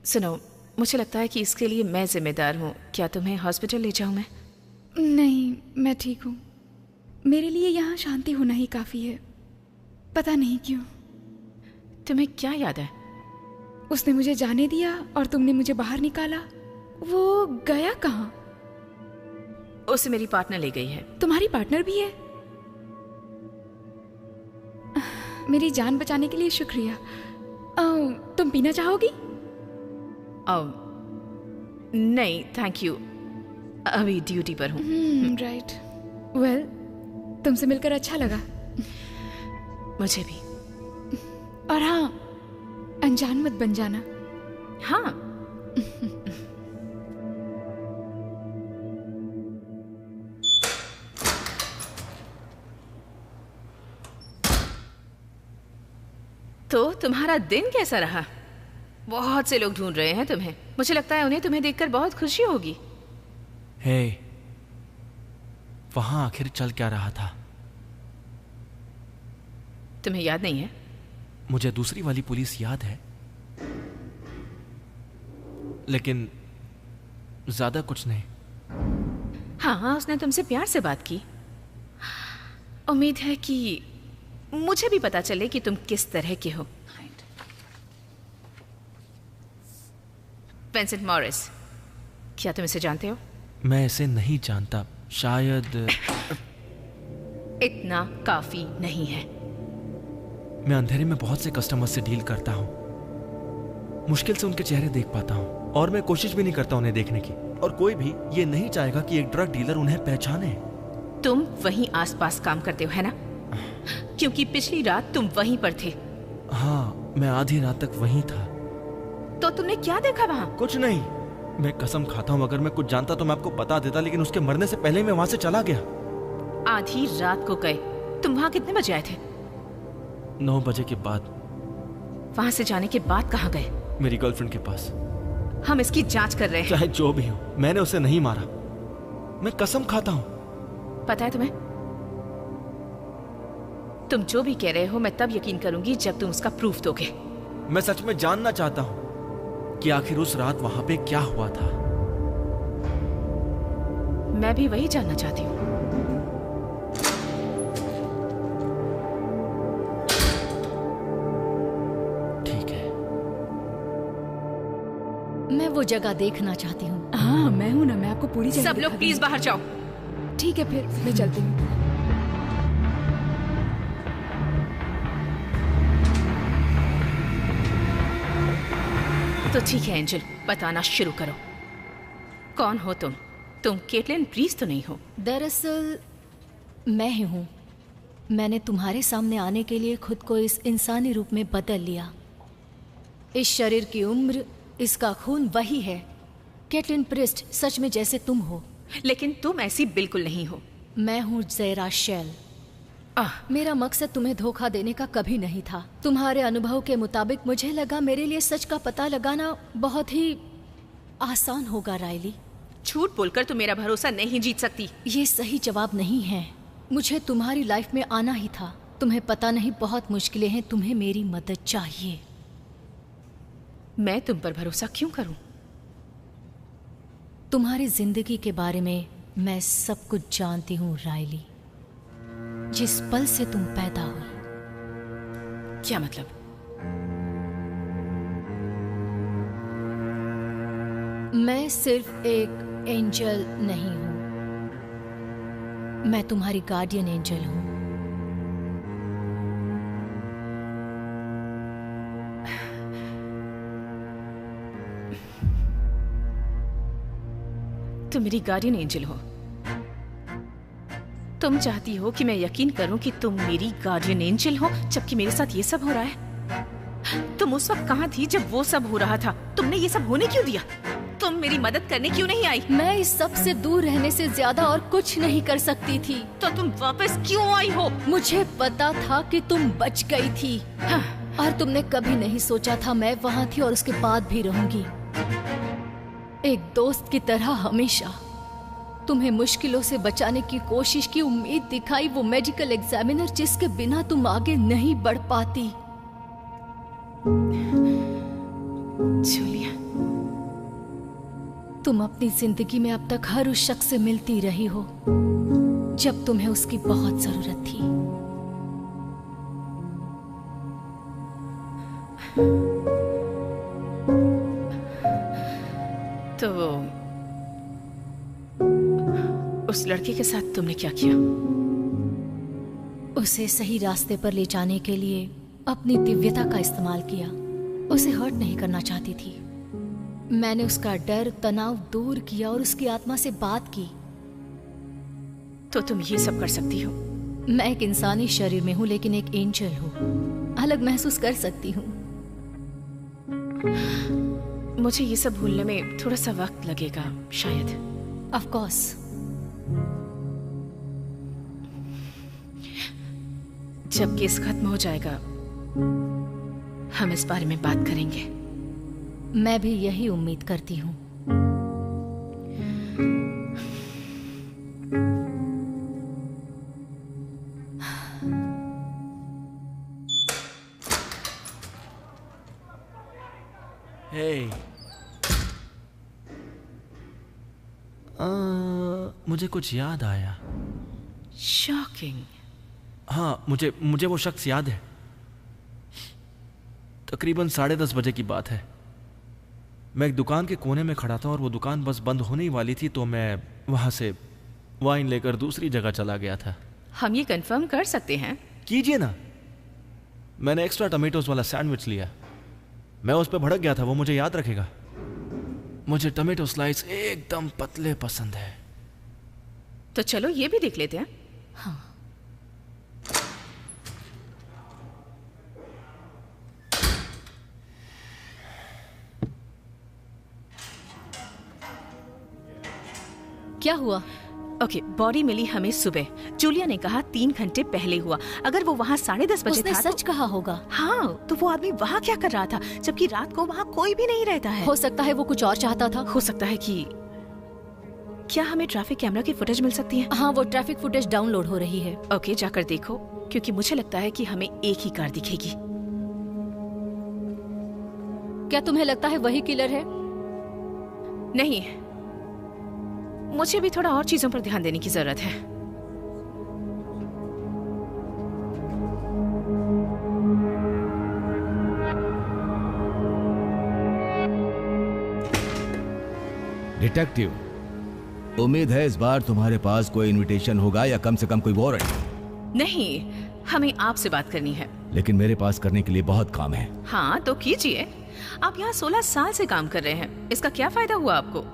Speaker 2: सुनो, मुझे लगता है कि इसके लिए मैं जिम्मेदार हूँ। क्या तुम्हें हॉस्पिटल ले जाऊँ मैं?
Speaker 6: नहीं, मैं ठीक हूँ। मेरे लिए यहाँ शांति होना ही काफी है। पता नहीं क्यों।
Speaker 2: तुम्हें क्या याद है?
Speaker 6: उसने मुझे जाने दिया और तुमने मुझे बाहर निकाला। वो गया कहाँ?
Speaker 2: उसे मेरी पार्टनर ले गई है।
Speaker 6: तुम्हारी पार्टनर भी है? मेरी जान बचाने के लिए शुक्रिया। तुम पीना चाहोगी?
Speaker 2: नहीं थैंक यू, अभी ड्यूटी पर हूँ।
Speaker 6: राइट। वेल, तुमसे मिलकर अच्छा लगा।
Speaker 2: मुझे भी।
Speaker 6: और हाँ, अनजान मत बन जाना।
Speaker 2: हाँ। तो तुम्हारा दिन कैसा रहा? बहुत से लोग ढूंढ रहे हैं तुम्हें। मुझे लगता है उन्हें तुम्हें देखकर बहुत खुशी होगी।
Speaker 1: हे, वहां आखिर चल क्या रहा था?
Speaker 2: तुम्हें याद नहीं है?
Speaker 1: मुझे दूसरी वाली पुलिस याद है, लेकिन ज्यादा कुछ नहीं।
Speaker 2: हाँ, उसने तुमसे प्यार से बात की। उम्मीद है कि मुझे भी पता चले कि तुम किस तरह के हो। विंसेंट मॉरिस, क्या तुम इसे जानते हो?
Speaker 1: मैं इसे नहीं जानता। शायद
Speaker 2: इतना काफी नहीं है।
Speaker 1: मैं अंधेरे में बहुत से कस्टमर से डील करता हूँ। मुश्किल से उनके चेहरे देख पाता हूँ, और मैं कोशिश भी नहीं करता उन्हें देखने की। और कोई भी ये नहीं चाहेगा कि एक ड्रग डीलर उन्हें पहचाने।
Speaker 2: तुम वहीं आसपास काम करते हो, है ना? क्योंकि पिछली रात तुम वहीं पर थे।
Speaker 1: हाँ, मैं आधी रात तक वहीं था।
Speaker 2: तो तुमने क्या देखा वहां?
Speaker 1: कुछ नहीं। मैं कसम खाता हूँ, अगर मैं कुछ जानता तो मैं आपको बता देता, लेकिन उसके मरने से पहले मैं वहां से चला गया।
Speaker 2: आधी रात को गए? तुम वहां कितने बजे आए थे?
Speaker 1: 9 बजे के बाद।
Speaker 2: वहां से जाने के बाद कहाँ गए?
Speaker 1: मेरी गर्लफ्रेंड के पास।
Speaker 2: हम इसकी जांच कर रहे हैं।
Speaker 1: चाहे जो भी हो, मैंने उसे नहीं मारा। मैं कसम खाता हूँ।
Speaker 2: पता है तुम्हें, तुम जो भी कह रहे हो मैं तब यकीन करूंगी जब तुम उसका प्रूफ दोगे।
Speaker 1: मैं सच में जानना चाहता हूँ कि आखिर उस रात वहां पे क्या हुआ था।
Speaker 2: मैं भी वही जानना चाहती हूँ।
Speaker 1: ठीक है।
Speaker 11: मैं वो जगह देखना चाहती हूँ।
Speaker 6: हाँ, मैं हूँ ना, मैं आपको पूरी जगह
Speaker 2: सब लोग प्लीज बाहर जाओ।
Speaker 6: ठीक है, फिर मैं चलती हूँ।
Speaker 2: तो ठीक है एंजल, बताना शुरू करो। कौन हो तुम? तुम केटलिन प्रीस तो नहीं हो?
Speaker 11: दरअसल मैं ही हूँ। मैंने तुम्हारे सामने आने के लिए खुद को इस इंसानी रूप में बदल लिया। इस शरीर की उम्र, इसका खून वही है। केटलिन प्रिस्ट सच में जैसे तुम हो।
Speaker 2: लेकिन तुम ऐसी बिल्कुल नहीं हो।
Speaker 11: मैं हूँ ज़ेरा शेल। मेरा मकसद तुम्हें धोखा देने का कभी नहीं था। तुम्हारे अनुभव के मुताबिक मुझे लगा मेरे लिए सच का पता लगाना बहुत ही आसान होगा रायली।
Speaker 2: झूठ बोलकर तुम मेरा भरोसा नहीं जीत सकती।
Speaker 11: ये सही जवाब नहीं है। मुझे तुम्हारी लाइफ में आना ही था। तुम्हें पता नहीं, बहुत मुश्किलें हैं। तुम्हें मेरी मदद चाहिए।
Speaker 2: मैं तुम पर भरोसा क्यों करूं?
Speaker 11: तुम्हारी जिंदगी के बारे में मैं सब कुछ जानती हूँ रायली। जिस पल से तुम पैदा हुई।
Speaker 2: क्या मतलब?
Speaker 11: मैं सिर्फ एक एंजल नहीं हूं, मैं तुम्हारी गार्डियन एंजल हूं।
Speaker 2: तुम मेरी गार्डियन एंजल हो। तुम चाहती हो कि मैं यकीन करूं कि तुम मेरी गार्डियन एंजल हो, जबकि मेरे साथ ये सब हो रहा है। तुम उस वक्त कहाँ थी जब वो सब हो रहा था? तुमने ये सब होने क्यों दिया? तुम मेरी मदद करने क्यों नहीं आई?
Speaker 11: मैं इस सब से दूर रहने से ज्यादा और कुछ नहीं कर सकती थी।
Speaker 2: तो तुम वापस क्यों आई हो?
Speaker 11: मुझे पता था कि तुम बच गई थी।
Speaker 2: हाँ।
Speaker 11: और तुमने कभी नहीं सोचा था मैं वहाँ थी और उसके बाद भी रहूंगी। एक दोस्त की तरह हमेशा तुम्हें मुश्किलों से बचाने की कोशिश की, उम्मीद दिखाई, वो मेडिकल एग्जामिनर जिसके बिना तुम आगे नहीं बढ़ पाती।
Speaker 2: जूलिया,
Speaker 11: तुम अपनी जिंदगी में अब तक हर उस शख्स से मिलती रही हो जब तुम्हें उसकी बहुत जरूरत थी।
Speaker 2: तो उस लड़के के साथ तुमने क्या किया?
Speaker 11: उसे सही रास्ते पर ले जाने के लिए अपनी दिव्यता का इस्तेमाल किया। उसे हर्ट नहीं करना चाहती थी। मैंने उसका डर, तनाव दूर किया और उसकी आत्मा से बात की।
Speaker 2: तो तुम ये सब कर सकती हो?
Speaker 11: मैं एक इंसानी शरीर में हूँ लेकिन एक एंजल हूँ। अलग महसूस कर सकती हूँ।
Speaker 2: मुझे ये सब भूलने में थोड़ा सा वक्त लगेगा शायद।
Speaker 11: Of course.
Speaker 2: जब केस खत्म हो जाएगा हम इस बारे में बात करेंगे।
Speaker 11: मैं भी यही उम्मीद करती हूँ।
Speaker 1: हे, मुझे कुछ याद आया।
Speaker 2: शॉकिंग।
Speaker 1: हाँ, मुझे वो शख्स याद है। तकरीबन 10:30 बजे की बात है। मैं एक दुकान के कोने में खड़ा था और वो दुकान बस बंद होने ही वाली थी, तो मैं वहां से वाइन लेकर दूसरी जगह चला गया था।
Speaker 2: हम ये कंफर्म कर सकते हैं?
Speaker 1: कीजिए ना। मैंने एक्स्ट्रा टमेटोज वाला सैंडविच लिया। मैं उस पर भड़क गया था, वो मुझे याद रखेगा। मुझे टमेटो स्लाइस एकदम पतले पसंद है।
Speaker 2: तो चलो ये भी देख लेते हैं।
Speaker 11: हाँ। क्या हुआ?
Speaker 2: ओके, बॉडी मिली हमें सुबह। जूलिया ने कहा 3 घंटे पहले हुआ। अगर वो वहाँ 10:30 बजे
Speaker 11: उसने
Speaker 2: था
Speaker 11: सच कहा होगा।
Speaker 2: हाँ, तो वो आदमी वहाँ क्या कर रहा था जबकि रात को वहाँ कोई भी नहीं रहता है?
Speaker 11: हो सकता है वो कुछ और चाहता था।
Speaker 2: हो सकता है कि क्या हमें ट्रैफिक कैमरा की फुटेज मिल सकती है?
Speaker 11: हाँ, वो ट्रैफिक फुटेज डाउनलोड हो रही है।
Speaker 2: ओके, जाकर देखो, क्योंकि मुझे लगता है कि हमें एक ही कार दिखेगी।
Speaker 11: क्या तुम्हें लगता है वही किलर है?
Speaker 2: नहीं, मुझे भी थोड़ा और चीजों पर ध्यान देने की जरूरत है।
Speaker 9: डिटेक्टिव, उम्मीद है इस बार तुम्हारे पास कोई इनविटेशन होगा या कम से कम कोई वारंट।
Speaker 2: नहीं, हमें आपसे बात करनी है।
Speaker 9: लेकिन मेरे पास करने के लिए बहुत काम है।
Speaker 2: हाँ, तो कीजिए। आप यहाँ 16 साल से काम कर रहे हैं, इसका क्या फायदा हुआ आपको?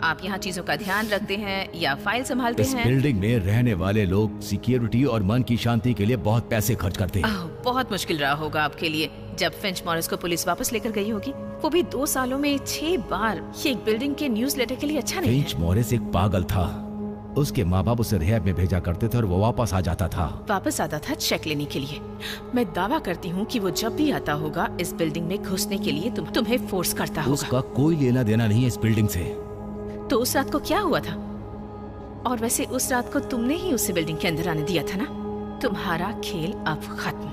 Speaker 2: आप यहाँ चीजों का ध्यान रखते हैं या फाइल संभालते
Speaker 9: इस
Speaker 2: हैं?
Speaker 9: बिल्डिंग में रहने वाले लोग सिक्योरिटी और मन की शांति के लिए बहुत पैसे खर्च करते हैं।
Speaker 2: बहुत मुश्किल रहा होगा आपके लिए जब फिंच मॉरिस को पुलिस वापस लेकर गई होगी। वो भी 2 सालों में 6 बार। ये एक बिल्डिंग के न्यूज़लेटर के लिए अच्छा नहीं है।
Speaker 9: फिंच मॉरिस एक पागल था। उसके माँ बाप उसे रिहैब में भेजा करते थे और वो वापस आ जाता था।
Speaker 2: वापस आता था चेक लेने के लिए। मैं दावा करती हूँ कि वो जब भी आता होगा इस बिल्डिंग में घुसने के लिए तुम्हें फोर्स करता होगा।
Speaker 9: उसका कोई लेना देना नहीं है इस बिल्डिंग से।
Speaker 2: तो उस रात को क्या हुआ था? और वैसे उस रात को तुमने ही उसे बिल्डिंग के अंदर आने दिया था ना? तुम्हारा खेल अब खत्म।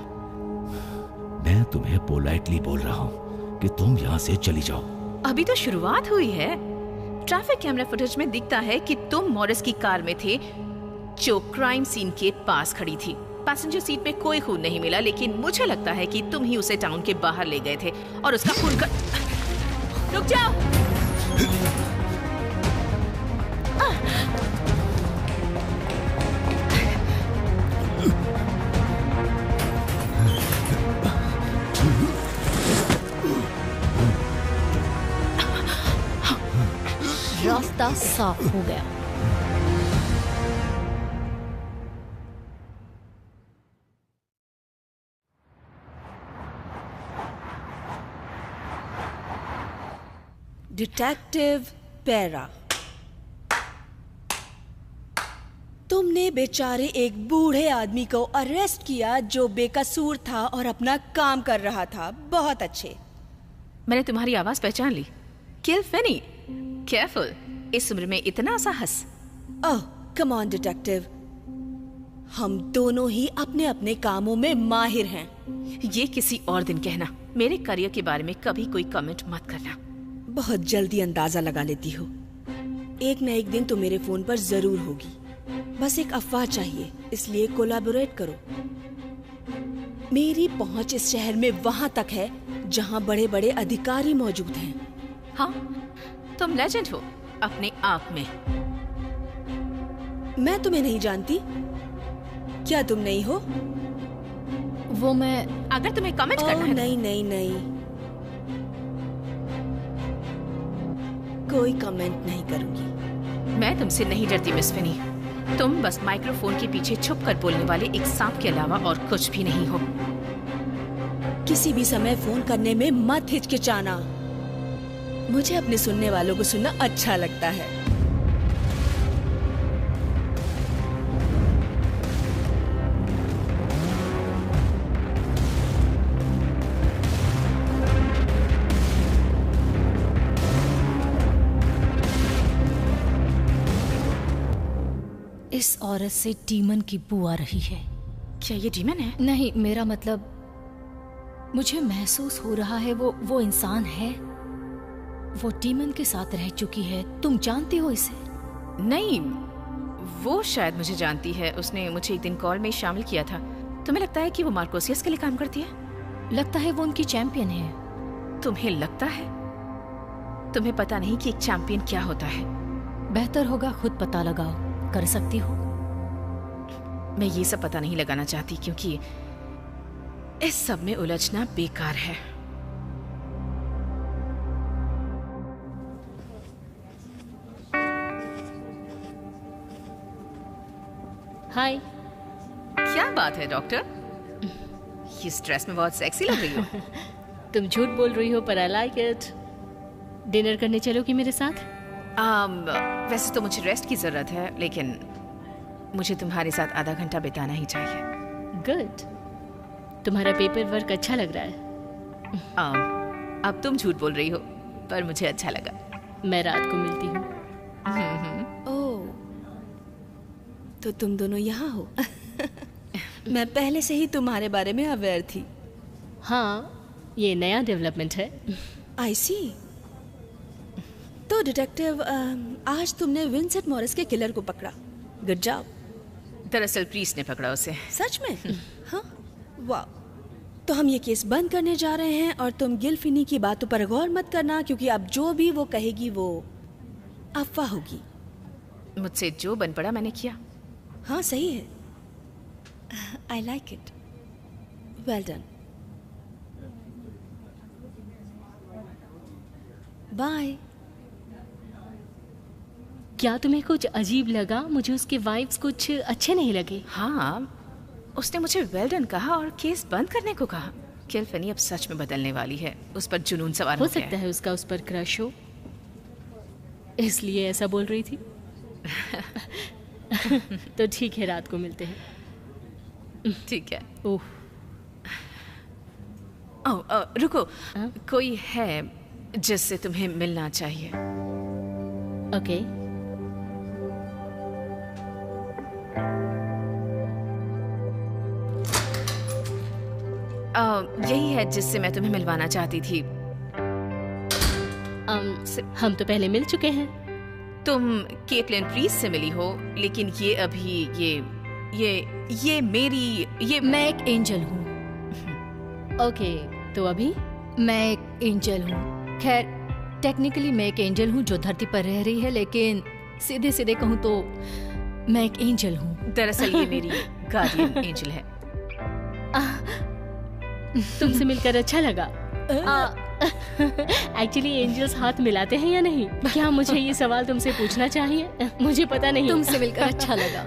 Speaker 9: मैं तुम्हें पोलाइटली बोल रहा हूँ कि तुम यहाँ से चली जाओ।
Speaker 2: अभी तो शुरुआत हुई है। ट्रैफिक कैमरा फुटेज में दिखता है कि तुम मॉरिस की कार में थे जो क्राइम सीन के पास खड़ी थी। पैसेंजर सीट में कोई खून नहीं मिला, लेकिन मुझे लगता है कि तुम ही उसे टाउन के बाहर ले गए थे और उसका खून कर... रुक जाओ।
Speaker 11: रास्ता साफ हो गया।
Speaker 7: डिटेक्टिव पेरा, तुमने बेचारे एक बूढ़े आदमी को अरेस्ट किया जो बेकसूर था और अपना काम कर रहा था। बहुत अच्छे।
Speaker 2: मैंने तुम्हारी आवाज पहचान ली। किल फेनी। केयरफुल, इस उम्र में इतना साहस।
Speaker 7: ओह कम ऑन डिटेक्टिव, हम दोनों ही अपने अपने कामों में माहिर हैं।
Speaker 2: ये किसी और दिन कहना। मेरे करियर के बारे में कभी कोई कमेंट मत करना।
Speaker 7: बहुत जल्दी अंदाजा लगा लेती हो। एक न एक दिन तो मेरे फोन पर जरूर होगी। बस एक अफवाह चाहिए, इसलिए कोलैबोरेट करो। मेरी पहुंच इस शहर में वहां तक है जहां बड़े बड़े अधिकारी मौजूद हैं।
Speaker 2: हाँ, तुम लेजेंड हो अपने आप में।
Speaker 7: मैं तुम्हें नहीं जानती। क्या तुम नहीं हो?
Speaker 11: वो मैं
Speaker 2: अगर तुम्हें कमेंट करना है।
Speaker 7: नहीं नहीं नहीं, कोई कमेंट नहीं करूंगी।
Speaker 2: मैं तुमसे नहीं डरती मिस फिनी। तुम बस माइक्रोफोन के पीछे छुप कर बोलने वाले एक सांप के अलावा और कुछ भी नहीं हो।
Speaker 7: किसी भी समय फोन करने में मत हिचकिचाना। मुझे अपने सुनने वालों को सुनना अच्छा लगता है।
Speaker 11: इस औरत से डीमन की बू आ रही है।
Speaker 2: क्या ये डीमन है?
Speaker 11: नहीं, मेरा मतलब मुझे महसूस हो रहा है वो इंसान है। वो डीमन के साथ रह चुकी है। तुम जानती हो इसे?
Speaker 2: नहीं, वो शायद मुझे जानती है। उसने मुझे एक दिन कॉल में शामिल किया था। तुम्हें लगता है कि वो मार्कोसियस के लिए काम करती है?
Speaker 11: लगता है वो उनकी चैंपियन है।
Speaker 2: तुम्हें लगता है? तुम्हें पता नहीं कि एक चैंपियन क्या होता है?
Speaker 11: बेहतर होगा खुद पता लगाओ। कर सकती हो?
Speaker 2: मैं ये सब पता नहीं लगाना चाहती क्योंकि इस सब में उलझना बेकार है।
Speaker 4: हाय।
Speaker 2: क्या बात है डॉक्टर? इस ड्रेस में बहुत सेक्सी लग रही हो।
Speaker 4: तुम झूठ बोल रही हो पर आई लाइक इट। डिनर करने चलोगी मेरे साथ?
Speaker 2: वैसे तो मुझे रेस्ट की जरूरत है, लेकिन मुझे तुम्हारे साथ आधा घंटा बिताना ही चाहिए।
Speaker 4: गुड। तुम्हारा पेपर वर्क अच्छा लग रहा है।
Speaker 2: अब तुम झूठ बोल रही हो, पर मुझे अच्छा लगा।
Speaker 4: मैं रात को मिलती हूँ।
Speaker 7: ओह, तो तुम दोनों यहाँ हो। मैं पहले से ही तुम्हारे बारे में अवेयर थी।
Speaker 4: हाँ, ये नया डेवलपमेंट है।
Speaker 7: आई सी। तो डिटेक्टिव, आज तुमने विंसेंट मॉरिस के किलर को पकड़ा। Good job.
Speaker 2: दरअसल प्रीस्ट ने पकड़ा उसे।
Speaker 7: सच में? हाँ, वाह। तो हम ये केस बंद करने जा रहे हैं और तुम गिल फिनी की बातों पर गौर मत करना, क्योंकि अब जो भी वो कहेगी वो अफवाह होगी।
Speaker 2: मुझसे जो बन पड़ा मैंने किया।
Speaker 7: हाँ सही है। I like it. Well done. Bye.
Speaker 4: क्या तुम्हें कुछ अजीब लगा? मुझे उसके वाइब्स कुछ अच्छे नहीं लगे।
Speaker 2: हाँ, उसने मुझे वेल डन कहा और केस बंद करने को कहा। किल फिनी अब सच में बदलने वाली है। उस पर जुनून सवार
Speaker 4: हो सकता है उसका उस पर क्रश हो, इसलिए ऐसा बोल रही थी। तो ठीक है, रात को मिलते हैं।
Speaker 2: ठीक है।
Speaker 4: ओह,
Speaker 2: रुको। कोई है जिससे तुम्हें मिलना चाहिए।
Speaker 4: ओके।
Speaker 2: यही है जिससे मैं तुम्हें मिलवाना चाहती थी।
Speaker 4: हम तो पहले मिल चुके हैं।
Speaker 2: तुम केटलिन प्रीस्ट से मिली हो, लेकिन ये अभी ये मेरी
Speaker 11: मैं एक एंजल हूँ।
Speaker 4: ओके, तो अभी
Speaker 11: मैं एक एंजल हूँ। खैर, टेक्निकली मैं एक एंजल हूँ जो धरती पर रह रही है, लेकिन सीधे सीधे कहूँ तो मैं एक एंजल हूँ।
Speaker 2: दरअसल ये मेरी गार्डियन एंजल है।
Speaker 4: तुमसे मिलकर अच्छा लगा। एक्चुअली एंजल्स हाथ मिलाते हैं या नहीं? क्या मुझे ये सवाल तुमसे पूछना चाहिए? मुझे पता नहीं।
Speaker 11: तुमसे मिलकर अच्छा लगा।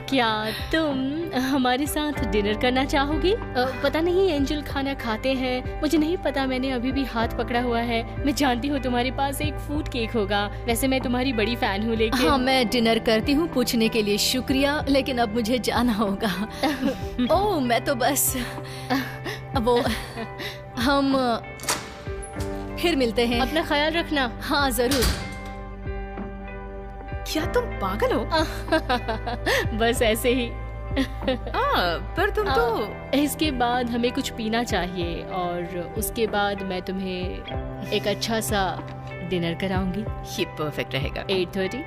Speaker 4: क्या तुम हमारे साथ डिनर करना चाहोगी? पता नहीं एंजल खाना खाते हैं, मुझे नहीं पता। मैंने अभी भी हाथ पकड़ा हुआ है। मैं जानती हूँ तुम्हारे पास एक फूड केक होगा। वैसे मैं तुम्हारी बड़ी फैन हूँ, लेकिन
Speaker 11: हाँ, मैं डिनर करती हूँ। पूछने के लिए शुक्रिया, लेकिन अब मुझे जाना होगा। ओह, मैं तो बस वो हम फिर मिलते हैं।
Speaker 4: अपना ख्याल रखना।
Speaker 11: हाँ जरूर।
Speaker 2: क्या तुम पागल हो?
Speaker 4: बस ऐसे ही।
Speaker 2: पर तुम तो
Speaker 4: इसके बाद हमें कुछ पीना चाहिए और उसके बाद मैं तुम्हें एक अच्छा सा डिनर कराऊंगी।
Speaker 2: ये परफेक्ट रहेगा।
Speaker 4: 8:30।